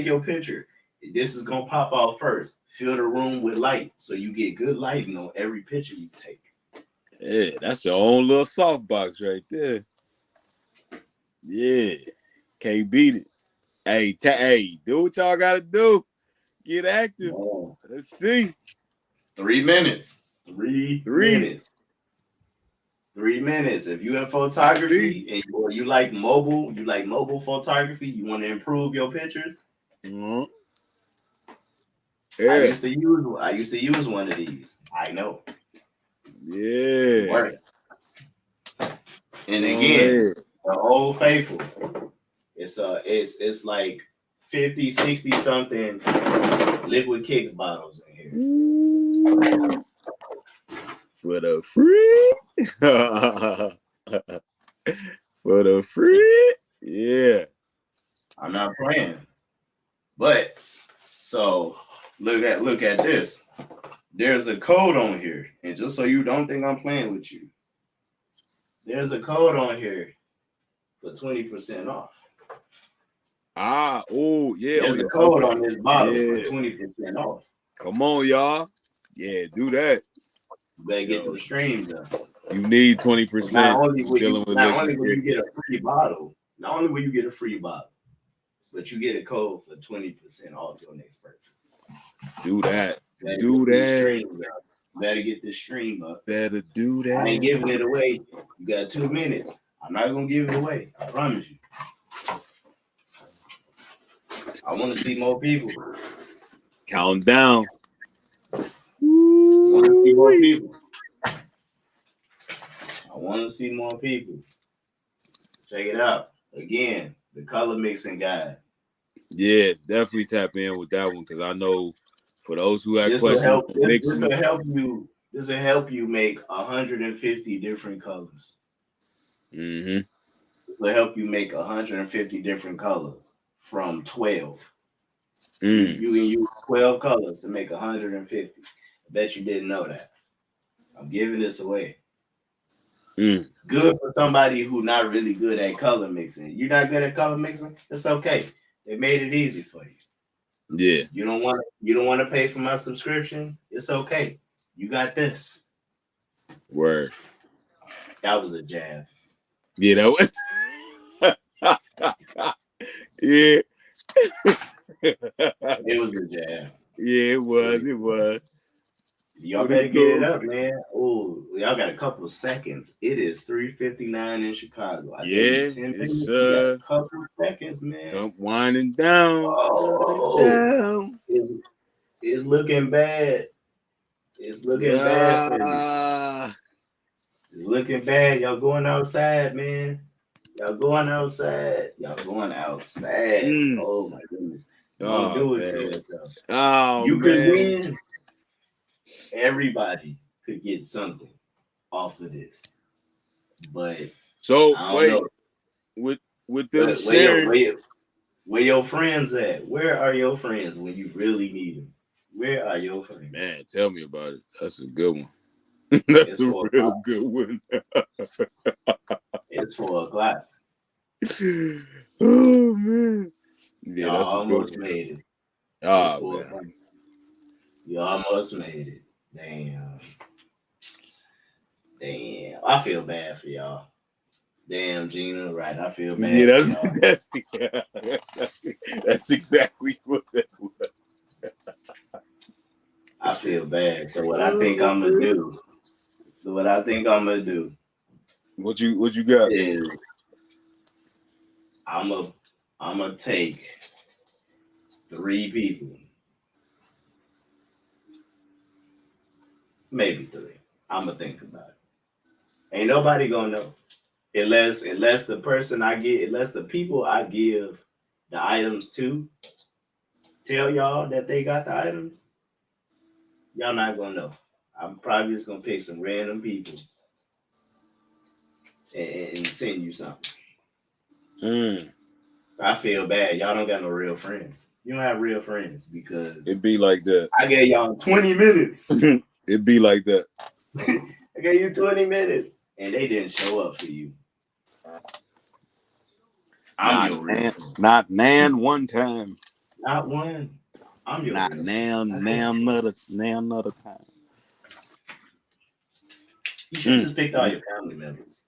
your picture, this is gonna pop out first. Fill the room with light, so you get good lighting on every picture you take. Yeah, that's your own little softbox right there. Yeah, can't beat it. Hey, do what y'all gotta do. Get active. Oh. Let's see. 3 minutes. 3 minutes. 3 minutes. If you in photography and you like mobile photography, you want to improve your pictures. Mm-hmm. Yeah. I used to use one of these. I know. Yeah. Work. And again, the Old Faithful. It's like 50, 60 something liquid kicks bottles in here. For the free. For the free. Yeah. I'm not playing. But so look at this. There's a code on here. And just so you don't think I'm playing with you, there's a code on here for 20% off. Oh, yeah. There's a code on this bottle for 20% off. Come on, y'all. Yeah, do that. You better get to the stream though. You need 20%. Not only will you get a free bottle, but you get a code for 20% off your next purchase. Do that. Better get this stream up. Better do that. I ain't giving it away. You got 2 minutes. I'm not gonna give it away. I promise you. I want to see more people. Count down. I want to see more people. I want to see more people. Check it out. Again, the color mixing guide. Yeah, definitely tap in with that one because I know for those who have questions, this will help you. This will help you make 150 different colors. Mm-hmm. This will help you make 150 different colors from 12. You can use 12 colors to make 150. I bet you didn't know that. I'm giving this away. Good for somebody who's not really good at color mixing. You're not good at color mixing? It's okay. They made it easy for you. Yeah. You don't want to pay for my subscription? It's okay. You got this. Word. That was a jab. Yeah, that was Yeah. It was a jam. Yeah, it was. It was. Y'all But better it's get it cool. up, man. Oh, y'all got a couple of seconds. It is 3:59 in Chicago. I gave you Yeah, 10 it's minutes. You got a couple of seconds, man. winding down. Winding Oh, down. it's looking bad. It's looking bad for you. Ah. It's looking bad. Y'all going outside, man. Y'all going outside. Y'all going outside. Mm. Oh my goodness. Don't Oh do it to man. yourself. Oh You could man. win. Everybody could get something off of this. But So I don't wait, know. with them But sharing. where your friends at? Where are your friends when you really need them? Where are your friends? Man, tell me about it. That's a good one. That's It's a 4 real o'clock. good one. It's 4 o'clock. Oh man. Yeah, Y'all that's a good almost one. made it. It's Oh 4 man. o'clock. You almost made it. Damn. Damn. I feel bad for y'all. Damn, Gina. Right. I feel Yeah, bad for y'all. that's exactly what that was. I feel bad. So what I think I'm gonna do, What you got? is I'm gonna take 3 people. Maybe 3. I'm gonna think about it. Ain't nobody gonna know. Unless the people I give the items to tell y'all that they got the items, y'all not gonna know. I'm probably just gonna pick some random people and send you something. Mm. I feel bad. Y'all don't got no real friends. You don't have real friends because It'd be like that. I gave y'all 20 minutes. It'd be like that. I gave you 20 minutes and they didn't show up for you. I'm your real friend. Not nan one time. Not one. I'm your Not real nan friend. another time. You should just picked all your family members.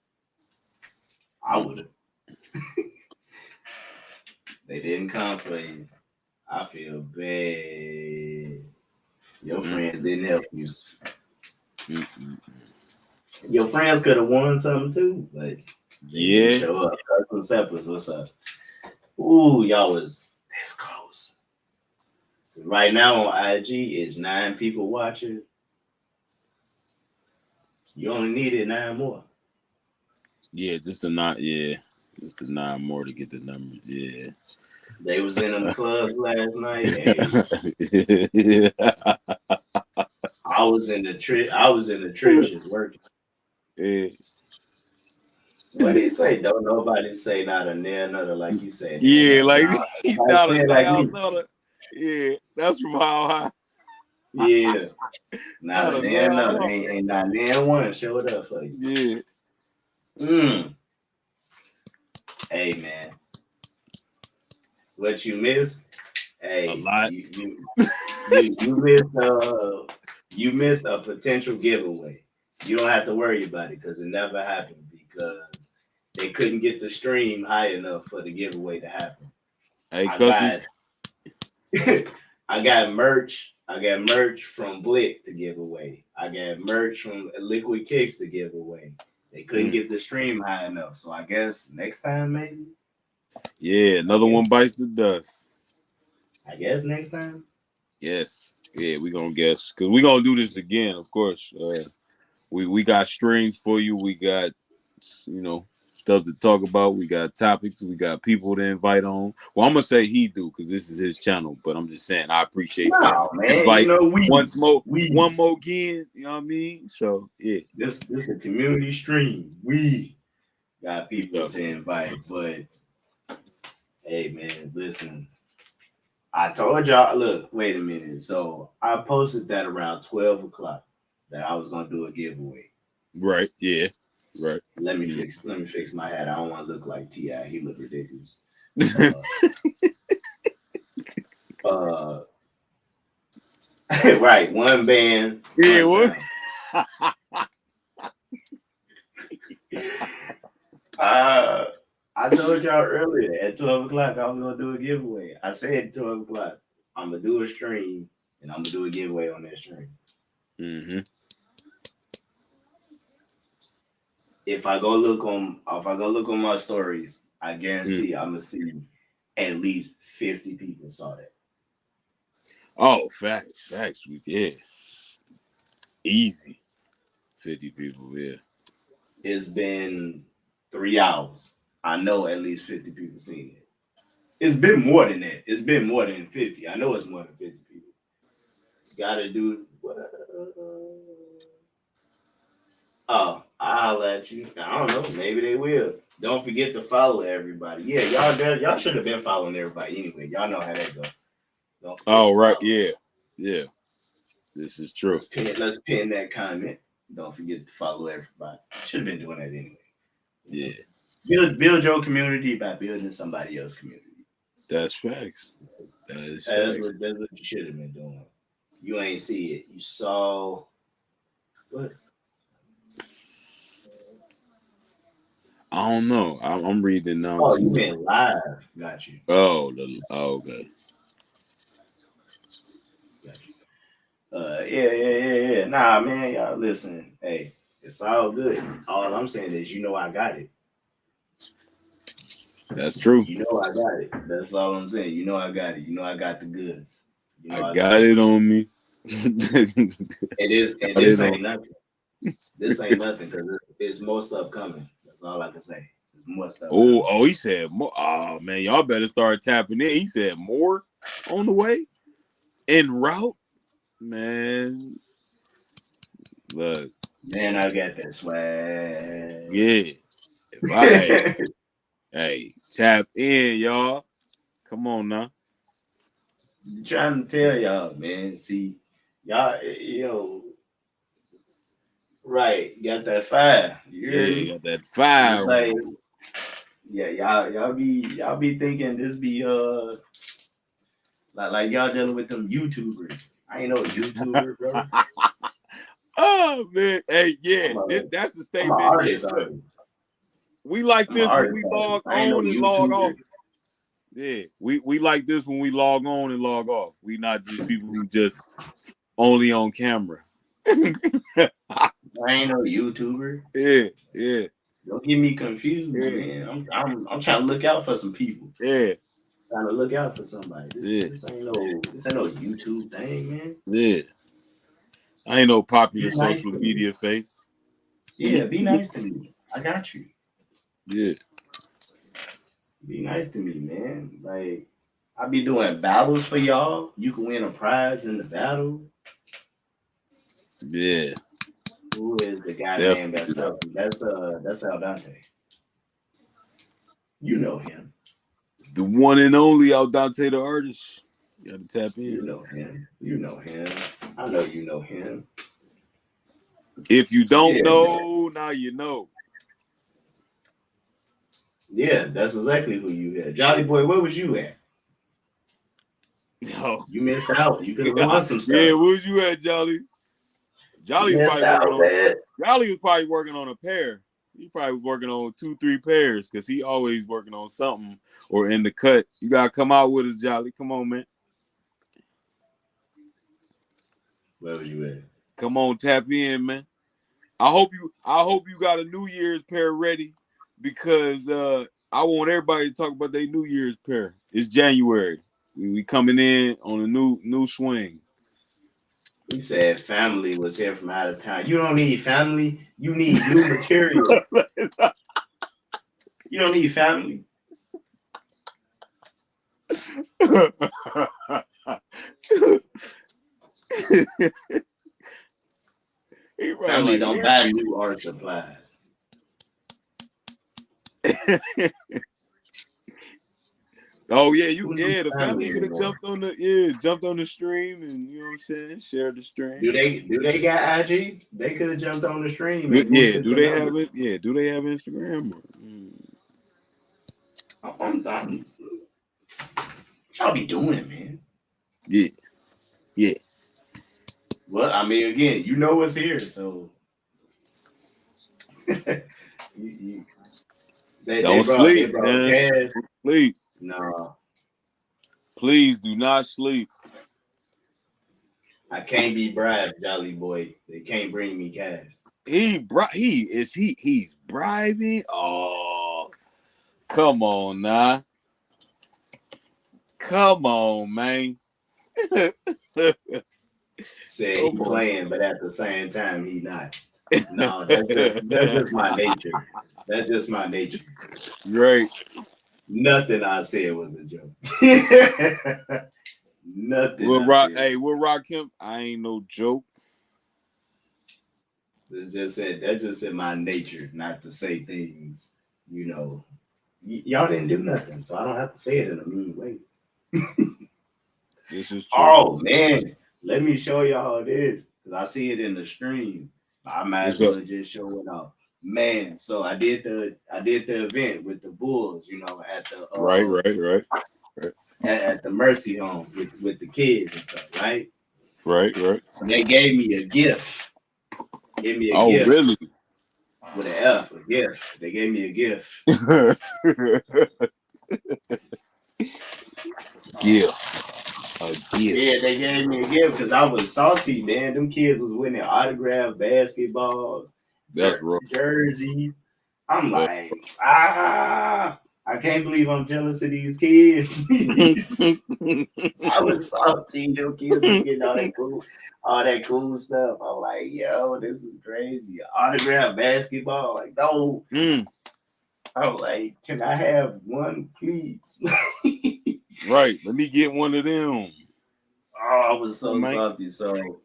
I would have. They didn't come for you. I feel bad. Your friends didn't help you. Your friends could have won something too, but they didn't show up. Custom Settlers, what's up? Ooh, y'all was this close. Right now on IG is 9 people watching. You only needed 9 more. Yeah, just the 9 more to get the numbers. Yeah. They was in them clubs last night. Hey, Yeah. I was in the trenches working. Yeah. What did he say? Don't nobody say not a nail nutter like you said. Yeah, like he's not a like nail nutter. Yeah, that's from how high. Yeah, not Not a a nail nail nutter. nutter. Ain't not nail one showed up for you. Yeah. Hey man, what you missed? Hey, A lot. you missed a potential giveaway. You don't have to worry about it because it never happened because they couldn't get the stream high enough for the giveaway to happen. Hey, I got merch. I got merch from Blick to give away. I got merch from Liquid Kicks to give away. They couldn't get the stream high enough, so I guess next time maybe. Yeah, another one bites the dust. I guess next time. Yes. Yeah, we gonna guess because we gonna do this again. Of course, we got streams for you. We got stuff to talk about. We got topics. We got people to invite on. Well, I'm gonna say he do because this is his channel, but I'm just saying I appreciate that. Man, Invite one more again. You know what I mean? So yeah, this a community stream. We got people to invite, but hey man, listen. I told y'all, look, wait a minute. So I posted that around 12 o'clock that I was gonna do a giveaway. Right, yeah. Right. Let me fix my hat. I don't want to look like T.I. He look ridiculous. Right, one band. Yeah, what? I told y'all earlier at 12 o'clock I was gonna do a giveaway. I said 12 o'clock. I'm gonna do a stream and I'm gonna do a giveaway on that stream. Mm-hmm. If I go look on my stories, I guarantee I'm gonna see at least 50 people saw that. Oh, facts. Yeah, easy. 50 people. Yeah. It's been 3 hours. I know at least 50 people seen it. It's been more than that. It's been more than 50. I know it's more than 50 people. Gotta do. Oh, I'll let you. I don't know. Maybe they will. Don't forget to follow everybody. Yeah, y'all should have been following everybody anyway. Y'all know how that goes. Oh, right. Yeah. This is true. Let's pin that comment. Don't forget to follow everybody. Should have been doing that anyway. Yeah. Build your community by building somebody else's community. That's facts. That's what you should have been doing. You ain't see it. You saw what? I don't know. I'm reading now. Oh, you meant live. Got you. Okay. Got you. Yeah. Nah, man, y'all listen. Hey, it's all good. All I'm saying is, I got it. That's true. I got it. That's all I'm saying. I got it. I got the goods. I got it on me. This ain't nothing. This ain't nothing because it's more stuff coming. That's all I can say. There's more stuff. Oh, he said more. Oh man, y'all better start tapping in. He said more on the way, en route. Man, look. Man, I got that swag. Yeah. Hey, tap in, y'all. Come on now. I'm trying to tell y'all, man. See, y'all, right? Got that fire. You got that fire. Like, y'all be thinking this be like y'all dealing with them YouTubers. I ain't no YouTuber, bro. Oh man, hey, yeah, that's the statement. Artist. We like this when we log on and log off. Yeah, we like this when we log on and log off. We not just people who just only on camera. I ain't no YouTuber. Yeah. Don't get me confused, man. I'm trying to look out for some people. Yeah. Trying to look out for somebody. This ain't no YouTube thing, man. Yeah. I ain't no popular social media face. Yeah, be nice to me. I got you. Yeah. Be nice to me, man. Like, I be doing battles for y'all. You can win a prize in the battle. Yeah. Who is the guy named that's Al Dante. You know him. The one and only Al Dante the artist. You gotta tap in. You know him. I know you know him. If you don't know, now you know. Yeah, that's exactly who you had. Jolly Boy, where was you at? No. You missed out. You could have won some stuff. Yeah, where was you at, Jolly? Jolly was probably working on a pair. He probably was working on 2-3 pairs because he always working on something or in the cut. You gotta come out with us, Jolly. Come on, man. Where was you at? Come on, tap in, man. I hope you got a New Year's pair ready because I want everybody to talk about their New Year's pair. It's January. We coming in on a new swing. He said family was here from out of town. You don't need family. You need new material. You don't need family. Family don't buy new art supplies. Oh yeah, the family could have jumped on the stream and you know what I'm saying, share the stream. Do they got IG? They could have jumped on the stream. Do they have it? Yeah, do they have Instagram? What y'all be doing, man? Yeah. Well, I mean, again, you know what's here, so you Don't they sleep, brought man. cash. Don't sleep. No, Please do not sleep. I can't be bribed, Jolly Boy. They can't bring me cash. He's bribing. Oh, come on now. Come on, man. Said he playing, but at the same time he not. No, that's just my nature. That's just my nature. Great. Nothing I said was a joke. Nothing We'll I rock. said. Hey, we'll rock him. I ain't no joke. That's just in my nature not to say things. Y'all didn't do nothing, so I don't have to say it in a mean way. This is true. Oh man, let me show y'all this because I see it in the stream. I might as well just show it off. Man, so I did the event with the Bulls, at the Right. at the Mercy Home with the kids and stuff, right? Right. So they gave me a gift. Give me a Oh, gift. really? With an F, a gift. They gave me a gift. Gift. Yeah, they gave me a gift because I was salty, man. Them kids was winning autographed basketballs, That's rough. jersey. I'm like, I can't believe I'm jealous of these kids. I was salty. Them kids was getting all that cool stuff. I'm like, yo, this is crazy. Autographed basketball, like, no. I'm like, can I have one, please? Right. Let me get one of them. Oh, I was so salty. So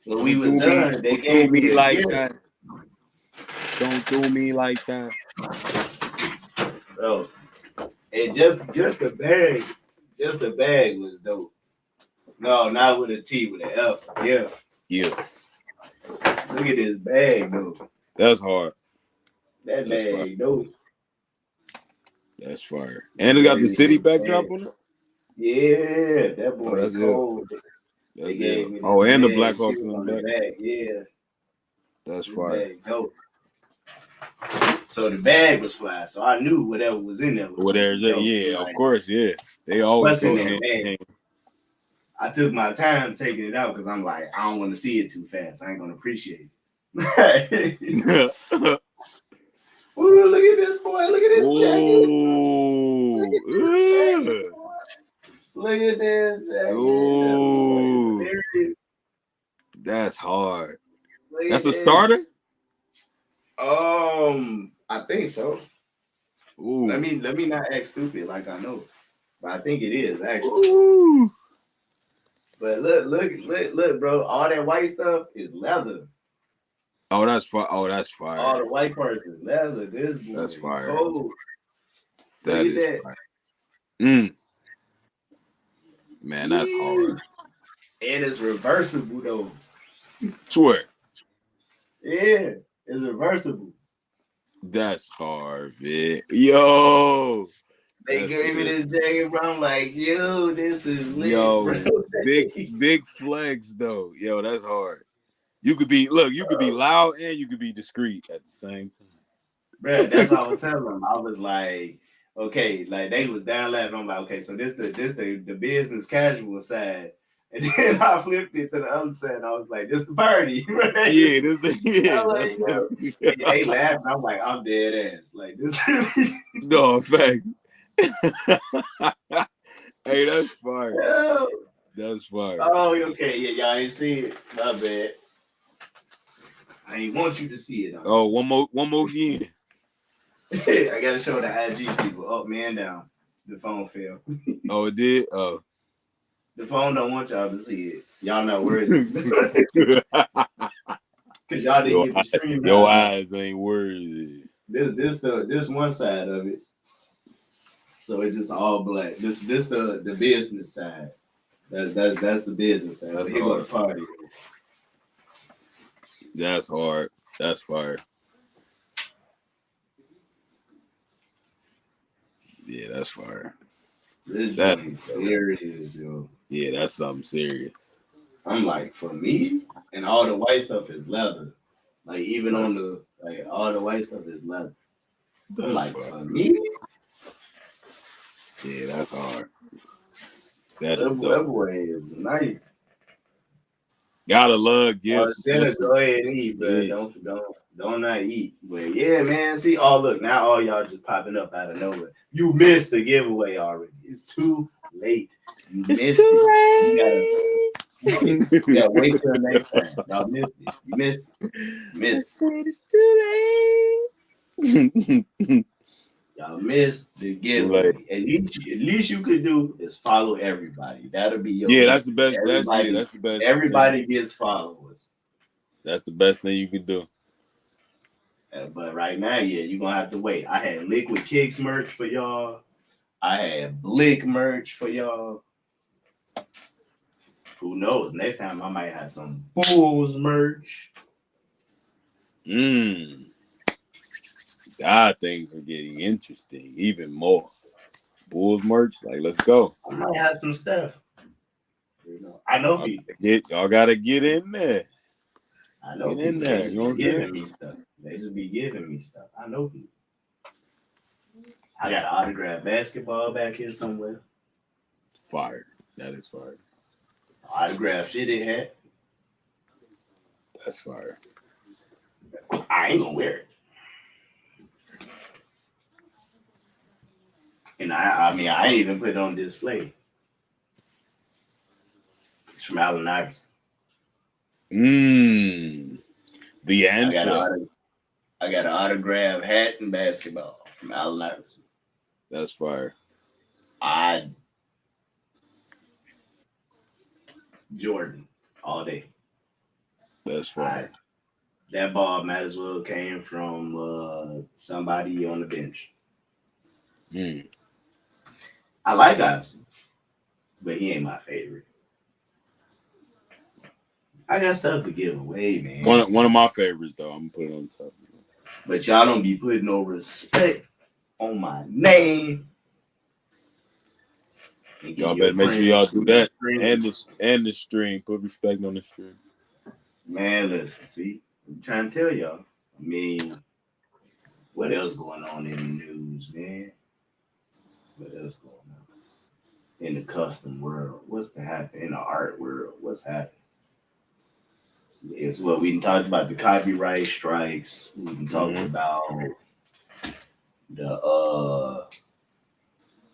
when we was done, they don't gave do me me like gift. that. Don't do me like that. Bro, and just the bag was dope. No, not with a T, with an F. Yeah. Look at this bag, though. That's hard. That's bag, dope. That's fire. And it got the city backdrop on it? Yeah, that boy that's cold. That's gave me and the bag, Black Hawk on on the the back. back. Yeah. That's This fire. bag dope. So the bag was fly, so I knew whatever was in there was yeah, of course, yeah. They always what's in go that bag? hand. I took my time taking it out because I'm like, I don't want to see it too fast. I ain't gonna appreciate it. Ooh, look at this boy. Look at this jacket. Look at this jacket. Ooh. That's hard. That's a starter? I think so. Ooh. Let me not act stupid like I know. But I think it is actually. Ooh. But look, bro. All that white stuff is leather. Oh, that's fire. All the white parts is leather. This boy, that's fire. Cold. That Look at is fire. Man, that's hard. And it's reversible though. Swear. Yeah, it's reversible. That's hard, man. Yo. They gave me this jacket, bro. I'm like, yo, this is lit, bro. big flex though. Yo, that's hard. You could be loud and you could be discreet at the same time. Bro, that's what I was telling them. I was like, okay, like they was down laughing. I'm like, okay, so this the business casual side. And then I flipped it to the other side. And I was like, this the party, right? Yeah, they laughed. I'm like, I'm dead ass. Like this. No, in fact. Hey, that's fire. Yeah. That's fire. Oh, okay. Yeah, y'all ain't see it. My bad. I ain't want you to see it. Oh, one more again. I gotta show the IG people up, man, down. The phone fell. Oh, it did? Oh. The phone don't want y'all to see it. Y'all not worthy. Cause y'all didn't get the stream. Your eyes ain't worthy. This one side of it. So it's just all black. This the business side. That's the business side. Here go the party. That's hard. That's fire. Yeah, that's fire. That's serious, yo. Yeah, that's something serious. I'm like, for me, and all the white stuff is leather. Like even on all the white stuff is leather. I'm That's like, fire. for me, Yeah, that's hard. That is that dope. boy is nice. Gotta love gifts. Dinner, go ahead and eat, bro. Yeah. Don't not eat. But yeah, man. See, look, now all y'all just popping up out of nowhere. You missed the giveaway already. It's too late. You It's missed too it. You gotta wait till the next time. Y'all missed it. You missed it. late. I said it's too late. Y'all missed the giveaway. At least you could do is follow everybody. That'll be your Yeah, gift. that's the best. That's the best. Everybody gets followers. That's the best thing you can do. But right now, yeah, you're gonna have to wait. I had Liquid Kicks merch for y'all. I had Blick merch for y'all. Who knows? Next time I might have some Bulls merch. God, things are getting interesting even more. Bulls merch, like let's go. I might have some stuff. I know people. Y'all gotta get in there. I know Get in people. there. You know what I'm saying? Giving me stuff. They just be giving me stuff. I know people. I got an autographed basketball back here somewhere. Fire. That is fire. Autographed shitty hat. That's fire. I ain't gonna wear it. And I mean, I ain't even put it on display. It's from Allen Iverson. The answer. I got an autographed hat and basketball from Allen Iverson. That's fire. Jordan all day. That's fire. That ball might as well came from somebody on the bench. I like Iverson, but he ain't my favorite. I got stuff to give away, man. One of my favorites, though. I'm gonna put it on top. But y'all don't be putting no respect on my name. Y'all better make sure y'all do that. And the stream. Put respect on the stream. Man, listen, see, I'm trying to tell y'all. I mean, what else going on in the news, man? What else going on in the custom world? What's happening in the art world? What's happening? It's what we talked about, the copyright strikes. We can talk about the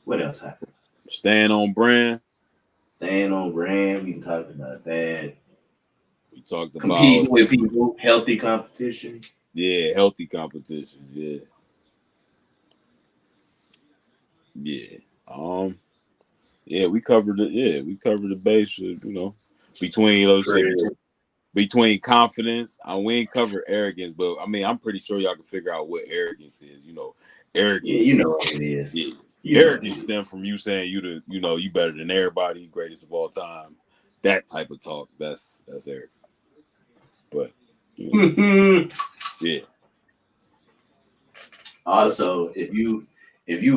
what else happened? Staying on brand. We can talk about that. We talked about competing with people, healthy competition. Yeah, healthy competition. Yeah. Yeah, we covered it. Yeah, we covered the base. Between confidence. We ain't cover arrogance, but I mean, I'm pretty sure y'all can figure out what arrogance is. Arrogance. Yeah, you know what it is. Yeah, arrogance stems from you saying you better than everybody, greatest of all time. That type of talk. That's arrogant. But yeah. Also, if you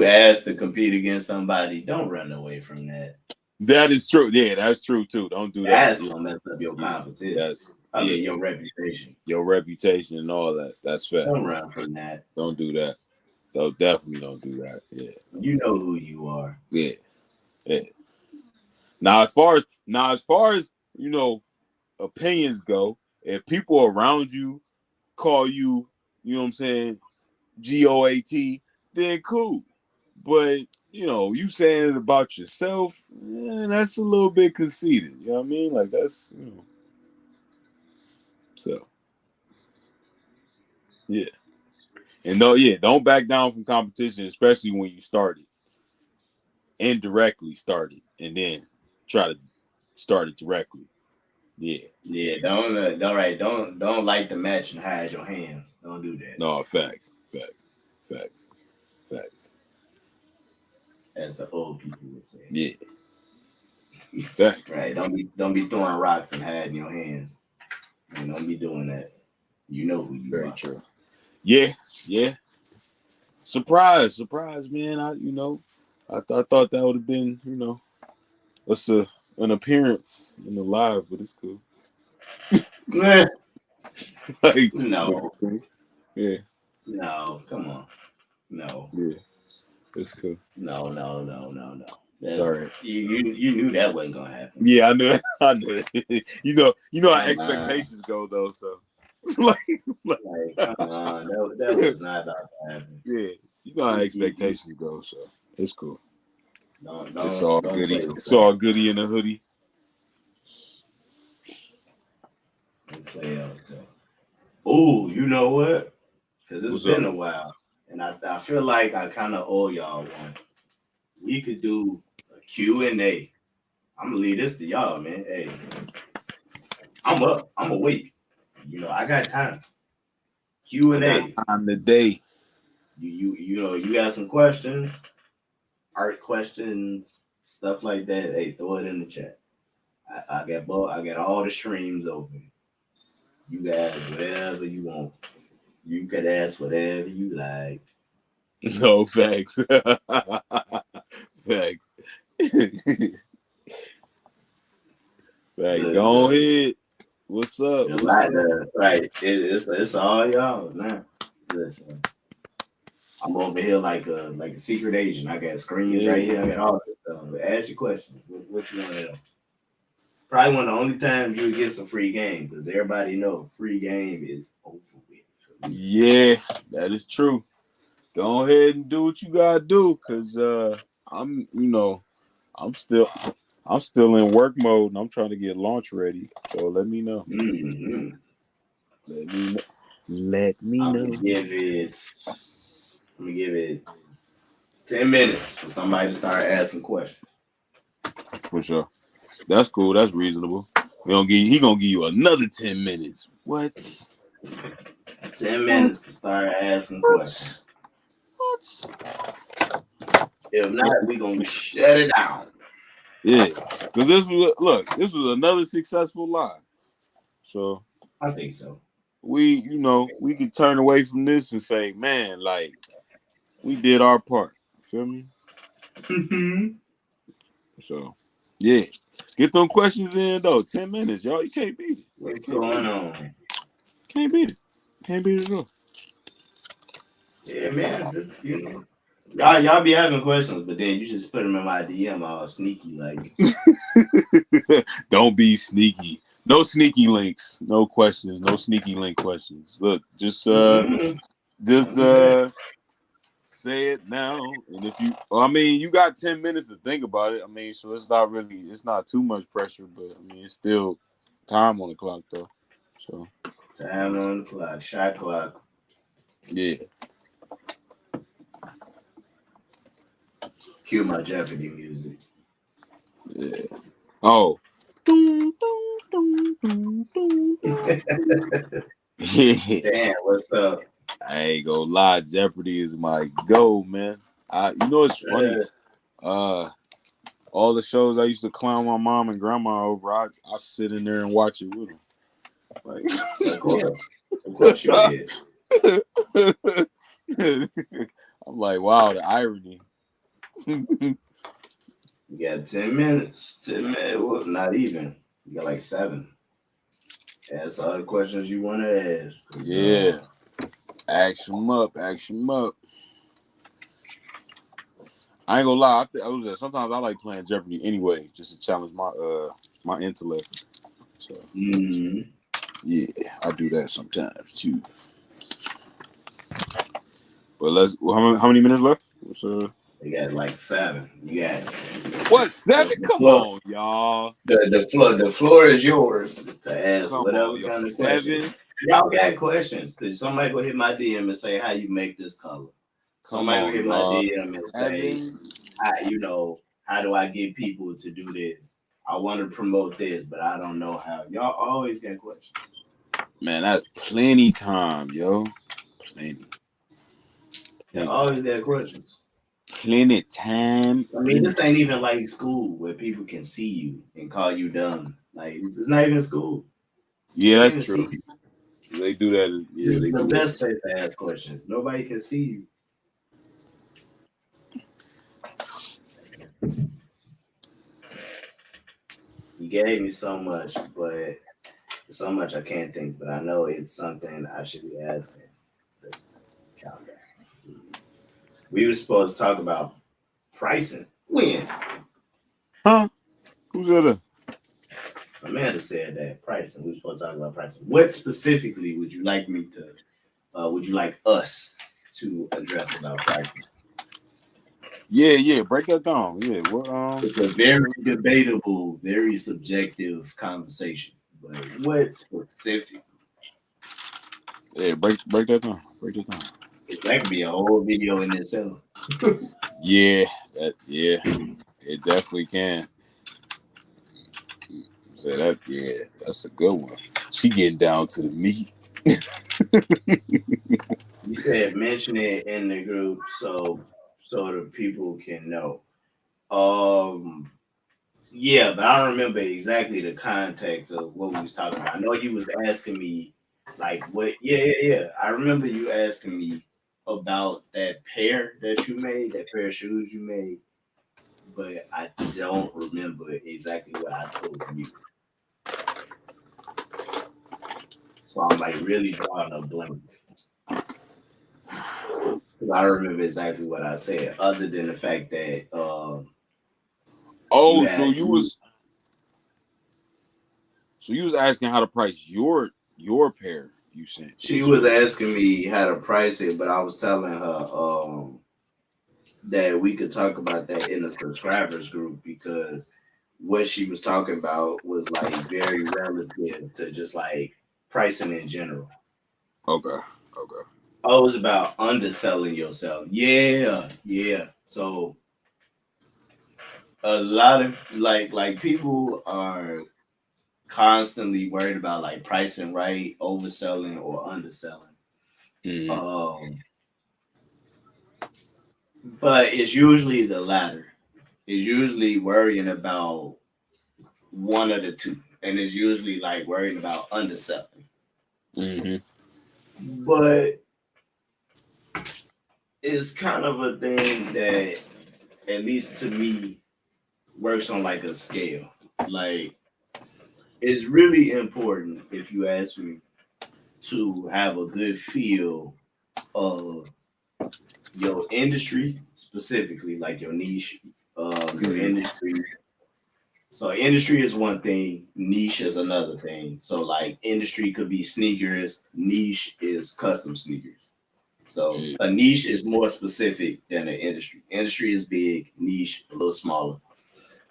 ask to compete against somebody, don't run away from that. That is true. Yeah, that's true too. Don't do that. That's gonna mess up your competition. Your reputation. Your reputation and all that. That's fair. Don't run from that. Don't do that. Definitely don't do that. Yeah. You know who you are. Yeah. Yeah. Now as far as opinions go, if people around you call you, you know what I'm saying, GOAT, then cool. But you saying it about yourself, that's a little bit conceited. You know what I mean? Like that's so yeah. And don't back down from competition, especially when you started. Indirectly started and then try to start it directly. Yeah. Yeah, don't light the match and hide your hands. Don't do that. No, facts. As the old people would say. Yeah. Facts. Right. Don't be throwing rocks and hiding your hands. Don't be doing that. You know who you are. Very true. Yeah. Surprise, man. I thought that would have been, what's an appearance in the live, but it's cool. No. Yeah. No, come on. No. Yeah, it's cool. No. All right. You knew that wasn't gonna happen. Yeah, I knew it. I knew it. You know how Come on. expectations go though. So, like, Like, come on. That was not about to happen. yeah, you know how You expectations go. So it's cool. don't It's all don't goody. play with It's that. all goody in the hoodie. Don't play out so. Oh, you know what? Because it's What's up? been a while, and I feel like I kind of owe y'all one. We could do a Q&A. I'm gonna leave this to y'all, man. Hey, I'm up. I'm awake. I got time. I got Q&A. time today. You got some questions, art questions, stuff like that. Hey, throw it in the chat. I got both. I got all the streams open. You guys, whatever you want. You could ask whatever you like. No facts. Facts. Facts. Look, Go look. ahead. What's up? You know, What's up? right. It's all y'all now. Listen, I'm over here like a secret agent. I got screens right here. I got all this stuff. Ask your questions. What you want to know? Probably one of the only times you would get some free game because everybody know free game is over with. For me. Yeah, that is true. Go ahead and do what you gotta do, cause I'm I'm still in work mode and I'm trying to get launch ready. So let me know. Mm-hmm. Let me know. Let me I'm know. gonna give it 10 minutes for somebody to start asking questions. For sure. That's cool. That's reasonable. He gonna give you another 10 minutes. What? 10 minutes to start asking questions. What? If not, we gonna shut it down. Yeah. Cause this was another successful live. So I think so. we could turn away from this and say, man, like we did our part. Feel me? Mm-hmm. So yeah. Get them questions in though. 10 minutes, y'all. You can't beat it. What's going on? Can't beat it. Can't beat it at all. Yeah, man. Y'all be having questions, but then you just put them in my DM all sneaky like. Don't be sneaky. No sneaky links. No questions. No sneaky link questions. Look, just Mm-hmm. say it now. And if you got 10 minutes to think about it. I mean, so it's not too much pressure, but I mean it's still time on the clock though. So Time on the clock, shot clock. yeah. Cue my Jeopardy music. Yeah. Oh. Damn, what's up? I ain't gonna lie, Jeopardy is my go, man. It's funny. All the shows I used to clown my mom and grandma over, I sit in there and watch it with them. Like, of course you did. I'm like, wow, the irony. You got 10 minutes. 10 minutes. Well, not even. You got like 7. Ask all the questions you want to ask. Yeah. Ask them up. Ask them up. I ain't gonna lie. Sometimes I like playing Jeopardy anyway, just to challenge my intellect. So yeah, I do that sometimes too. But how many minutes left? You got like 7. You got what 7? the Come floor. on, y'all. The floor is yours to ask Come whatever on, kind of 7. questions. Y'all got questions because somebody will hit my DM and say how you make this color. Somebody will hit my DM and say, 'How do I get people to do this? I want to promote this, but I don't know how.' Y'all always got questions. Man, that's plenty time, yo. Plenty. Y'all always got questions. Plenty time. I mean, this ain't even like school where people can see you and call you dumb. Like, it's not even school. Yeah, They that's even see true. you. They do that. Yeah, This is they the do best that. place to ask questions. Nobody can see you. You gave me so much, but so much I can't think. But I know it's something I should be asking. The countdown. We were supposed to talk about pricing. When? Huh? Who said that? Amanda said that pricing. We were supposed to talk about pricing. What specifically would you like me to? Would you like us to address about pricing? Yeah. Break that down. Yeah. What? It's a very debatable, very subjective conversation. But what specific? Yeah. Break that down. Break that down. That could be a whole video in itself. Yeah. It definitely can. So that. Yeah. That's a good one. She getting down to the meat. You said mention it in the group so the people can know. Yeah, but I don't remember exactly the context of what we was talking about. I know you was asking me like what yeah. I remember you asking me about that pair that you made, that pair of shoes you made, but I don't remember exactly what I told you. So I'm like really drawing a blank. Because I don't remember exactly what I said, other than the fact that you Oh, so had you was asking how to price your pair. You sent. she was asking me how to price it, but I was telling her that we could talk about that in the subscribers group because what she was talking about was like very relative to just like pricing in general. Okay. Oh, it was about underselling yourself. Yeah. So a lot of like people are constantly worried about like pricing right, overselling or underselling. Mm-hmm. But it's usually the latter. It's usually worrying about one of the two, and it's usually like worrying about underselling. Mm-hmm. But it's kind of a thing that, at least to me, works on like a scale. Like it's really important, if you ask me, to have a good feel of your industry specifically, like your niche, your industry. So industry is one thing, niche is another thing. So like industry could be sneakers, niche is custom sneakers. So a niche is more specific than an industry. Industry is big, niche a little smaller.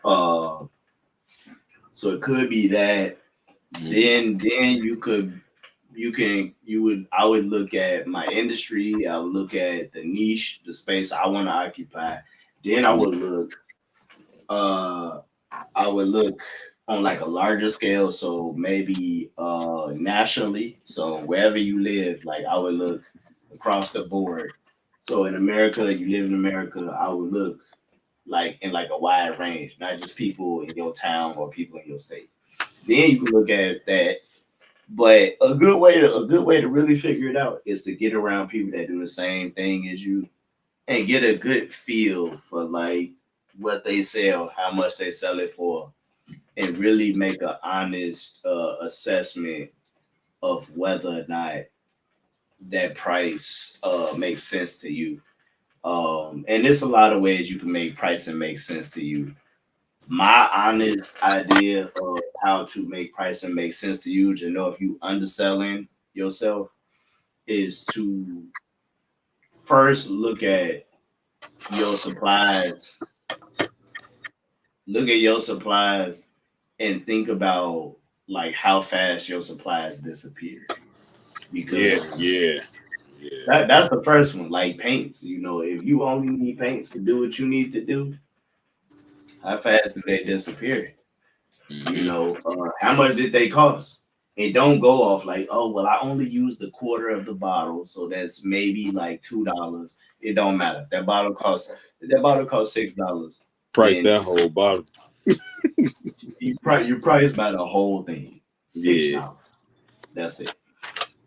Uh, so it could be that. Then I would look at my industry. I would look at the niche, the space I want to occupy. Then uh I would look on like a larger scale, so maybe nationally. So wherever you live, like I would look across the board. So in America, you live in America, I would look like in like a wide range, not just people in your town or people in your state. Then you can look at that. But a good way to really figure it out is to get around people that do the same thing as you and get a good feel for like what they sell, how much they sell it for, and really make an honest assessment of whether or not that price makes sense to you. And there's a lot of ways you can make pricing make sense to you. My honest idea of how to make pricing make sense to you to know if you underselling yourself is to first your supplies, look at your supplies and think about like how fast your supplies disappear. Because Yeah. that's the first one, like paints. You know, if you only need paints to do what you need to do, how fast do they disappear? You know, how much did they cost? And don't go off like, oh well, I only used a quarter of the bottle, so that's maybe like $2. It don't matter. That bottle costs $6. Price Then that whole bottle. you price by the whole thing. six Yeah. dollars. That's it.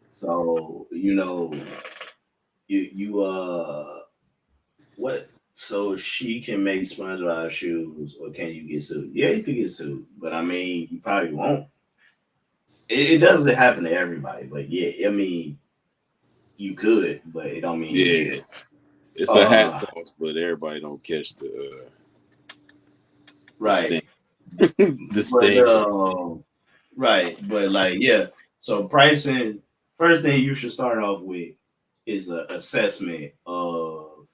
So you know, you what? So she can make SpongeBob shoes, or can you get sued? Yeah, you could get sued, but I mean, you probably won't. It doesn't happen to everybody, but yeah, I mean, you could, but it don't mean you Yeah. will. It's a hat toss, but everybody don't catch the right. the But sting. right, but like yeah. So pricing, first thing you should start off with is an assessment of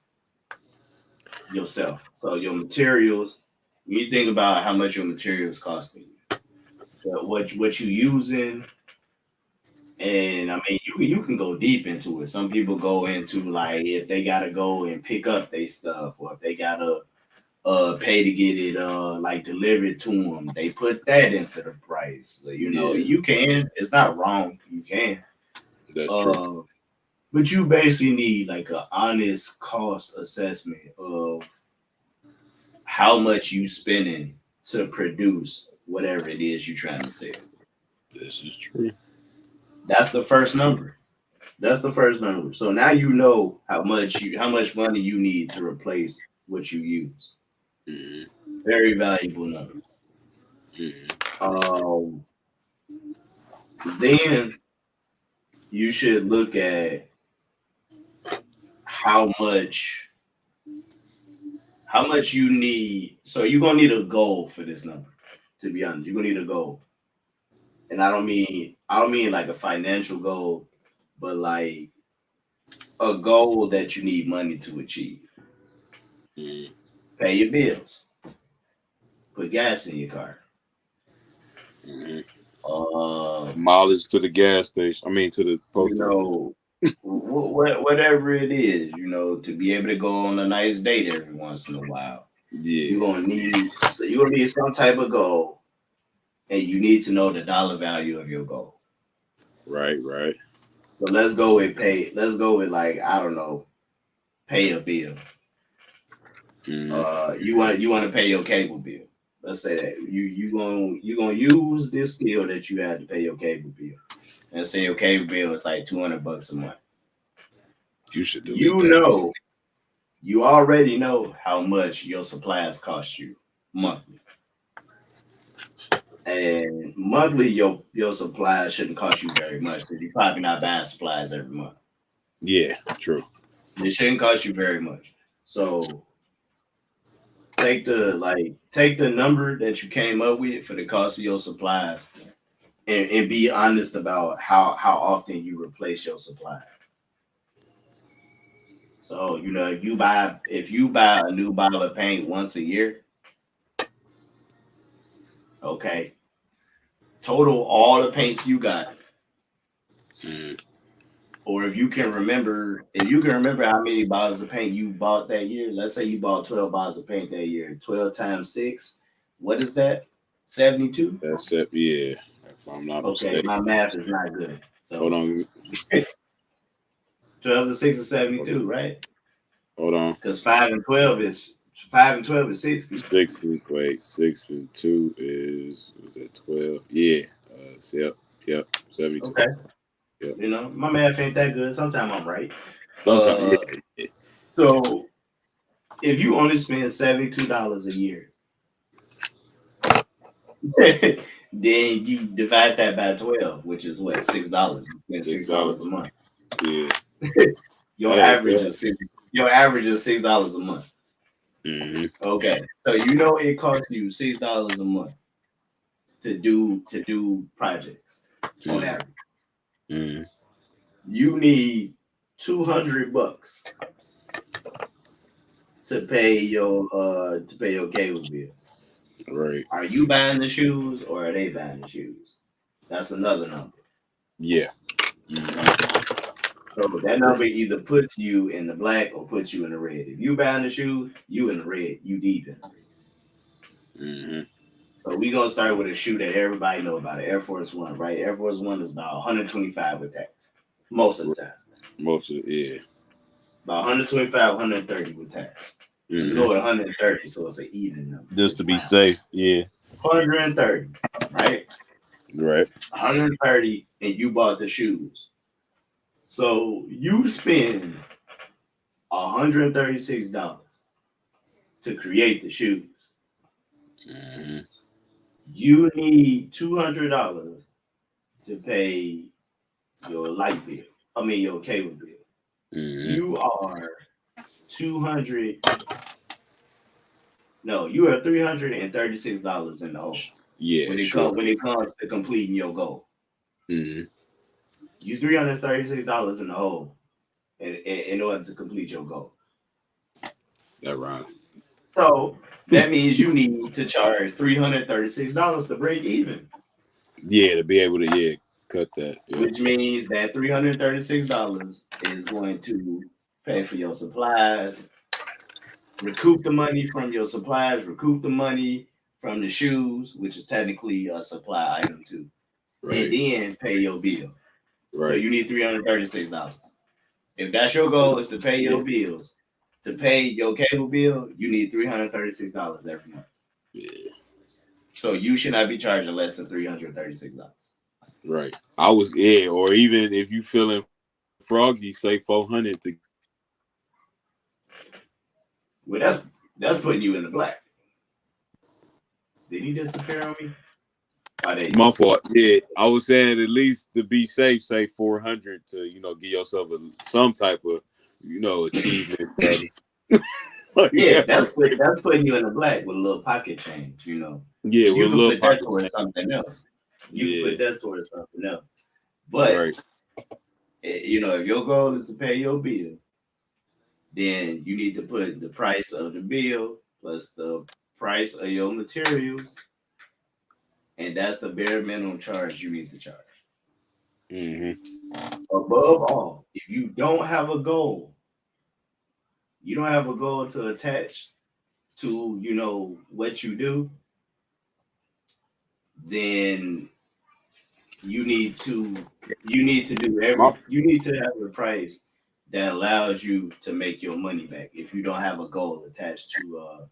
yourself. So your materials, when you think about how much your materials costing you, what you using, and I mean you can go deep into it. Some people go into like if they gotta go and pick up their stuff, or if they gotta pay to get it like delivered to them, they put that into the price. So, you know, Yeah, you can. It's not wrong. You can. that's true. Uh, but you basically need like an honest cost assessment of how much you spending to produce whatever it is you're trying to sell. This is true. That's the first number. That's the first number. So now you know how much money you need to replace what you use. Mm-hmm. Very valuable number. Mm-hmm. Um, then you should look at how much you need. So you're gonna need a goal for this number. To be honest, you're gonna need a goal, and I don't mean like a financial goal, but like a goal that you need money to achieve. Mm-hmm. Pay your bills, put gas in your car. Mm-hmm. Uh, Mileage to the gas station. I mean, to the you post office. know, whatever it is, you know, to be able to go on a nice date every once in a while. Yeah. You're gonna need some type of goal, and you need to know the dollar value of your goal. Right. Right. So let's go with pay. Let's go with like I don't know, pay a bill. Mm-hmm. You want to pay your cable bill. Let's say that you gonna use this skill that you had to pay your cable bill, and say your cable bill is like $200 a month. You should delete You that. know, you already know how much your supplies cost you monthly. And monthly, your supplies shouldn't cost you very much because you're probably not buying supplies every month. Yeah. True. It shouldn't cost you very much. So take the number that you came up with for the cost of your supplies, and be honest about how often you replace your supplies. So you know if you buy a new bottle of paint once a year, okay, total all the paints you got. Mm-hmm. Or if you can remember how many bottles of paint you bought that year, let's say you bought 12 bottles of paint that year, 12 times 6, what is that? 72? That's it. Yeah. If I'm not Okay, mistaken. my math is not good. Hold So on. 12 and 6 is 72, right? Hold on. Because 5 and 12 is 60. 6 and 2 is was that 12? Yeah. Yep. 72. Okay. Yep. You know, my math ain't that good. Sometimes I'm right. Sometimes, Uh yeah. so if you only spend $72 a year, then you divide that by 12, which is what, $6. You spend $6 a $6. month. Yeah. Your That ain't average bad. is $6 a month. Mm-hmm. Okay. So you know it costs you $6 a month to do projects on Mm-hmm. average. Mm-hmm. You need $200 to pay your cable bill. Right. Are you buying the shoes or are they buying the shoes? That's another number. Yeah. Mm-hmm. So that number either puts you in the black or puts you in the red. If you buying the shoes, you in the red. You deep in the red. Mm-hmm. So we gonna start with a shoe that everybody know about, Air Force One, right? Air Force One is about 125 with tax most of the time. Most of it, yeah. About 125, 130 with tax. Let's Mm-hmm. go with 130, so it's an even number. Just to be safe, yeah. 130, right? Right. 130, and you bought the shoes. So you spend $136 to create the shoes. Mm-hmm. You need $200 to pay your light bill. I mean your cable bill. Mm-hmm. You are 200. No, you are $336 in the hole. Yeah, when it sure. when it comes to completing your goal. Mm-hmm. You $336 in the hole in order to complete your goal. That right. So that means you need to charge $336 to break even. Yeah, to be able to cut that. Yeah. Which means that $336 is going to pay for your supplies, recoup the money from your supplies, recoup the money from the shoes, which is technically a supply item too, and Right. then pay your bill. So Right. you need $336. If that's your goal is to pay your bills, to pay your cable bill, you need $336 every month. Yeah. So you should not be charging less than $336. Right. Or even if you feeling froggy, say 400 to. Well, that's putting you in the black. Did he disappear on me? My fault. Yeah, I was saying at least to be safe, say 400 to give yourself some type of achievement status. Yeah, that's putting you in the black with a little pocket change, Yeah, So with you a can little put that pocket towards change. something else. You can Yeah, put that towards something else. But right. if your goal is to pay your bill, then you need to put the price of the bill plus the price of your materials, and that's the bare minimum charge you need to charge. Mm-hmm. Above all, if you don't have a goal, you don't have a goal to attach to what you do, then you need to you need to have a price that allows you to make your money back if you don't have a goal attached to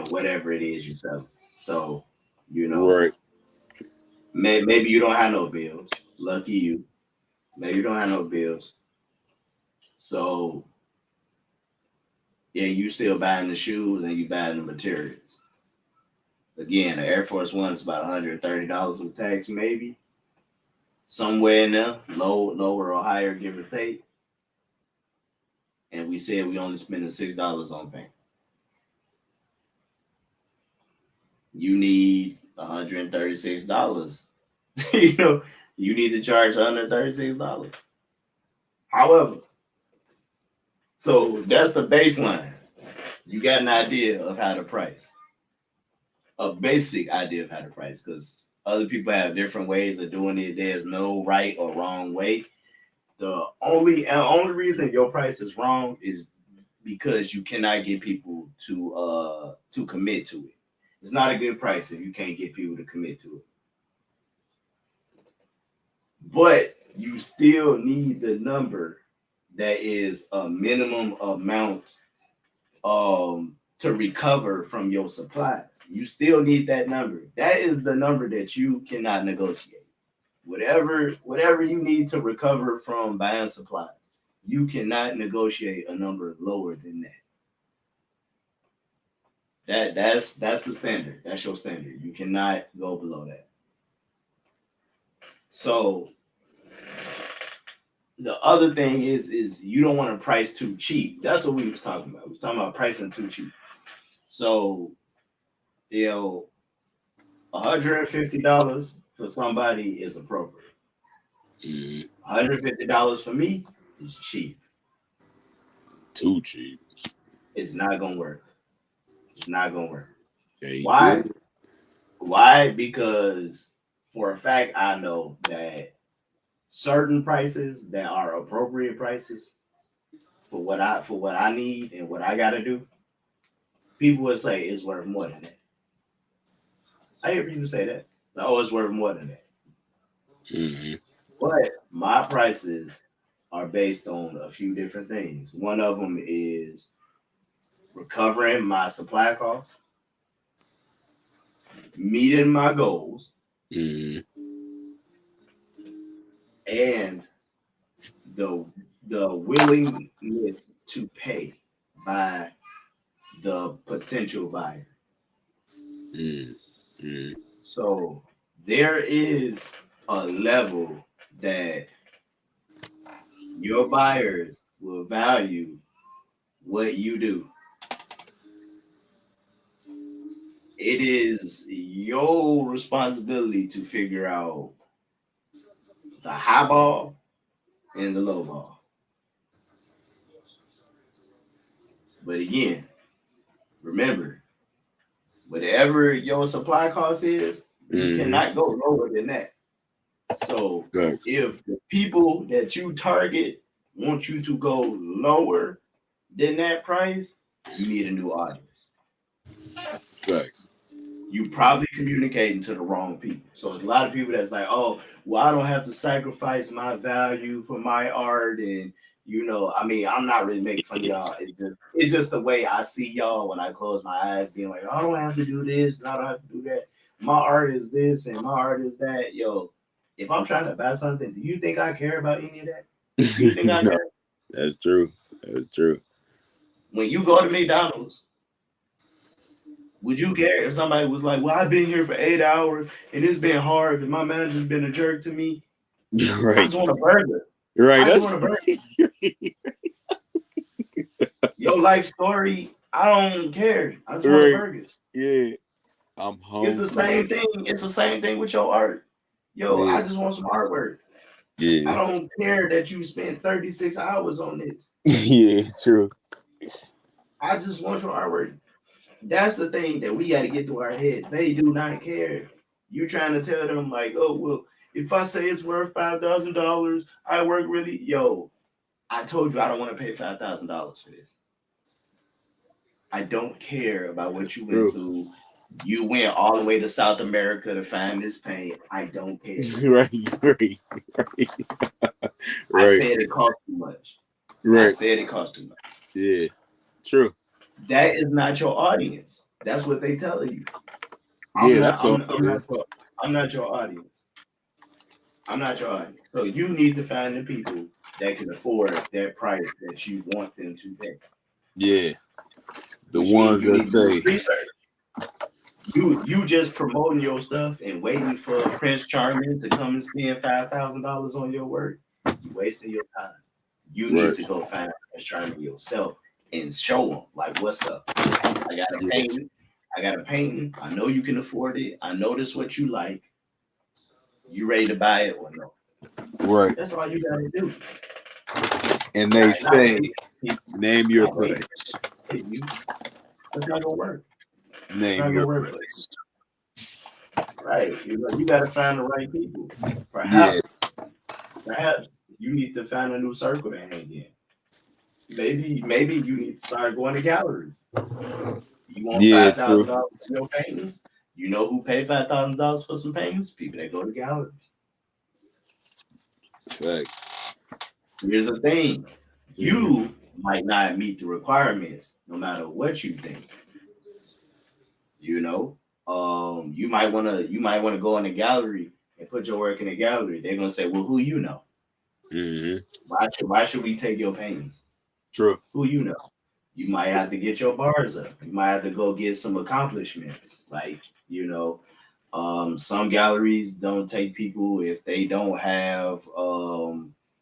whatever it is you sell. So Right. maybe you don't have no bills. Lucky you. Maybe you don't have no bills. So yeah, you still buying the shoes and you buying the materials. Again, the Air Force One is about $130 with tax, maybe somewhere in there, lower or higher, give or take. And we said we only spending $6 on paint. You need $136. You need to charge $136. However, so that's the baseline. You got an idea of how to price, a basic idea of how to price, because other people have different ways of doing it. There's no right or wrong way. The only reason your price is wrong is because you cannot get people to commit to it. It's not a good price if you can't get people to commit to it. But you still need the number that is a minimum amount to recover from your supplies. You still need that number. That is the number that you cannot negotiate. Whatever you need to recover from buying supplies, you cannot negotiate a number lower than that. That's the standard. That's your standard. You cannot go below that. So the other thing is you don't want to price too cheap. That's what we was talking about. We was talking about pricing too cheap. So $150 for somebody is appropriate. $150 for me is cheap. Too cheap. It's not gonna work. It's not gonna work. Okay, Why? good. Why? Because for a fact I know that certain prices that are appropriate prices for what I need and what I gotta do, people would say it's worth more than that. I hear people say that. Oh, it's worth more than that. Mm-hmm. But my prices are based on a few different things. One of them is recovering my supply costs, meeting my goals, Mm-hmm. and the willingness to pay by the potential buyer. Mm-hmm. So there is a level that your buyers will value what you do. It is your responsibility to figure out the high ball and the low ball. But again, remember, whatever your supply cost is, you cannot go lower than that. So if the people that you target want you to go lower than that price, you need a new audience. Facts. You probably communicating to the wrong people. So there's a lot of people that's like, oh, well, I don't have to sacrifice my value for my art. And, you know, I mean, I'm not really making fun of y'all. It's just the way I see y'all when I close my eyes, being like, I don't have to do this, and I don't have to do that. My art is this and my art is that. Yo, if I'm trying to buy something, do you think I care about any of that? Do you think I care? That's true. That's true. When you go to McDonald's, would you care if somebody was like, well, I've been here for 8 hours and it's been hard and my manager's been a jerk to me? Right. I just want a burger. Right. I just want a burger. Your life story, I don't care. I just want a burger. Yeah. I'm home. It's the same thing. It's the same thing with your art. Yo, I just want some artwork. Yeah. I don't care that you spent 36 hours on this. Yeah, true. I just want your artwork. That's the thing that we got to get through our heads. They do not care. You're trying to tell them like, oh, well, if I say it's worth $5,000, I work really. Yo, I told you I don't want to pay $5,000 for this. I don't care about what you went through. You went all the way to South America to find this paint. I don't care. Right. I said it cost too much. Right. I said it cost too much. Yeah, true. That is not your audience. That's what they tell you. I'm not your audience. I'm not your audience. So you need to find the people that can afford that price that you want them to pay. Yeah. The ones that say research. You just promoting your stuff and waiting for Prince Charming to come and spend $5,000 on your work. You're wasting your time. You need to go find Prince Charming yourself and show them like, what's up? I got a painting. I got a painting. I know you can afford it. I know this what you like. You ready to buy it or no? Right. That's all you gotta do. And they say, name your place. It's not gonna work. Name your place. Right. You gotta find the right people. Perhaps you need to find a new circle to hang in. Maybe you need to start going to galleries. You want $5,000 for your paintings? You know who pay $5,000 for some paintings? People that go to galleries. Right. Here's the thing. You might not meet the requirements no matter what you think. You know, you might want to go in a gallery and put your work in a gallery. They're gonna say, well, who you know? Why should we take your paintings? True. Who you know? You might have to get your bars up. You might have to go get some accomplishments. Like, you know, some galleries don't take people if they don't have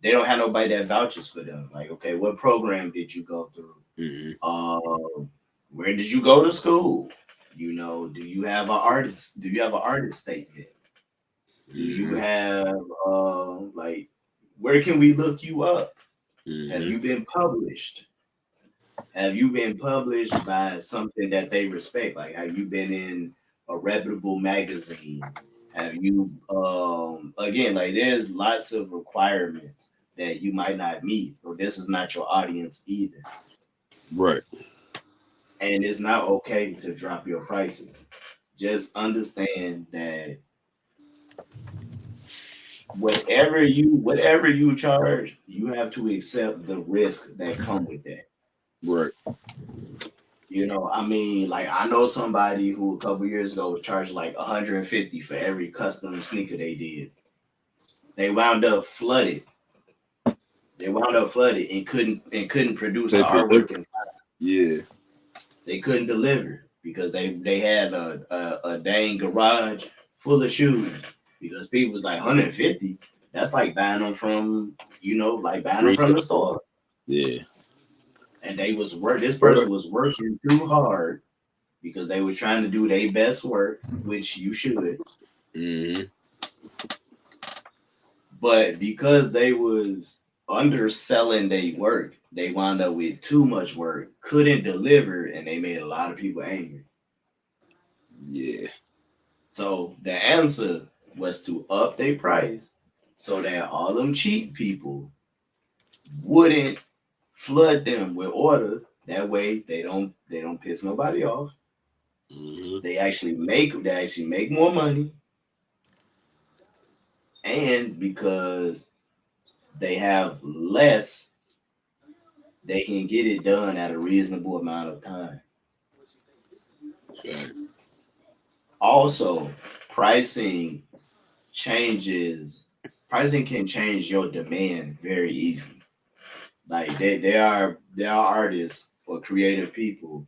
nobody that vouches for them. Like, okay, what program did you go through? Where did you go to school? You know, do you have an artist? Do you have an artist statement? Do you have like, where can we look you up? Have you been published? Have you been published by something that they respect? Like, have you been in a reputable magazine? Have you again, like, there's lots of requirements that you might not meet. So this is not your audience either. Right. And it's not okay to drop your prices. Just understand that whatever you charge, you have to accept the risk that come with that. Right. You know, I mean, like, I know somebody who a couple years ago was charging like $150 for every custom sneaker they did. They wound up flooded. And couldn't produce the artwork in time. Yeah. They couldn't deliver because they had a dang garage full of shoes because people was like, 150. That's like buying them from, from the store. Yeah. and this person was working too hard because they were trying to do their best work, which you should. Mm-hmm. But because they was underselling their work, they wound up with too much work, couldn't deliver, and they made a lot of people angry. Yeah. So the answer was to up their price so that all them cheap people wouldn't flood them with orders. That way they don't piss nobody off. Mm-hmm. They actually make more money, and because they have less, they can get it done at a reasonable amount of time. Facts. Also, pricing changes. Pricing can change your demand very easily. Like there are artists or creative people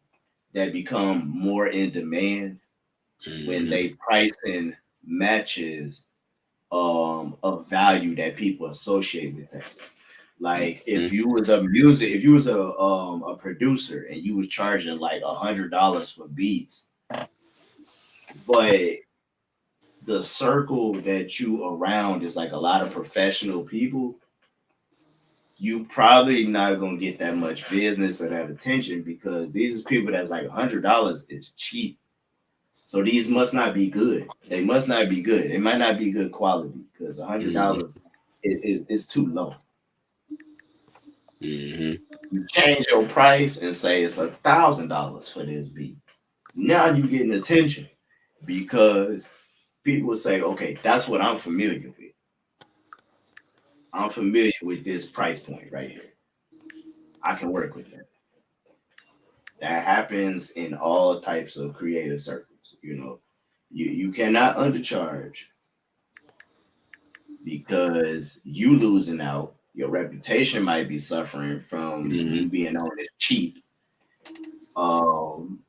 that become more in demand when Mm-hmm. they pricing matches of value that people associate with that. Like if you was a producer and you was charging like $100 for beats, but the circle that you around is like a lot of professional people, you probably not gonna get that much business or that attention because these is people that's like $100 is cheap. So these must not be good. They must not be good. It might not be good quality because Mm-hmm. $100 is too low. Mm-hmm. You change your price and say it's $1,000 for this beat. Now you getting attention because people say, okay, that's what I'm familiar with. I'm familiar with this price point right here. I can work with that. That happens in all types of creative circles. You cannot undercharge because you losing out. Your reputation might be suffering from Mm-hmm. you being known as cheap. Um,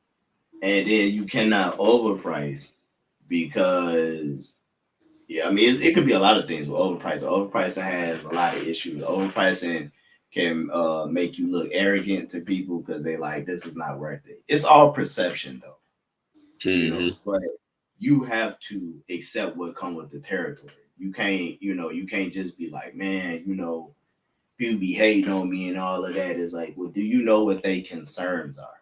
and then you cannot overprice because yeah, I mean it could be a lot of things with overpricing. Overpricing has a lot of issues. Overpricing can make you look arrogant to people because they like this is not worth it. It's all perception though, Mm-hmm. but you have to accept what comes with the territory. You can't just be like, man, people be hating on me and all of that. Is like, well, do you know what they concerns are?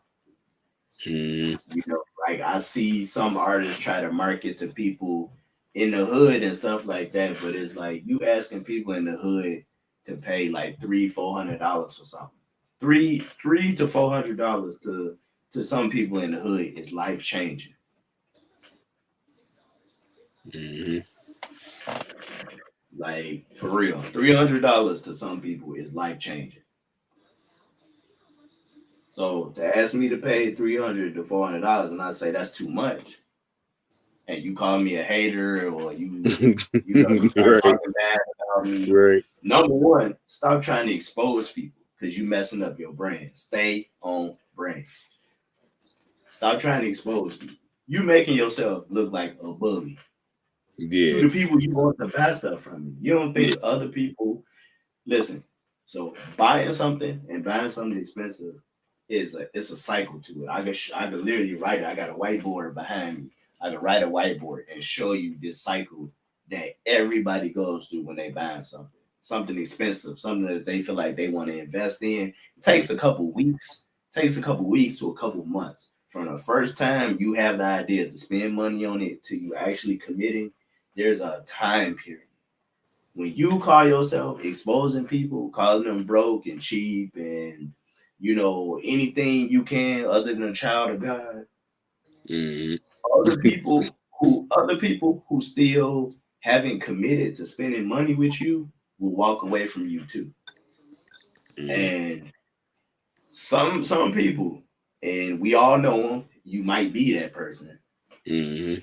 Mm-hmm. Like I see some artists try to market to people in the hood and stuff like that, but it's like you asking people in the hood to pay like $300-400 for something. Three to $400 to some people in the hood is life changing. Mm-hmm. Like for real, $300 to some people is life changing. So to ask me to pay $300 to $400, and I say that's too much, and you call me a hater or you start Right. talking bad about me. Right. Number one, stop trying to expose people because you messing up your brand. Stay on brand. Stop trying to expose people. You making yourself look like a bully to Yeah. the people you want to buy stuff from. You don't Yeah. think other people listen. So buying something expensive it's a cycle to it. I could literally write it. I got a whiteboard behind me. I could write a whiteboard and show you this cycle that everybody goes through when they buying something expensive, something that they feel like they want to invest in. It takes a couple weeks to a couple months from the first time you have the idea to spend money on it to you actually committing. There's a time period when you call yourself exposing people, calling them broke and cheap and anything you can other than a child of God, Mm-hmm. other people who still haven't committed to spending money with you will walk away from you too. And some people, and we all know them, you might be that person. Mm-hmm.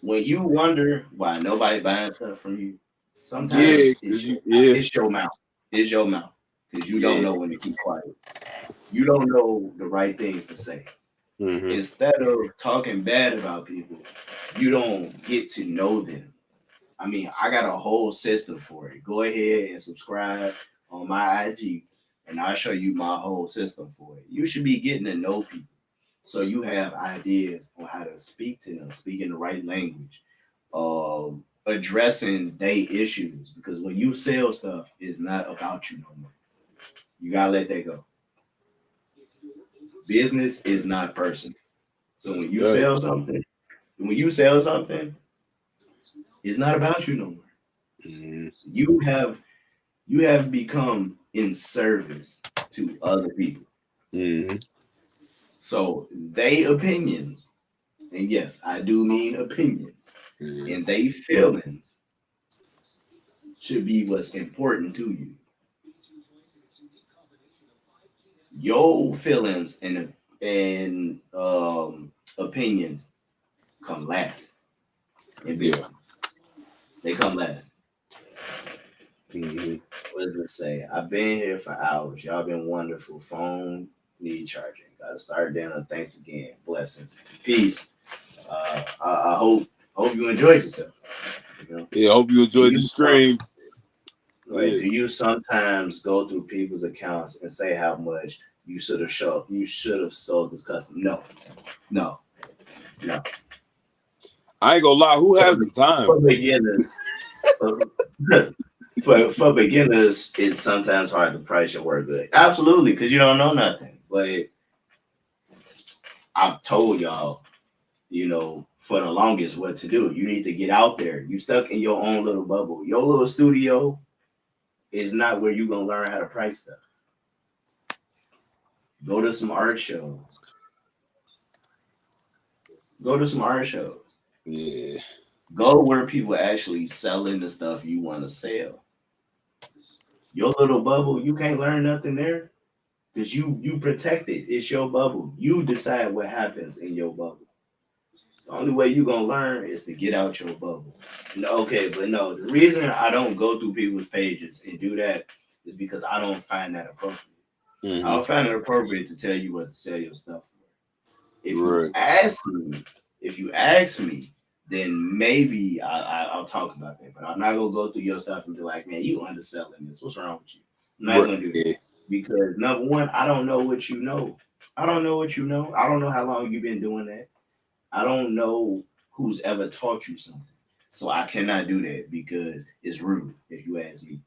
When you wonder why nobody buying stuff from you, Yeah, sometimes cause yeah. it's your mouth. It's your mouth because you don't Yeah. know when to keep quiet. You don't know the right things to say. Mm-hmm. Instead of talking bad about people, you don't get to know them. I mean, I got a whole system for it. Go ahead and subscribe on my IG and I'll show you my whole system for it. You should be getting to know people so you have ideas on how to speak to them, speaking the right language, addressing their issues. Because when you sell stuff, it's not about you no more. You gotta let that go. Business is not personal. So when you sell something, it's not about you no more. Mhm. You have become in service to other people. Mhm. So they opinions, and yes, I do mean opinions, Mhm. and they feelings should be what's important to you. Your feelings and opinions come last in Yeah. business. They come last. Mhm. What does it say? I've been here for hours. Y'all been wonderful. Phone need charging. Gotta start dinner. Thanks again. Blessings. Peace. I hope you enjoyed yourself. You know, Yeah. I hope you do enjoyed the you some stream. right? Yeah. Do you sometimes go through people's accounts and say how much you should have sold this customer? No, no, no. I ain't gonna lie. Who For, has the time? for beginners, for, for beginners, it's sometimes hard to price your work good. Absolutely, because you don't know nothing. But I've told y'all, for the longest what to do. You need to get out there. You stuck in your own little bubble. Your little studio is not where you're gonna learn how to price stuff. Go to some art shows. Go to some art shows. Yeah. Go where people actually selling the stuff you want to sell. Your little bubble, you can't learn nothing there because you protect it. It's your bubble. You decide what happens in your bubble. The only way you're gonna learn is to get out your bubble. Okay, but no, the reason I don't go through people's pages and do that is because I don't find that appropriate. I Mhm. don't find it appropriate to tell you what to sell your stuff for. If you Right. ask me, if you ask me, then maybe I'll talk about that. But I'm not gonna go through your stuff and be like, man, you underselling this. What's wrong with you? I'm not Right. gonna do that Yeah. because number one, I don't know what you know. I don't know what you know. I don't know how long you've been doing that. I don't know who's ever taught you something. So I cannot do that because it's rude if you ask me.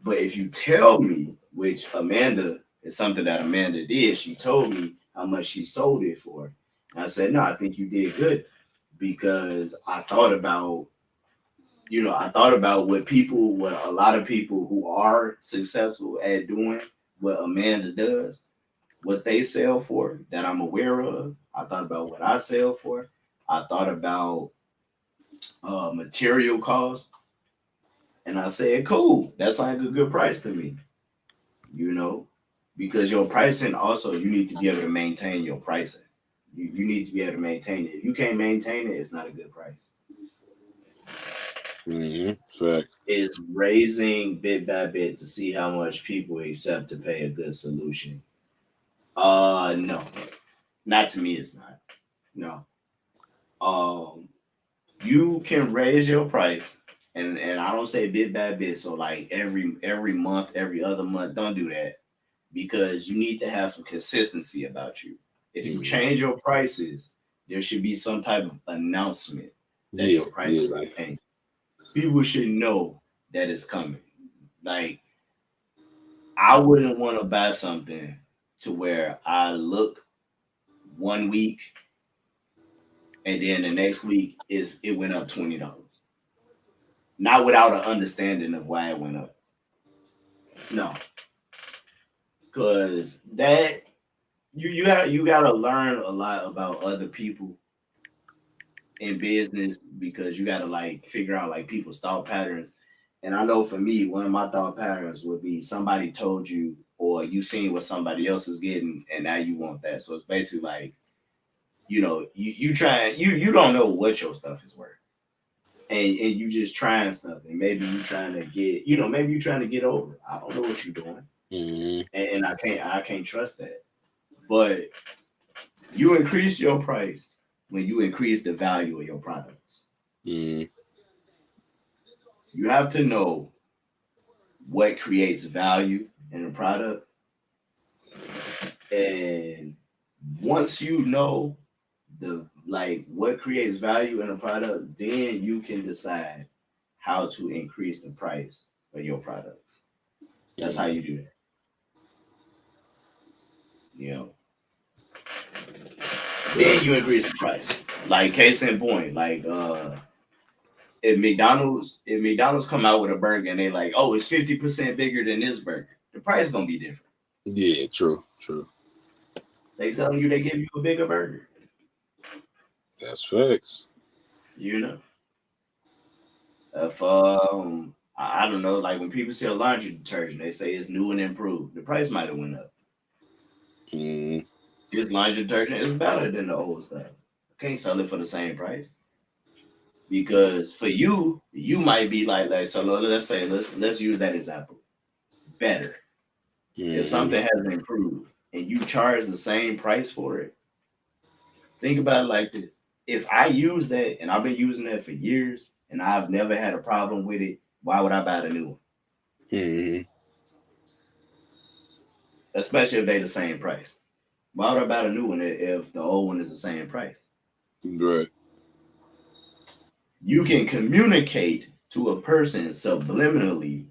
But if you tell me, which Amanda is something that Amanda did, she told me how much she sold it for. And I said, no, I think you did good because I thought about what a lot of people who are successful at doing what Amanda does, what they sell for that I'm aware of. I thought about what I sell for. I thought about material costs, and I said, "Cool, that's like a good price to me." You know, because your pricing also you need to be able to maintain your pricing. You need to be able to maintain it. If you can't maintain it, it's not a good price. Mhm. Fact. It's raising bit by bit to see how much people accept to pay a good solution. No, not to me. It's not. No. Um, you can raise your price, and I don't say bit by bit. So like every month, every other month, don't do that because you need to have some consistency about you. If you Mhm. change your prices, there should be some type of announcement that Yeah. your prices are Yeah. changing. People should know that it's coming. Like I wouldn't want to buy something to where I look 1 week and then the next week is it went up $20. Not without an understanding of why it went up. No, because that you gotta learn a lot about other people in business because you gotta like figure out like people's thought patterns. And I know for me, one of my thought patterns would be somebody told you or you seen what somebody else is getting and now you want that. So it's basically like, you try you don't know what your stuff is worth. And you just trying stuff and maybe you trying to get, maybe you trying to get over. I don't know what you're doing. Mhm. And I can't trust that. But you increase your price when you increase the value of your products. Mhm. You have to know what creates value in a product And once you know what creates value in a product, then you can decide how to increase the price of your products. That's how you do that. You know, then you increase the price. Like case in point, like if McDonald's come out with a burger and they like, oh, it's 50% bigger than this burger, the price is gonna be different. Yeah, true. They telling you they give you a bigger burger. That's facts. You know, if I don't know, like when people sell laundry detergent, they say it's new and improved. The price might have went up. Mm. This laundry detergent is better than the old stuff. Can't sell it for the same price because for you, you might be like so. Let's say let's use that example. Better if something has improved and you charge the same price for it. Think about it like this: if I use that and I've been using that for years and I've never had a problem with it, why would I buy the new one? Mm-hmm. Especially if they're the same price. Why would I buy the new one if the old one is the same price? Right. You can communicate to a person subliminally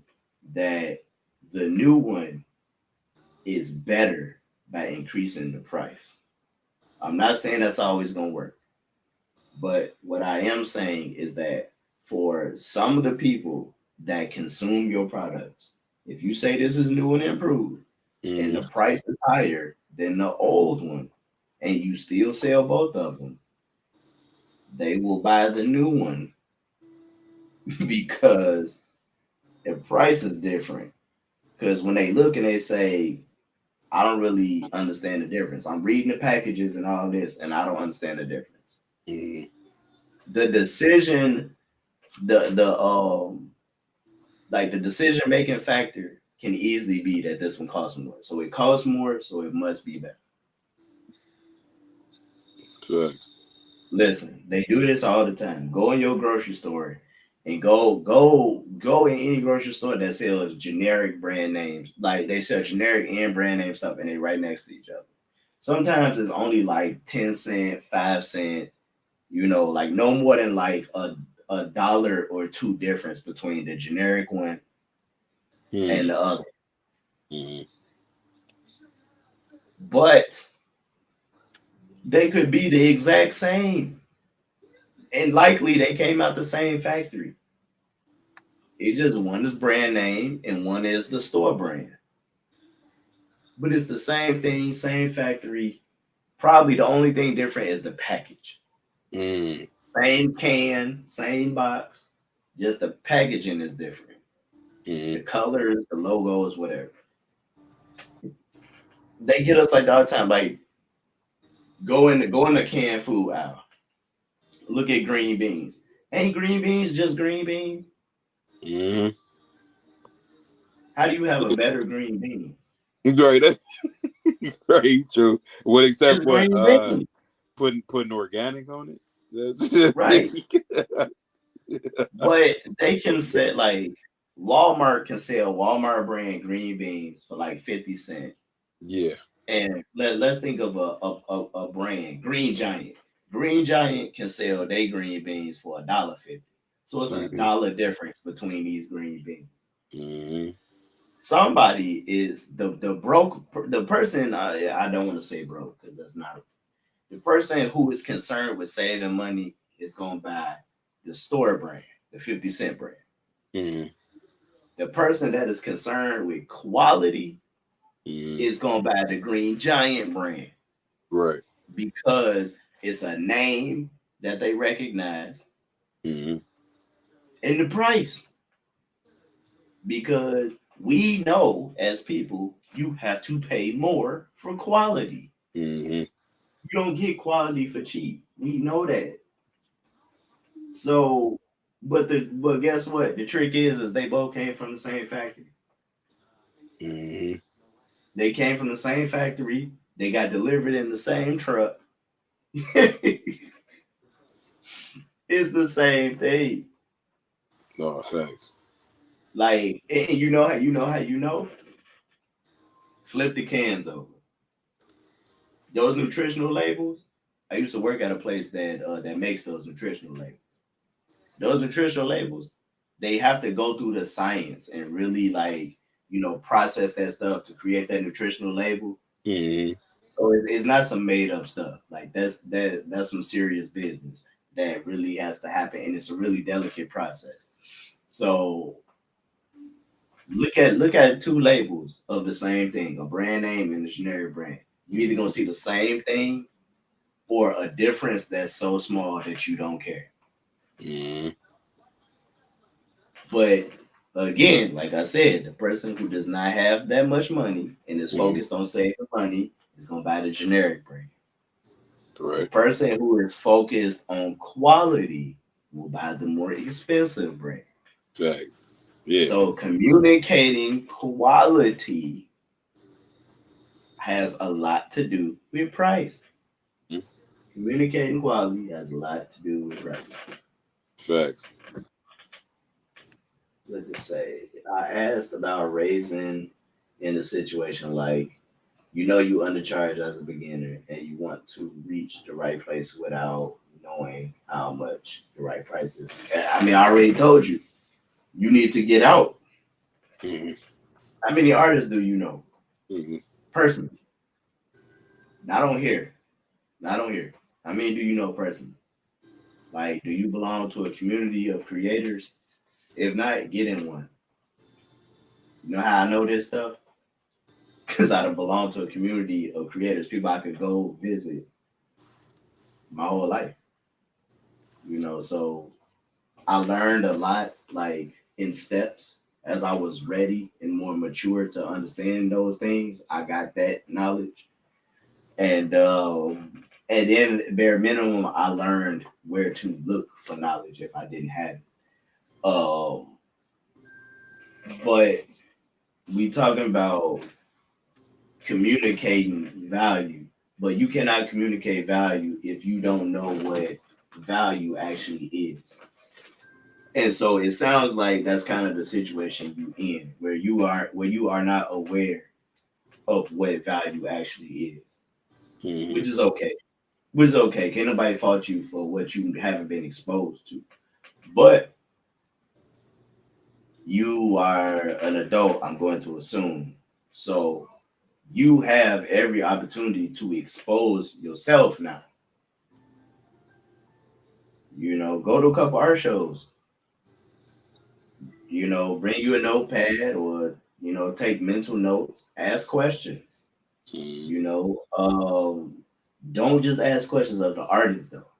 that the new one is better by increasing the price. I'm not saying that's always going to work, but what I am saying is that for some of the people that consume your products, if you say this is new and improved and the price is higher than the old one, and you still sell both of them, they will buy the new one because the price is different. Because when they look and they say, I don't really understand the difference. I'm reading the packages and all this, and I don't understand the difference. Mm-hmm. The decision, the decision making factor can easily be that this one costs more. So it costs more, so it must be better. Facts. Listen, they do this all the time. Go in your grocery store and go in any grocery store that sells generic brand names. Like they sell generic and brand name stuff and they right next to each other. Sometimes it's only like 10 cent, 5 cent, like no more than like a dollar or two difference between the generic one and the other. Mm-hmm. But they could be the exact same. And likely they came out the same factory. It's just one is brand name and one is the store brand. But it's the same thing, same factory. Probably the only thing different is the package. Mm. Same can, same box, just the packaging is different. Mm. The colors, the logos, whatever. They get us like all the time. Like go in the canned food aisle. Look at green beans. Ain't green beans just green beans? Mm-hmm. How do you have a better green bean? Right. That's very true. What except It's what green beans. putting organic on it? Right. But they can set like Walmart can sell Walmart brand green beans for like 50 cents. Yeah. And let's think of a brand, Green Giant. Green Giant can sell their green beans for $1.50. So it's $1 difference between these green beans. Mm-hmm. Somebody is the person. I don't want to say broke because that's not the person who is concerned with saving money is going to buy the store brand, the 50 cent brand. Mm-hmm. The person that is concerned with quality is going to buy the Green Giant brand. Right. Because it's a name that they recognize and the price. Because we know as people, you have to pay more for quality. Mm-hmm. You don't get quality for cheap. We know that. So, but guess what? The trick is they both came from the same factory. Mm-hmm. They came from the same factory. They got delivered in the same truck. It's the same thing. No, thanks. Like, and you know how you know? Flip the cans over. those nutritional labels. I used to work at a place that makes those nutritional labels. Those nutritional labels, they have to go through the science and really like process that stuff to create that nutritional label. Mm-hmm. So it's not some made up stuff. Like that's some serious business that really has to happen, and it's a really delicate process. So look at two labels of the same thing, a brand name and a generic brand. You either gonna see the same thing or a difference that's so small that you don't care. Mm-hmm. But again, like I said, the person who does not have that much money and is focused on saving money is gonna buy the generic brand. The Correct. person who is focused on quality will buy the more expensive brand. Facts. Yeah. So communicating quality has a lot to do with price. Mm. Communicating quality has a lot to do with price. Facts. Let's just say I asked about raising in a situation like you undercharge as a beginner and you want to reach the right place without knowing how much the right price is. I mean, I already told you, you need to get out. Mm-hmm. How many artists do you know? Mm-hmm. Personally. Not on here. Not on here. How many do you know personally? Like, do you belong to a community of creators? If not, get in one. You know how I know this stuff? Because I don't belong to a community of creators, people I could go visit my whole life. So I learned a lot like in steps as I was ready and more mature to understand those things. I got that knowledge. And then bare minimum, I learned where to look for knowledge if I didn't have it. Um, but we talking about communicating value, but you cannot communicate value if you don't know what value actually is. And so it sounds like that's kind of the situation you in, where you are not aware of what value actually is, Mm-hmm. which is okay. Which is okay. Can't nobody fault you for what you haven't been exposed to. But you are an adult, I'm going to assume. So you have every opportunity to expose yourself now. Go to a couple art shows, bring you a notepad or, take mental notes, ask questions, Mm-hmm. don't just ask questions of the artist though.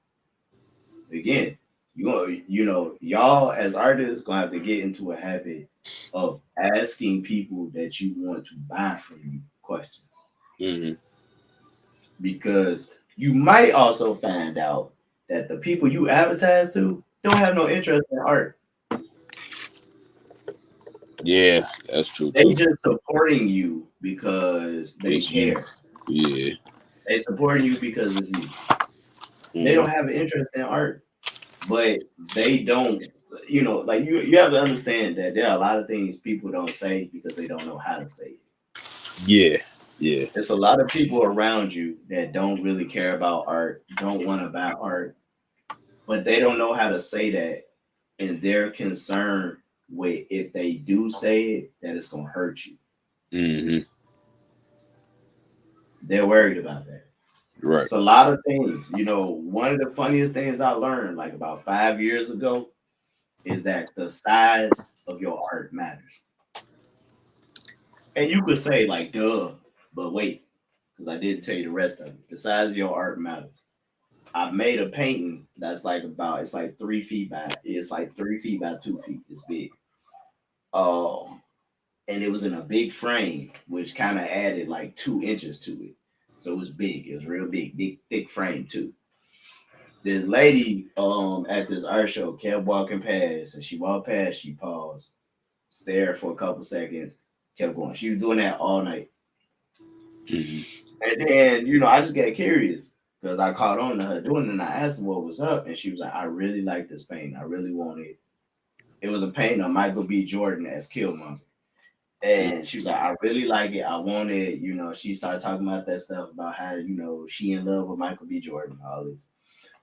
Again, y'all as artists gonna have to get into a habit of asking people that you want to buy from you questions Mm-hmm. because you might also find out that the people you advertise to don't have no interest in art. Yeah, that's true They too. just supporting you because they It's you. care. Yeah. They supporting you because it's you. They Mm-hmm. don't have an interest in art, but they don't. Like you have to understand that there are a lot of things people don't say because they don't know how to say it. Yeah. Yeah. There's a lot of people around you that don't really care about art, don't want to buy art, but they don't know how to say that, and they're concerned with if they do say it that it's gonna hurt you. Mm-hmm. They're worried about that. Right. It's a lot of things. One of the funniest things I learned like about 5 years ago is that the size of your art matters. And you could say like duh, but wait, because I didn't tell you the rest of it. The size of your art matters. I made a painting that's it's like 3 feet by 2 feet. It's big. Um, and it was in a big frame, which kind of added like 2 inches to it. So it was big. It was real big, thick frame too. This lady at this art show kept walking past, and she walked past, she paused, stared for a couple seconds, kept going. She was doing that all night. Mm-hmm. And then, I just got curious because I caught on to her doing it and I asked her what was up. And she was like, I really like this painting. I really want it. It was a painting of Michael B. Jordan as Killmonger. And she was like, I really like it. I want it. You know, she started talking about that stuff about how, you know, she in love with Michael B. Jordan, all this,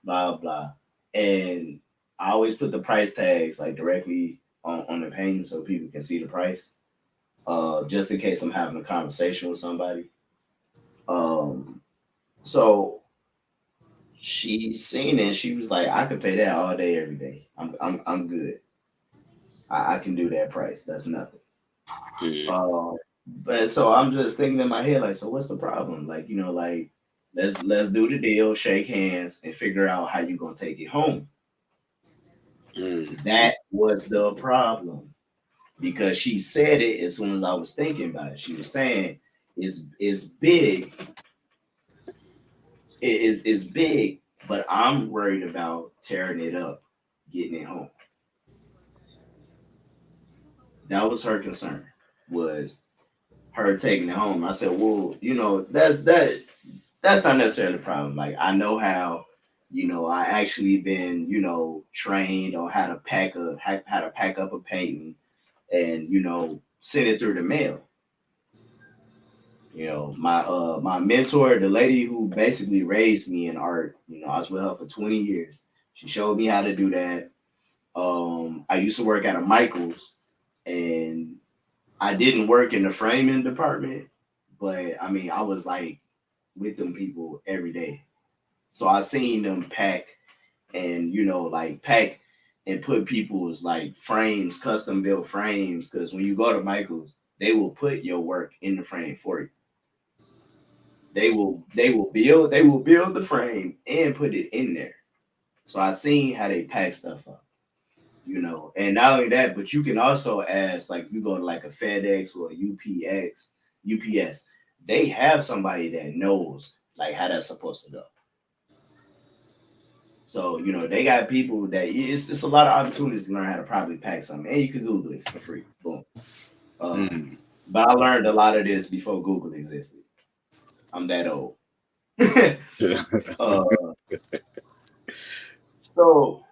blah, blah. And I always put the price tags like directly on the painting so people can see the price. Just in case I'm having a conversation with somebody. Um, so she seen it and she was like, I could pay that all day, every day. I'm good. I can do that price. That's nothing. Mm. But so I'm just thinking in my head, like, so what's the problem? Like, you know, like let's do the deal, shake hands, and figure out how you gonna take it home. Mm. That was the problem because she said it as soon as I was thinking about it. She was saying is big, it is big, but I'm worried about tearing it up, getting it home. That was her concern, was her taking it home. I said, well, you know, that's not necessarily the problem. Like I know how, you know, I actually been, you know, trained on how to pack up a painting and, you know, send it through the mail. You know, my mentor, the lady who basically raised me in art, you know, I was with her for 20 years. She showed me how to do that. I used to work at a Michaels and I didn't work in the framing department, but I mean I was like with them people every day. So I seen them pack and, you know, like pack and put people's like frames, custom built frames. Cause when you go to Michael's, they will put your work in the frame for you. They will build the frame and put it in there. So I seen how they pack stuff up, you know. And not only that, but you can also ask, like, you go to like a FedEx or a UPS, they have somebody that knows like how that's supposed to go. So, you know, they got people that it's a lot of opportunities to learn how to properly pack something. And you can Google it for free. Boom. Uh, Mm. but I learned a lot of this before Google existed. I'm that old. uh, so,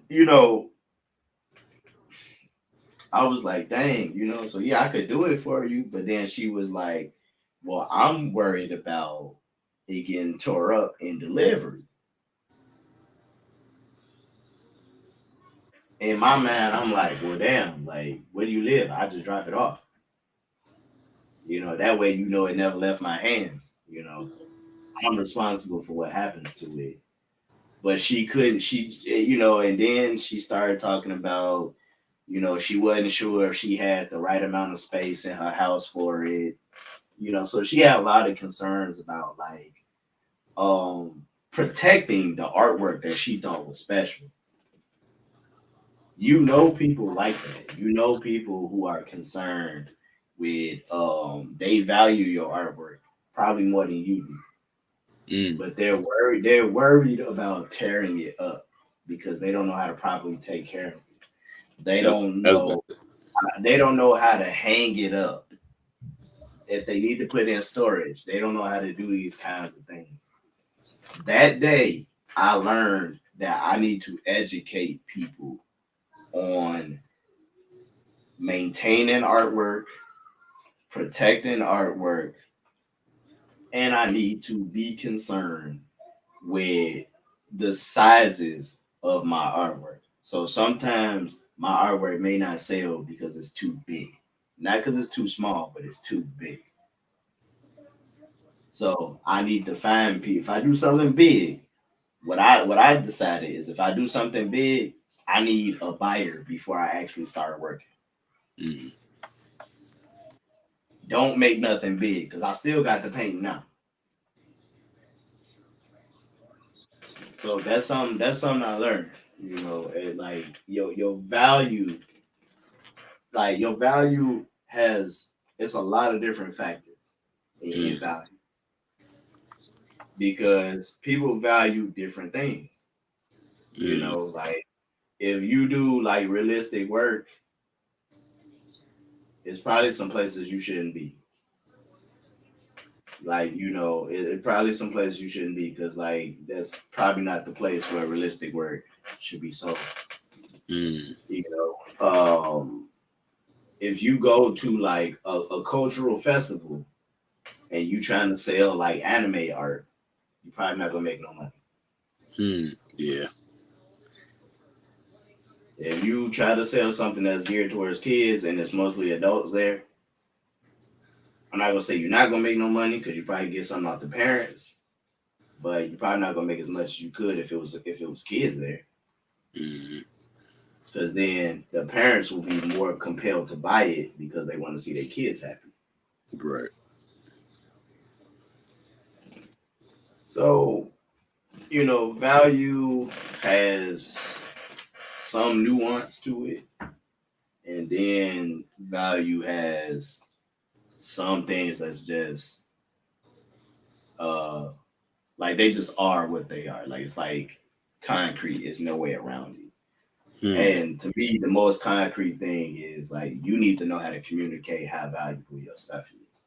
you know, I was like, dang, you know, so yeah, I could do it for you. But then she was like, well, I'm worried about it getting tore up in delivery. In my mind, I'm like, well, damn, like, where do you live? I just drop it off. You know, that way, you know, it never left my hands. You know, I'm responsible for what happens to it. But she couldn't, you know, and then she started talking about, you know, she wasn't sure if she had the right amount of space in her house for it. You know, so she had a lot of concerns about like protecting the artwork that she thought was special. You know, people like that. You know, people who are concerned with they value your artwork probably more than you do, Mm. but they're worried about tearing it up because they don't know how to properly take care of it. They That's don't that's bad. know they don't know how to hang it up. If they need to put in storage, they don't know how to do these kinds of things. That day, I learned that I need to educate people on maintaining artwork, protecting artwork, and I need to be concerned with the sizes of my artwork. So sometimes my artwork may not sell because it's too big. Not because it's too small, but it's too big. So I need to find people. If I do something big, what I decided is if I do something big, I need a buyer before I actually start working. Mm. Don't make nothing big because I still got the paint now. So that's something I learned. You know, and like your value, like your value has it's a lot of different factors in Mm. value because people value different things. You Mm. know, like if you do like realistic work, it's probably some places you shouldn't be. Like, you know, it probably some places you shouldn't be because like that's probably not the place where realistic work should be sold. Mm. You know, if you go to like a cultural festival and you trying to sell like anime art, you're probably not gonna make no money. Yeah. If you try to sell something that's geared towards kids and it's mostly adults there, I'm not gonna say you're not gonna make no money because you probably get something off the parents, but you're probably not gonna make as much as you could if it was kids there. Because then the parents will be more compelled to buy it because they want to see their kids happy. Right. So, value has some nuance to it, and then value has some things that's just like they just are what they are. Like it's like concrete, there's no way around it. And to me, the most concrete thing is like you need to know how to communicate how valuable your stuff is.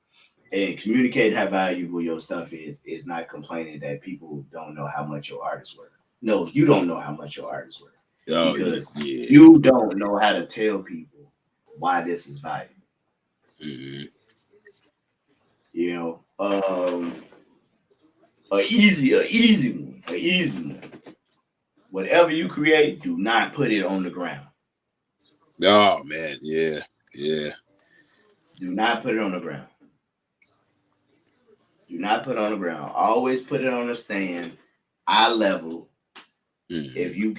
And communicate how valuable your stuff is not complaining that people don't know how much your art is worth. No, you don't know how much your art is worth. Because you don't know how to tell people why this is valuable. An easy one. Whatever you create, do not put it on the ground. Oh man, yeah. Do not put it on the ground. Do not put it on the ground. Always put it on a stand, eye level. If you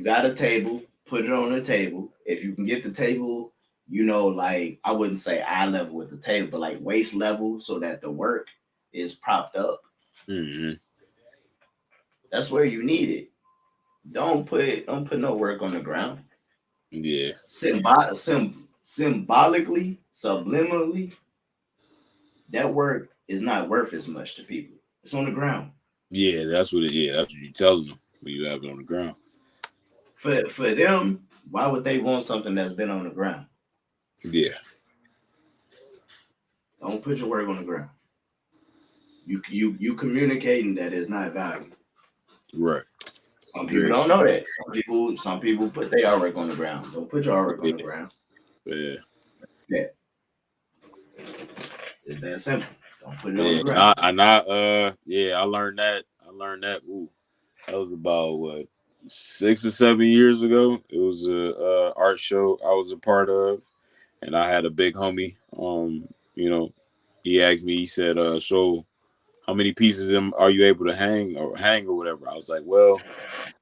got a table, put it on the table. If you can get the table, like I wouldn't say eye level with the table, but like waist level, so that the work is propped up. That's where you need it. Don't put no work on the ground. Yeah. Symbolically, subliminally, that work is not worth as much to people. It's on the ground. Yeah, that's what you're telling them when you have it on the ground. For them, why would they want something that's been on the ground? Yeah. Don't put your work on the ground. You communicating that it's not valuable. Right. Some people don't know that. Some people put their artwork on the ground. Don't put your artwork on the ground. Yeah. It's that simple. Don't put it on the ground. I learned that. Ooh, that was about 6 or 7 years ago. It was a art show I was a part of, and I had a big homie. He asked me. He said, "So, how many pieces are you able to hang or whatever?" I was like, "Well,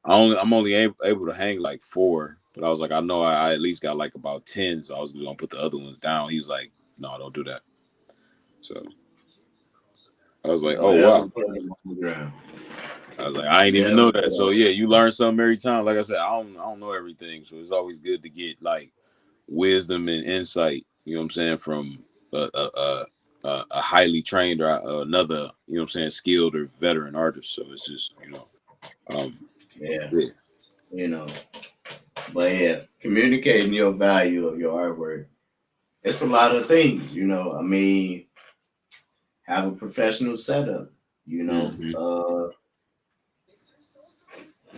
I'm only able to hang like 4." But I was like, I know I at least got like about 10, so I was gonna put the other ones down. He was like, "No, don't do that." So I was like, "Oh wow." I was like, I ain't even know that. So yeah, you learn something every time. Like I said, I don't know everything, so it's always good to get like wisdom and insight. You know what I'm saying, from a highly trained or another, skilled or veteran artist. So it's just But yeah, communicating your value of your artwork. It's a lot of things, I mean, have a professional setup,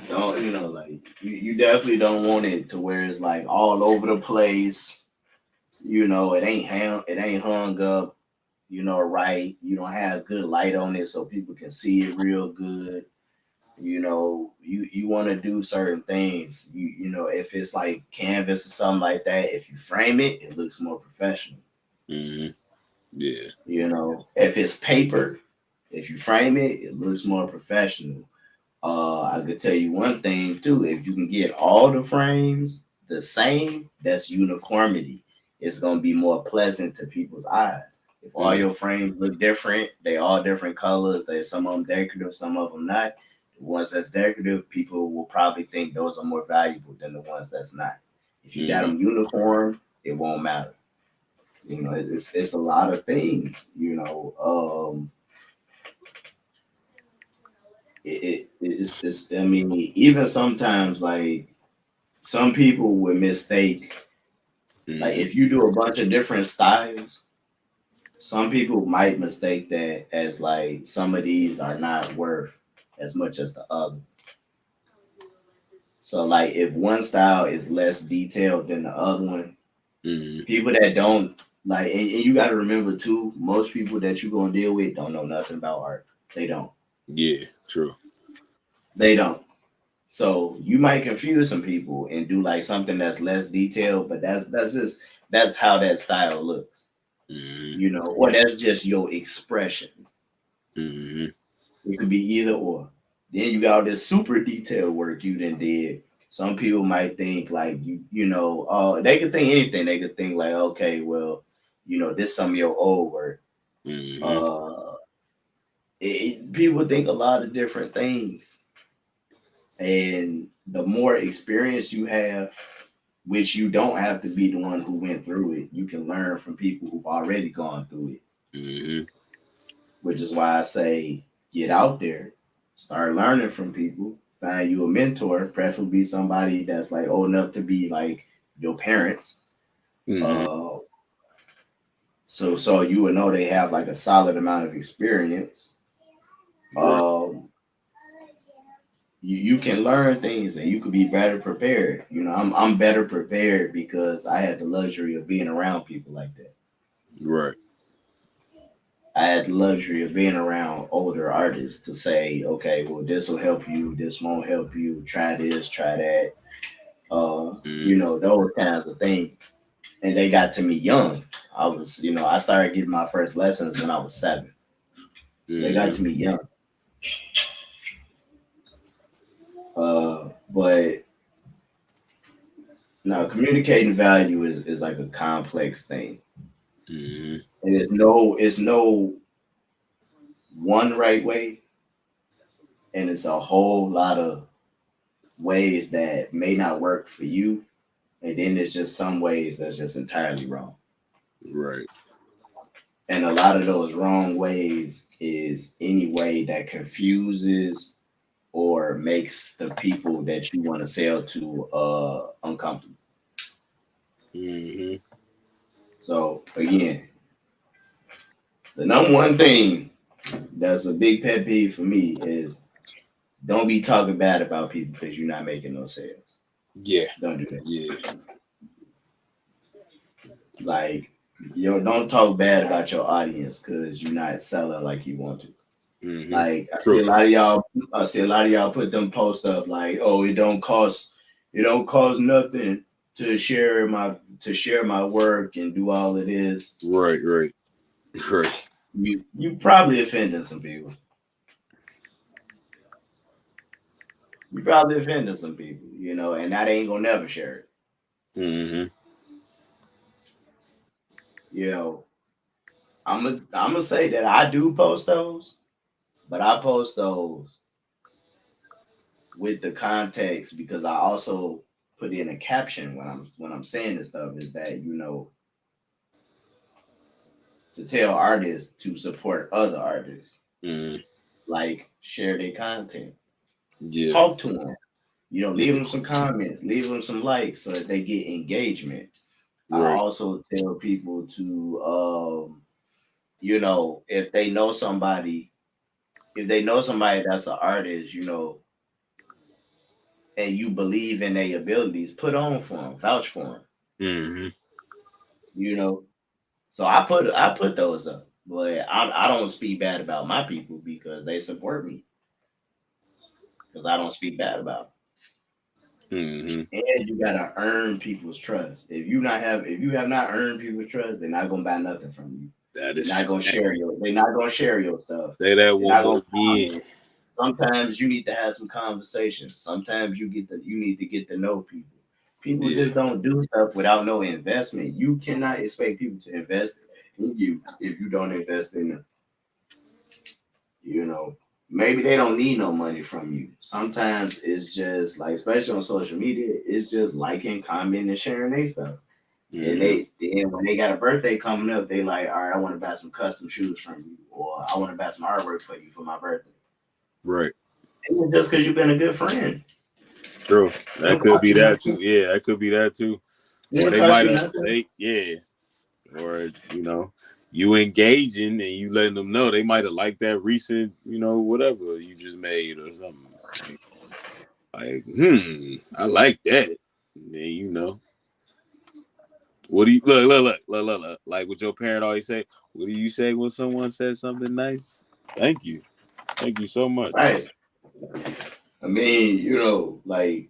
don't, like you definitely don't want it to where it's like all over the place. It ain't hung up, right. You don't have good light on it so people can see it real good. You want to do certain things. If it's like canvas or something like that, if you frame it, it looks more professional. Yeah. If it's paper, if you frame it, it looks more professional. I could tell you one thing too. If you can get all the frames the same, that's uniformity. It's gonna be more pleasant to people's eyes. If all your frames look different, they all different colors. They some of them decorative, some of them not. The ones that's decorative, people will probably think those are more valuable than the ones that's not. If you got them uniform, it won't matter. It's a lot of things. It's I mean, even sometimes like some people would mistake, like if you do a bunch of different styles, some people might mistake that as like some of these are not worth as much as the other. So like if one style is less detailed than the other one, Mm-hmm. People that don't like, and you got to remember too, most people that you're gonna deal with don't know nothing about art. They don't. Yeah, true. They don't. So you might confuse some people and do like something that's less detailed, but that's how that style looks, Mm-hmm. you know, or that's just your expression. Mm-hmm. It could be either or. Then you got all this super detailed work you done did. Some people might think like you know, they could think anything. They could think like, okay, well, you know, this some of your old work. Mm-hmm. Uh, people think a lot of different things, and the more experience you have, which you don't have to be the one who went through it, you can learn from people who've already gone through it. Mm-hmm. Which is why I say get out there, start learning from people, find you a mentor, preferably somebody that's like old enough to be like your parents. Mm-hmm. Uh, so you would know they have like a solid amount of experience. Right. You can learn things and you could be better prepared. You know, I'm better prepared because I had the luxury of being around people like that. Right. I had the luxury of being around older artists to say, okay, well, this will help you, this won't help you, try this, try that. You Mm-hmm. know, those kinds of things. And they got to me young. I started getting my first lessons when I was 7. So they got Mm-hmm. to me young. But now communicating value is like a complex thing. Mm-hmm. And it's no one right way. And it's a whole lot of ways that may not work for you. And then there's just some ways that's just entirely wrong. Right. And a lot of those wrong ways is any way that confuses or makes the people that you want to sell to uncomfortable. Mm-hmm. So again, the number one thing that's a big pet peeve for me is don't be talking bad about people because you're not making no sales. Yeah. Don't do that. Yeah. Like, don't talk bad about your audience because you're not selling like you want to. Mm-hmm. Like True. I see a lot of y'all put them posts up like, oh, it don't cost nothing to share my work and do all of this. Right. Right. Right. You probably offended some people. You probably offended some people, you know, and that ain't gonna never share it. Mm-hmm. You know, I'm gonna say that I do post those, but I post those with the context because I also put in a caption when I'm saying this stuff is that you know to tell artists to support other artists, Mm-hmm. like share their content, Yeah. talk to them, you know, leave Yeah. them some comments, leave them some likes so that they get engagement. I Right. also tell people to, you know, if they know somebody that's an artist, you know, and you believe in their abilities, put on for them, vouch for them, Mm-hmm. you know. So I put those up, but I don't speak bad about my people because they support me because I don't speak bad about Mm-hmm. them. And you gotta earn people's trust. If you have not earned people's trust, they're not gonna buy nothing from you. That They're is not gonna share your stuff. say that They're one not more gonna again. comment. Sometimes you need to have some conversations. Sometimes you need to get to know people. People Yeah. just don't do stuff without no investment. You cannot expect people to invest in you if you don't invest in them. You know, maybe they don't need no money from you. Sometimes it's just like, especially on social media, it's just liking, commenting, and sharing their stuff. And Mm-hmm. when they got a birthday coming up, they like, all right, I want to buy some custom shoes from you, or I want to buy some artwork for you for my birthday. Right. And it's just because you've been a good friend. True. That It could cost be you that too. nothing. Yeah, that could be that too. Or It they cost might you have nothing. or you engaging and you letting them know they might have liked that recent, whatever you just made or something. Like, I like that. And then What do you look? Like what your parent always say. What do you say when someone says something nice? Thank you so much. Right. I mean, like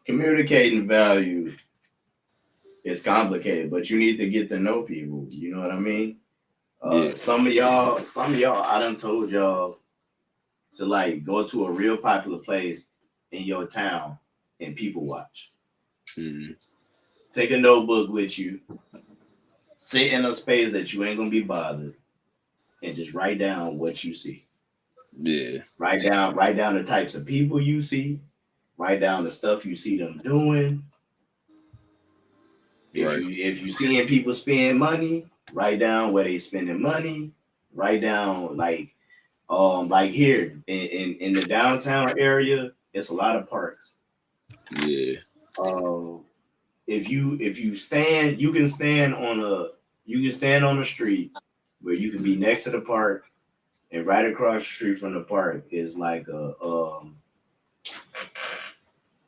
communicating value is complicated, but you need to get to know people. You know what I mean? Yeah. Some of y'all, I done told y'all to like go to a real popular place in your town and people watch. Mm-hmm. Take a notebook with you, sit in a space that you ain't gonna be bothered, and just write down what you see. Yeah. Write down the types of people you see. Write down the stuff you see them doing. Right. If you seeing people spend money, write down where they spending money. Write down like here in the downtown area, it's a lot of parks. Yeah. If you stand, you can stand on the street where you can be next to the park, and right across the street from the park is like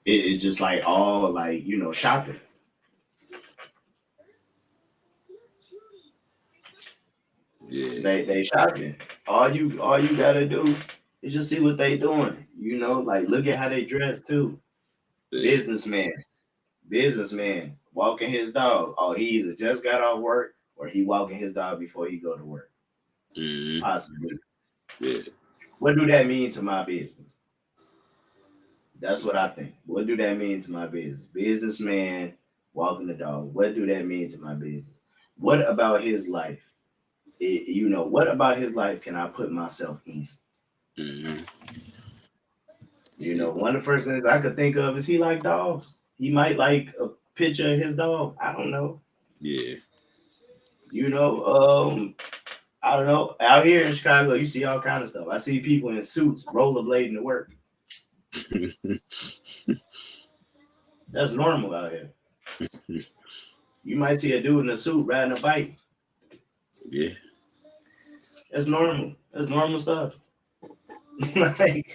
it's just like all like shopping. Yeah. They shopping. All you gotta do is just see what they doing. Like look at how they dress too. Yeah. Businessman walking his dog. Oh, he either just got off work or he walking his dog before he go to work. Mm-hmm. Possibly. Yeah. What do that mean to my business? That's what I think. What do that mean to my business? Businessman walking the dog. What do that mean to my business? What about his life? What about his life can I put myself in? Mm-hmm. One of the first things I could think of is he like dogs. He might like a picture of his dog. I don't know. Yeah. I don't know. Out here in Chicago, you see all kind of stuff. I see people in suits rollerblading to work. That's normal out here. You might see a dude in a suit riding a bike. Yeah. That's normal. That's normal stuff. Like,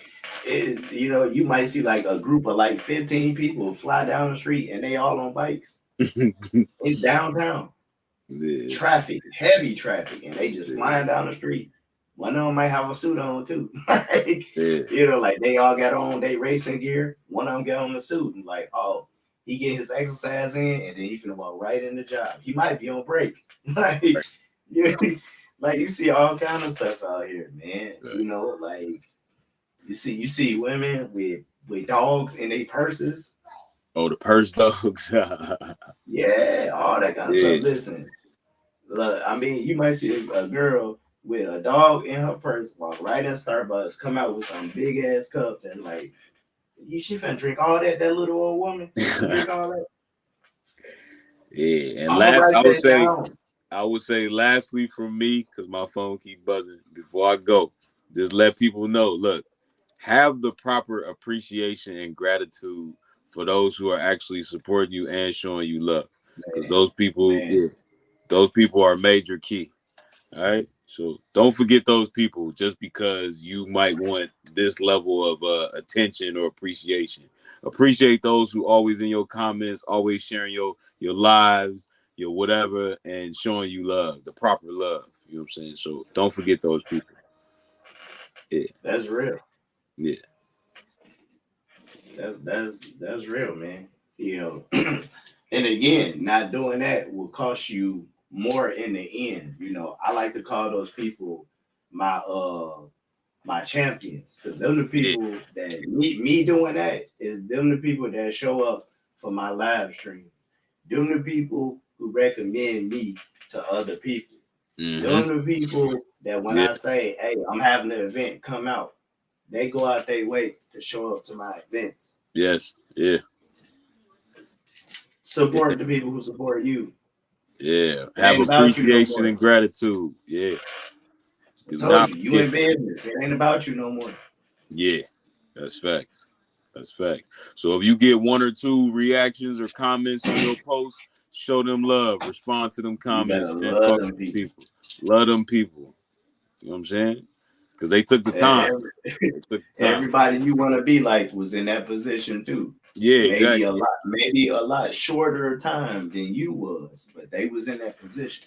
you might see like a group of like 15 people fly down the street and they all on bikes in downtown. Yeah. Traffic, heavy traffic, and they just flying down the street. One of them might have a suit on too. Like they all got on their racing gear. One of them got on the suit and like, oh, he get his exercise in, and then he finna walk right in the job. He might be on break. Like, like you see all kind of stuff out here, man. Like you see women with dogs in their purses. Oh, the purse dogs. Yeah, all that kind of Yeah. stuff. Listen, look, I mean, you might see a girl with a dog in her purse walk right in Starbucks, come out with some big ass cup, and like, she finna drink all that little old woman drink all that. Yeah, and I'm gonna write that down. I would say lastly from me, because my phone keep buzzing before I go, just let people know, look, have the proper appreciation and gratitude for those who are actually supporting you and showing you love. Because those people, those people are major key. All right. So don't forget those people just because you might want this level of attention or appreciation. Appreciate those who always in your comments, always sharing your lives, your whatever, and showing you love, the proper love. You know what I'm saying? So don't forget those people. Yeah. That's real. Yeah. That's real, man. And again, not doing that will cost you more in the end. I like to call those people my champions, because them the people that me doing that is them the people that show up for my live stream. Them the people who recommend me to other people. Mm-hmm. Them the people that when I say, hey, I'm having an event, come out, they go out their way to show up to my events. Yes. Yeah. Support the people who support you. Yeah. Have appreciation and gratitude. Yeah. I told you in business. It ain't about you no more. Yeah. That's facts. That's fact. So if you get one or two reactions or comments on your post, show them love. Respond to them comments and talk to people. Love them people. You know what I'm saying? Because they took the time. Everybody you want to be like was in that position too. Yeah, exactly. Maybe a lot shorter time than you was, but they was in that position.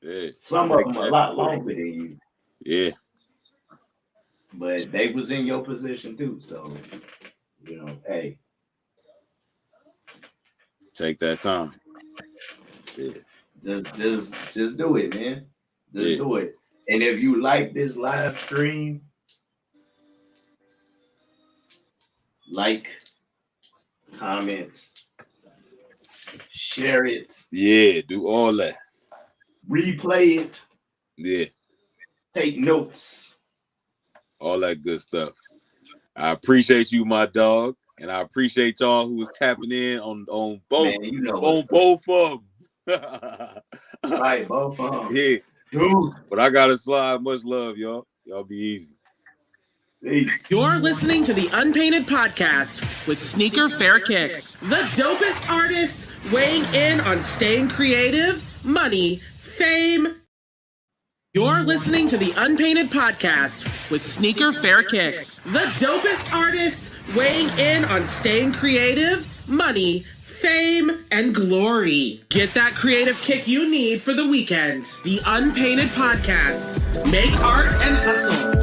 Yeah. Some of them a lot longer than you. Yeah. But they was in your position too. So, hey. Take that time. Yeah. Just do it, man. Just Yeah. do it. And if you like this live stream, like, comment, share it. Yeah, do all that. Replay it. Yeah. Take notes. All that good stuff. I appreciate you, my dog. And I appreciate y'all who was tapping in on both. Man, you know on both of them. Right, both of them. Yeah. Dude. But I gotta slide. Much love, y'all. Y'all be easy. Peace. You're listening to the Unpainted Podcast with Sneaker Fair Kicks, the dopest artists weighing in on staying creative, money, fame. You're listening to the Unpainted Podcast with Sneaker Fair Kicks, the dopest artists weighing in on staying creative, money, fame, and glory. Get that creative kick you need for the weekend. The Unpainted Podcast. Make art and hustle.